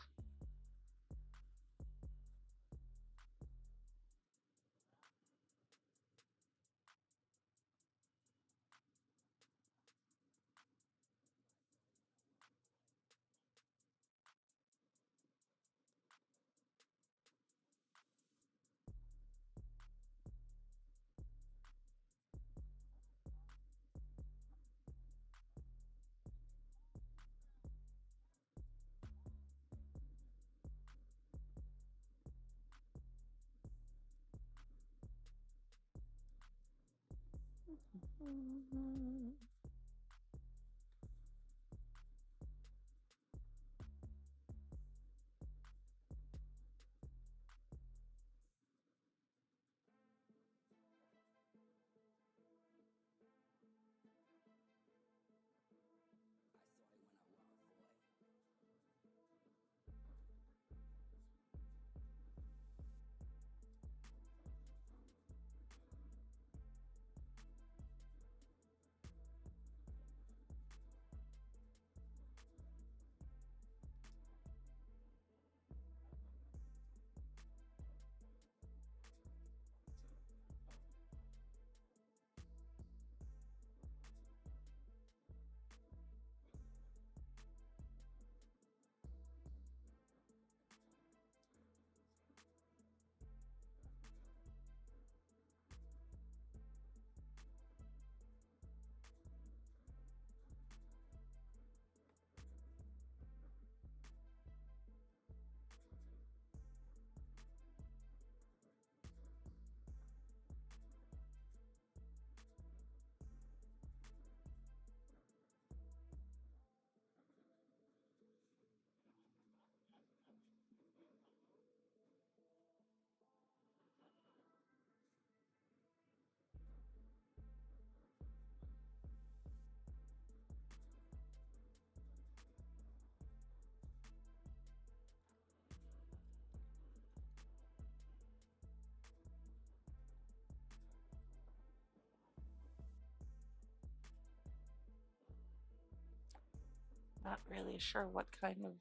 Not really sure what kind of.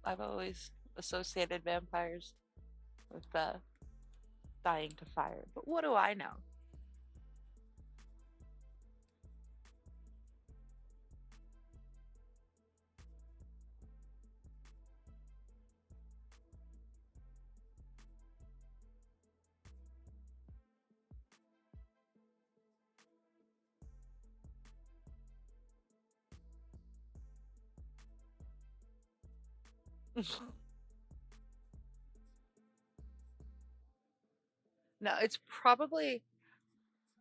I've always associated vampires with dying to fire, but what do I know? No, it's probably.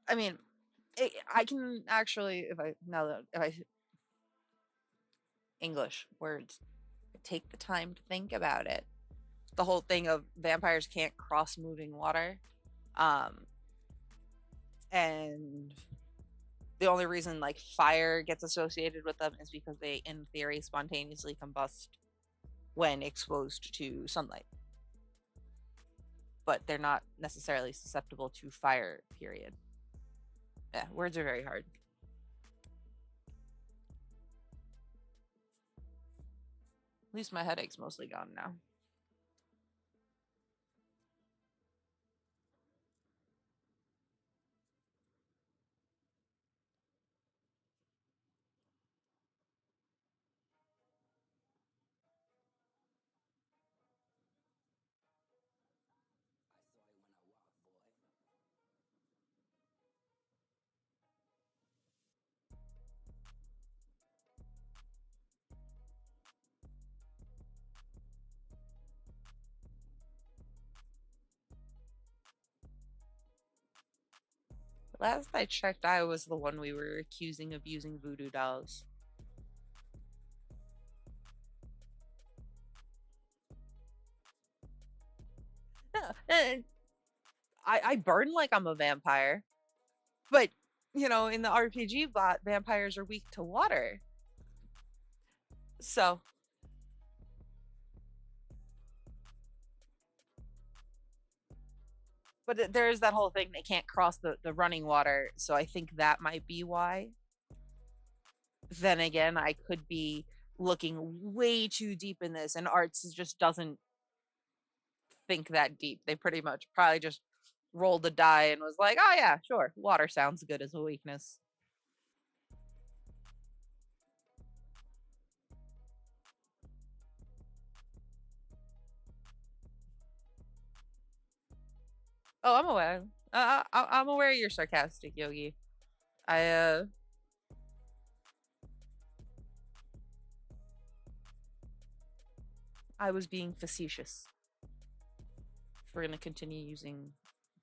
I mean, I can actually, if I now that if I English words, take the time to think about it. The whole thing of vampires can't cross moving water, um, and the only reason like fire gets associated with them is because they, in theory, spontaneously combust when exposed to sunlight, but they're not necessarily susceptible to fire. Period. Yeah, words are very hard. At least my headache's mostly gone now. Last I checked, I was the one we were accusing of using voodoo dolls. No, I burn like I'm a vampire, but in the RPG bot, vampires are weak to water. So, but there's that whole thing, they can't cross the running water, so I think that might be why. Then again, I could be looking way too deep in this, and arts just doesn't think that deep. They pretty much probably just rolled a die and was like, oh yeah, sure, water sounds good as a weakness. Oh, I'm aware. I'm aware you're sarcastic, Yogi. I I was being facetious. If we're gonna continue using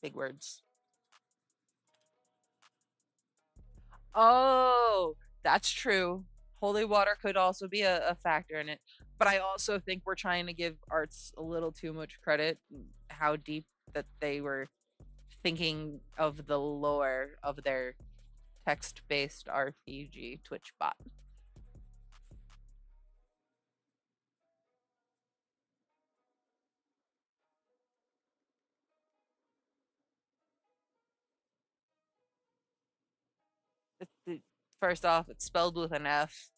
big words. Oh, that's true. Holy water could also be a factor in it. But I also think we're trying to give arts a little too much credit, how deep that they were thinking of the lore of their text based RPG Twitch bot. First off, it's spelled with an F.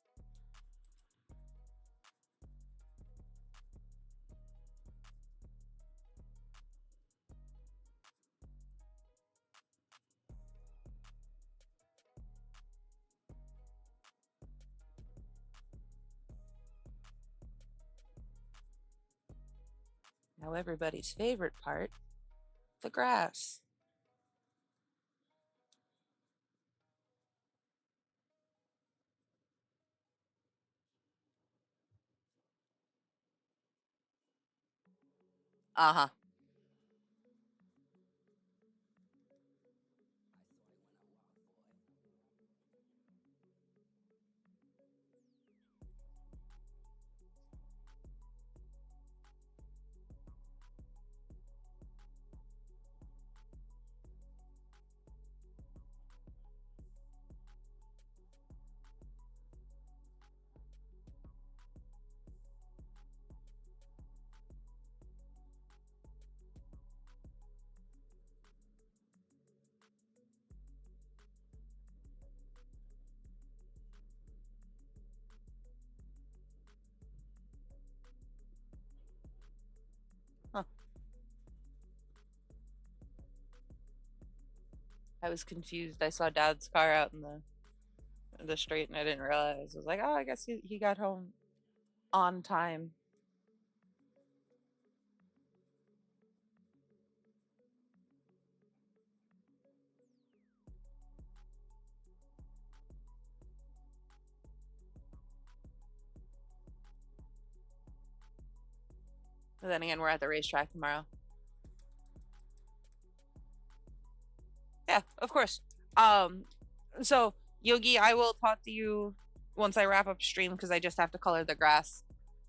Now, everybody's favorite part, the grass. Uh huh. I was confused. I saw Dad's car out in the street, and I didn't realize. I was like, oh, I guess he got home on time. But then again, we're at the racetrack tomorrow. Yeah, of course. Um, so Yogi, I will talk to you once I wrap up stream because I just have to color the grass.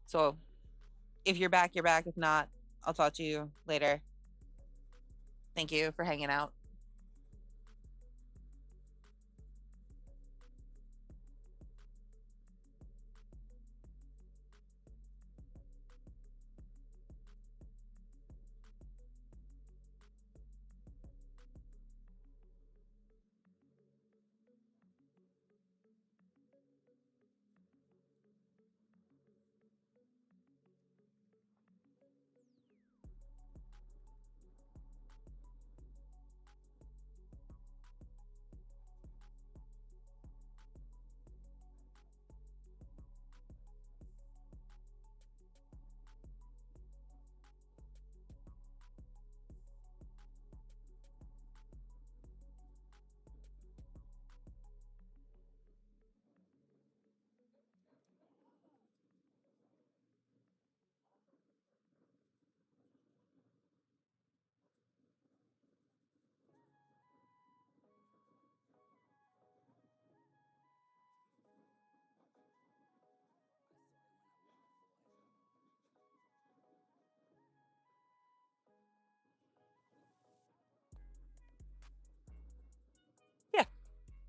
So if you're back, you're back. If not, I'll talk to you later. Thank you for hanging out. Yeah,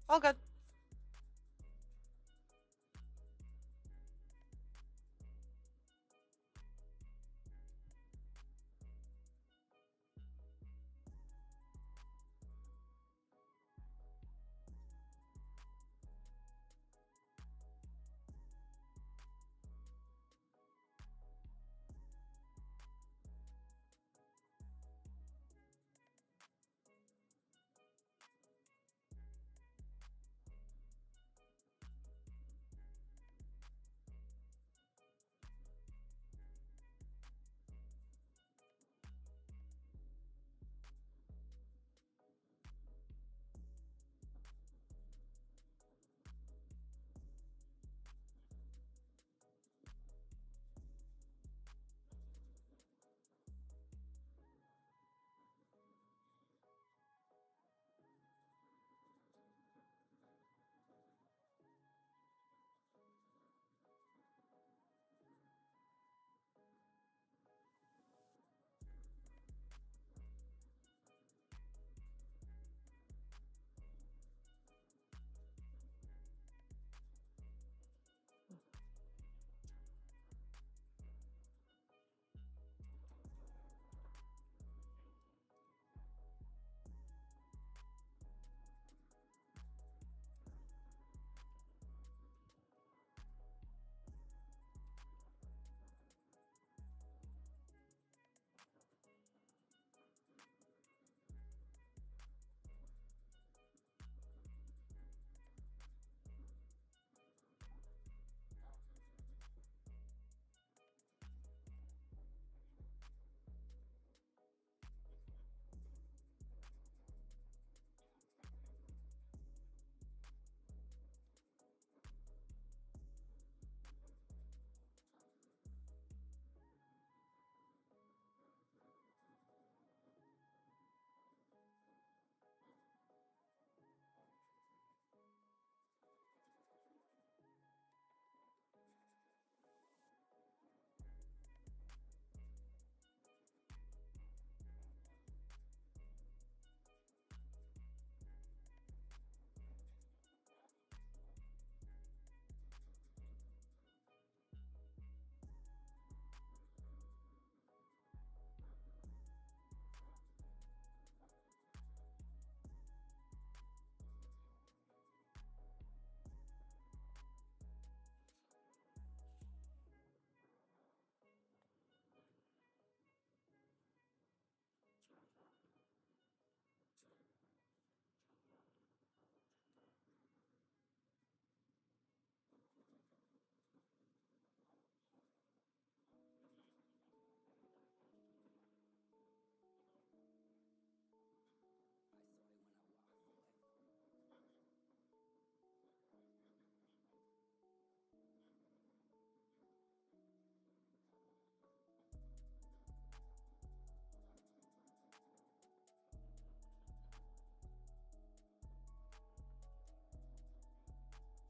all good.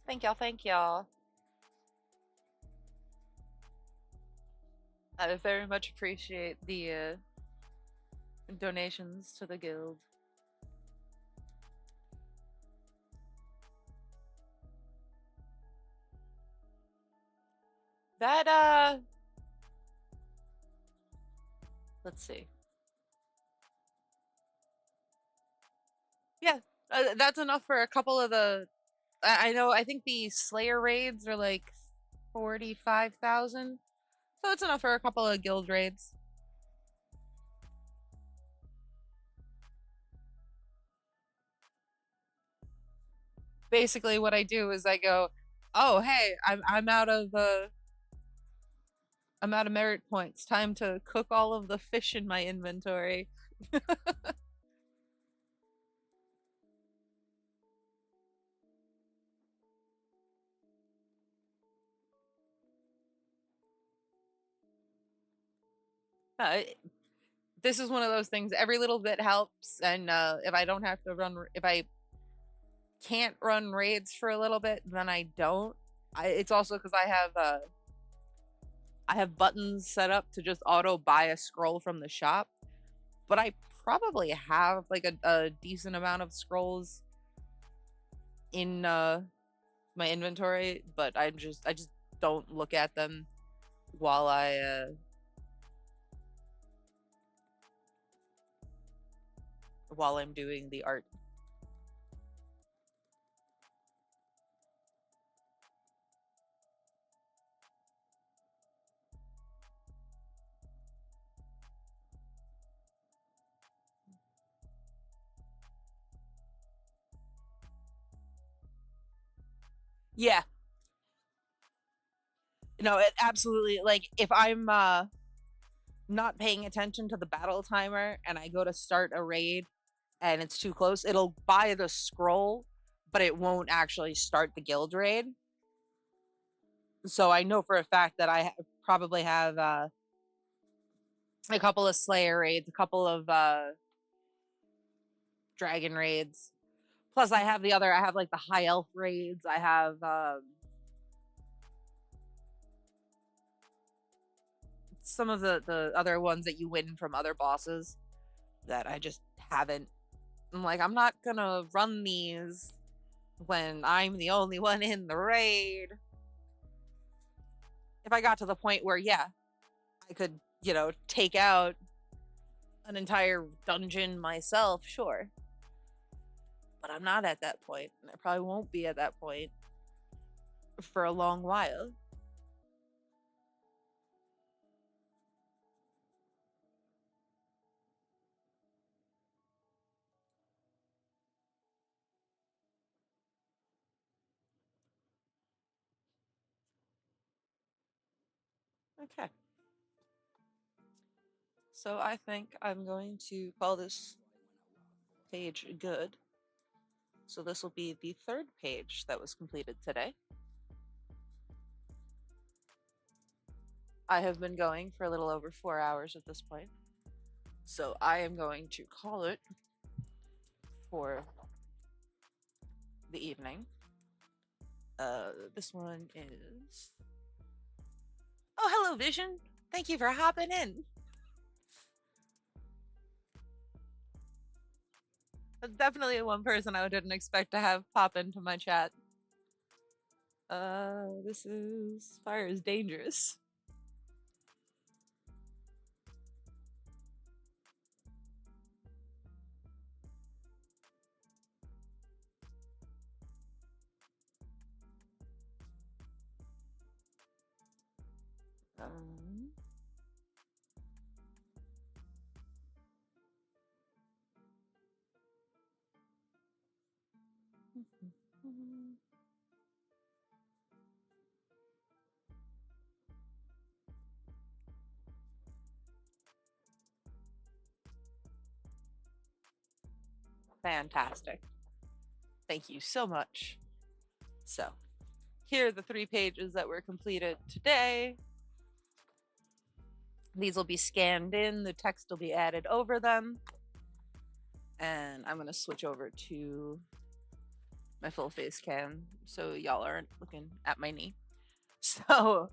Thank y'all. Thank y'all. I very much appreciate the donations to the guild. That let's see. Yeah, that's enough for a couple of the. I know. I think the Slayer raids are like 45,000, so it's enough for a couple of guild raids. Basically, what I do is I go, "Oh, hey, I'm out of merit points. Time to cook all of the fish in my inventory." Uh, this is one of those things. Every little bit helps, and if I don't have to run, if I can't run raids for a little bit, then I don't. It's also because I have buttons set up to just auto buy a scroll from the shop, but I probably have like a decent amount of scrolls in my inventory, but I just don't look at them while while I'm doing the art. Yeah, no, it absolutely, like if I'm not paying attention to the battle timer and I go to start a raid and it's too close, it'll buy the scroll, but it won't actually start the guild raid. So I know for a fact that probably have a couple of Slayer raids, a couple of Dragon raids. Plus, I have like the High Elf raids. I have some of the other ones that you win from other bosses that I just haven't. I'm like, I'm not gonna run these when I'm the only one in the raid. If I got to the point where, yeah, I could, take out an entire dungeon myself, sure. But I'm not at that point, and I probably won't be at that point for a long while. Okay. So I think I'm going to call this page good. So this will be the third page that was completed today. I have been going for a little over 4 hours at this point. So I am going to call it for the evening. This one is. Oh, hello, Vision. Thank you for hopping in. That's definitely one person I didn't expect to have pop into my chat. This is Fire is Dangerous. Um, Fantastic. Thank you so much. So, here are the 3 pages that were completed today. These will be scanned in, the text will be added over them. And I'm going to switch over to my full face cam so y'all aren't looking at my knee. So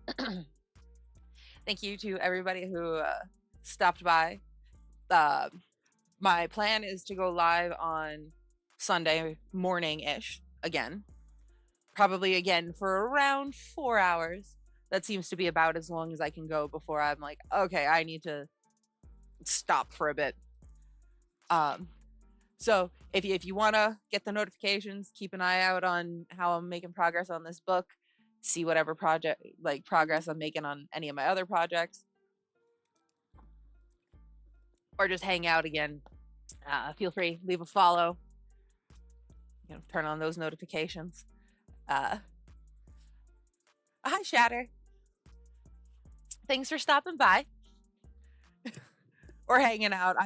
thank you to everybody who stopped by. Uh, my plan is to go live on Sunday morning-ish again. Probably again for around 4 hours. That seems to be about as long as I can go before I'm like, okay, I need to stop for a bit. So if you want to get the notifications, keep an eye out on how I'm making progress on this book, see whatever progress I'm making on any of my other projects, or just hang out again. Feel free, leave a follow, turn on those notifications. Hi, Shatter. Thanks for stopping by or hanging out.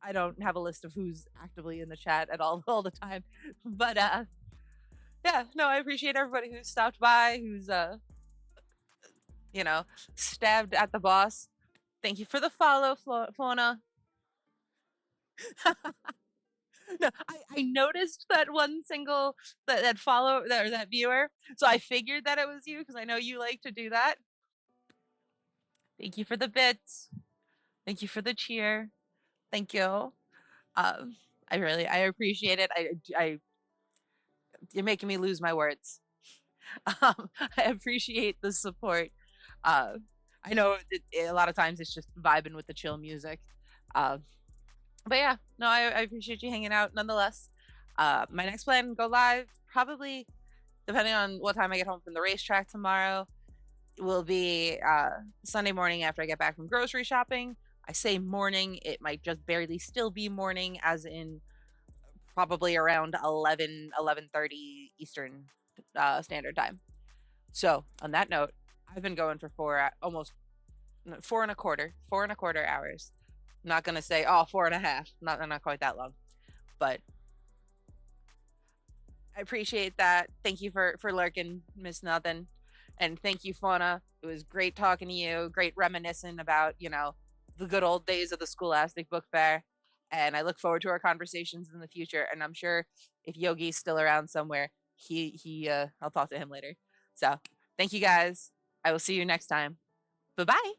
I don't have a list of who's actively in the chat at all the time, but yeah, no, I appreciate everybody who stopped by, who's stabbed at the boss. Thank you for the follow, Fauna. No, I noticed that one single that follow or that viewer, so I figured that it was you because I know you like to do that. Thank you for the bits. Thank you for the cheer. Thank you. I appreciate it. You're making me lose my words. I appreciate the support. I know a lot of times it's just vibing with the chill music. But yeah, no, I appreciate you hanging out nonetheless. My next plan, go live, probably depending on what time I get home from the racetrack tomorrow, will be Sunday morning after I get back from grocery shopping. I say morning, it might just barely still be morning, as in probably around 11:30 Eastern Standard Time. So on that note, I've been going for almost 4.25 hours. I'm not gonna say 4.5, not quite that long, but I appreciate that. Thank you for lurking, Miss Nothing, and thank you, Fauna. It was great talking to you. Great reminiscing about the good old days of the Scholastic Book Fair, and I look forward to our conversations in the future. And I'm sure if Yogi's still around somewhere, I'll talk to him later. So thank you guys. I will see you next time. Bye bye.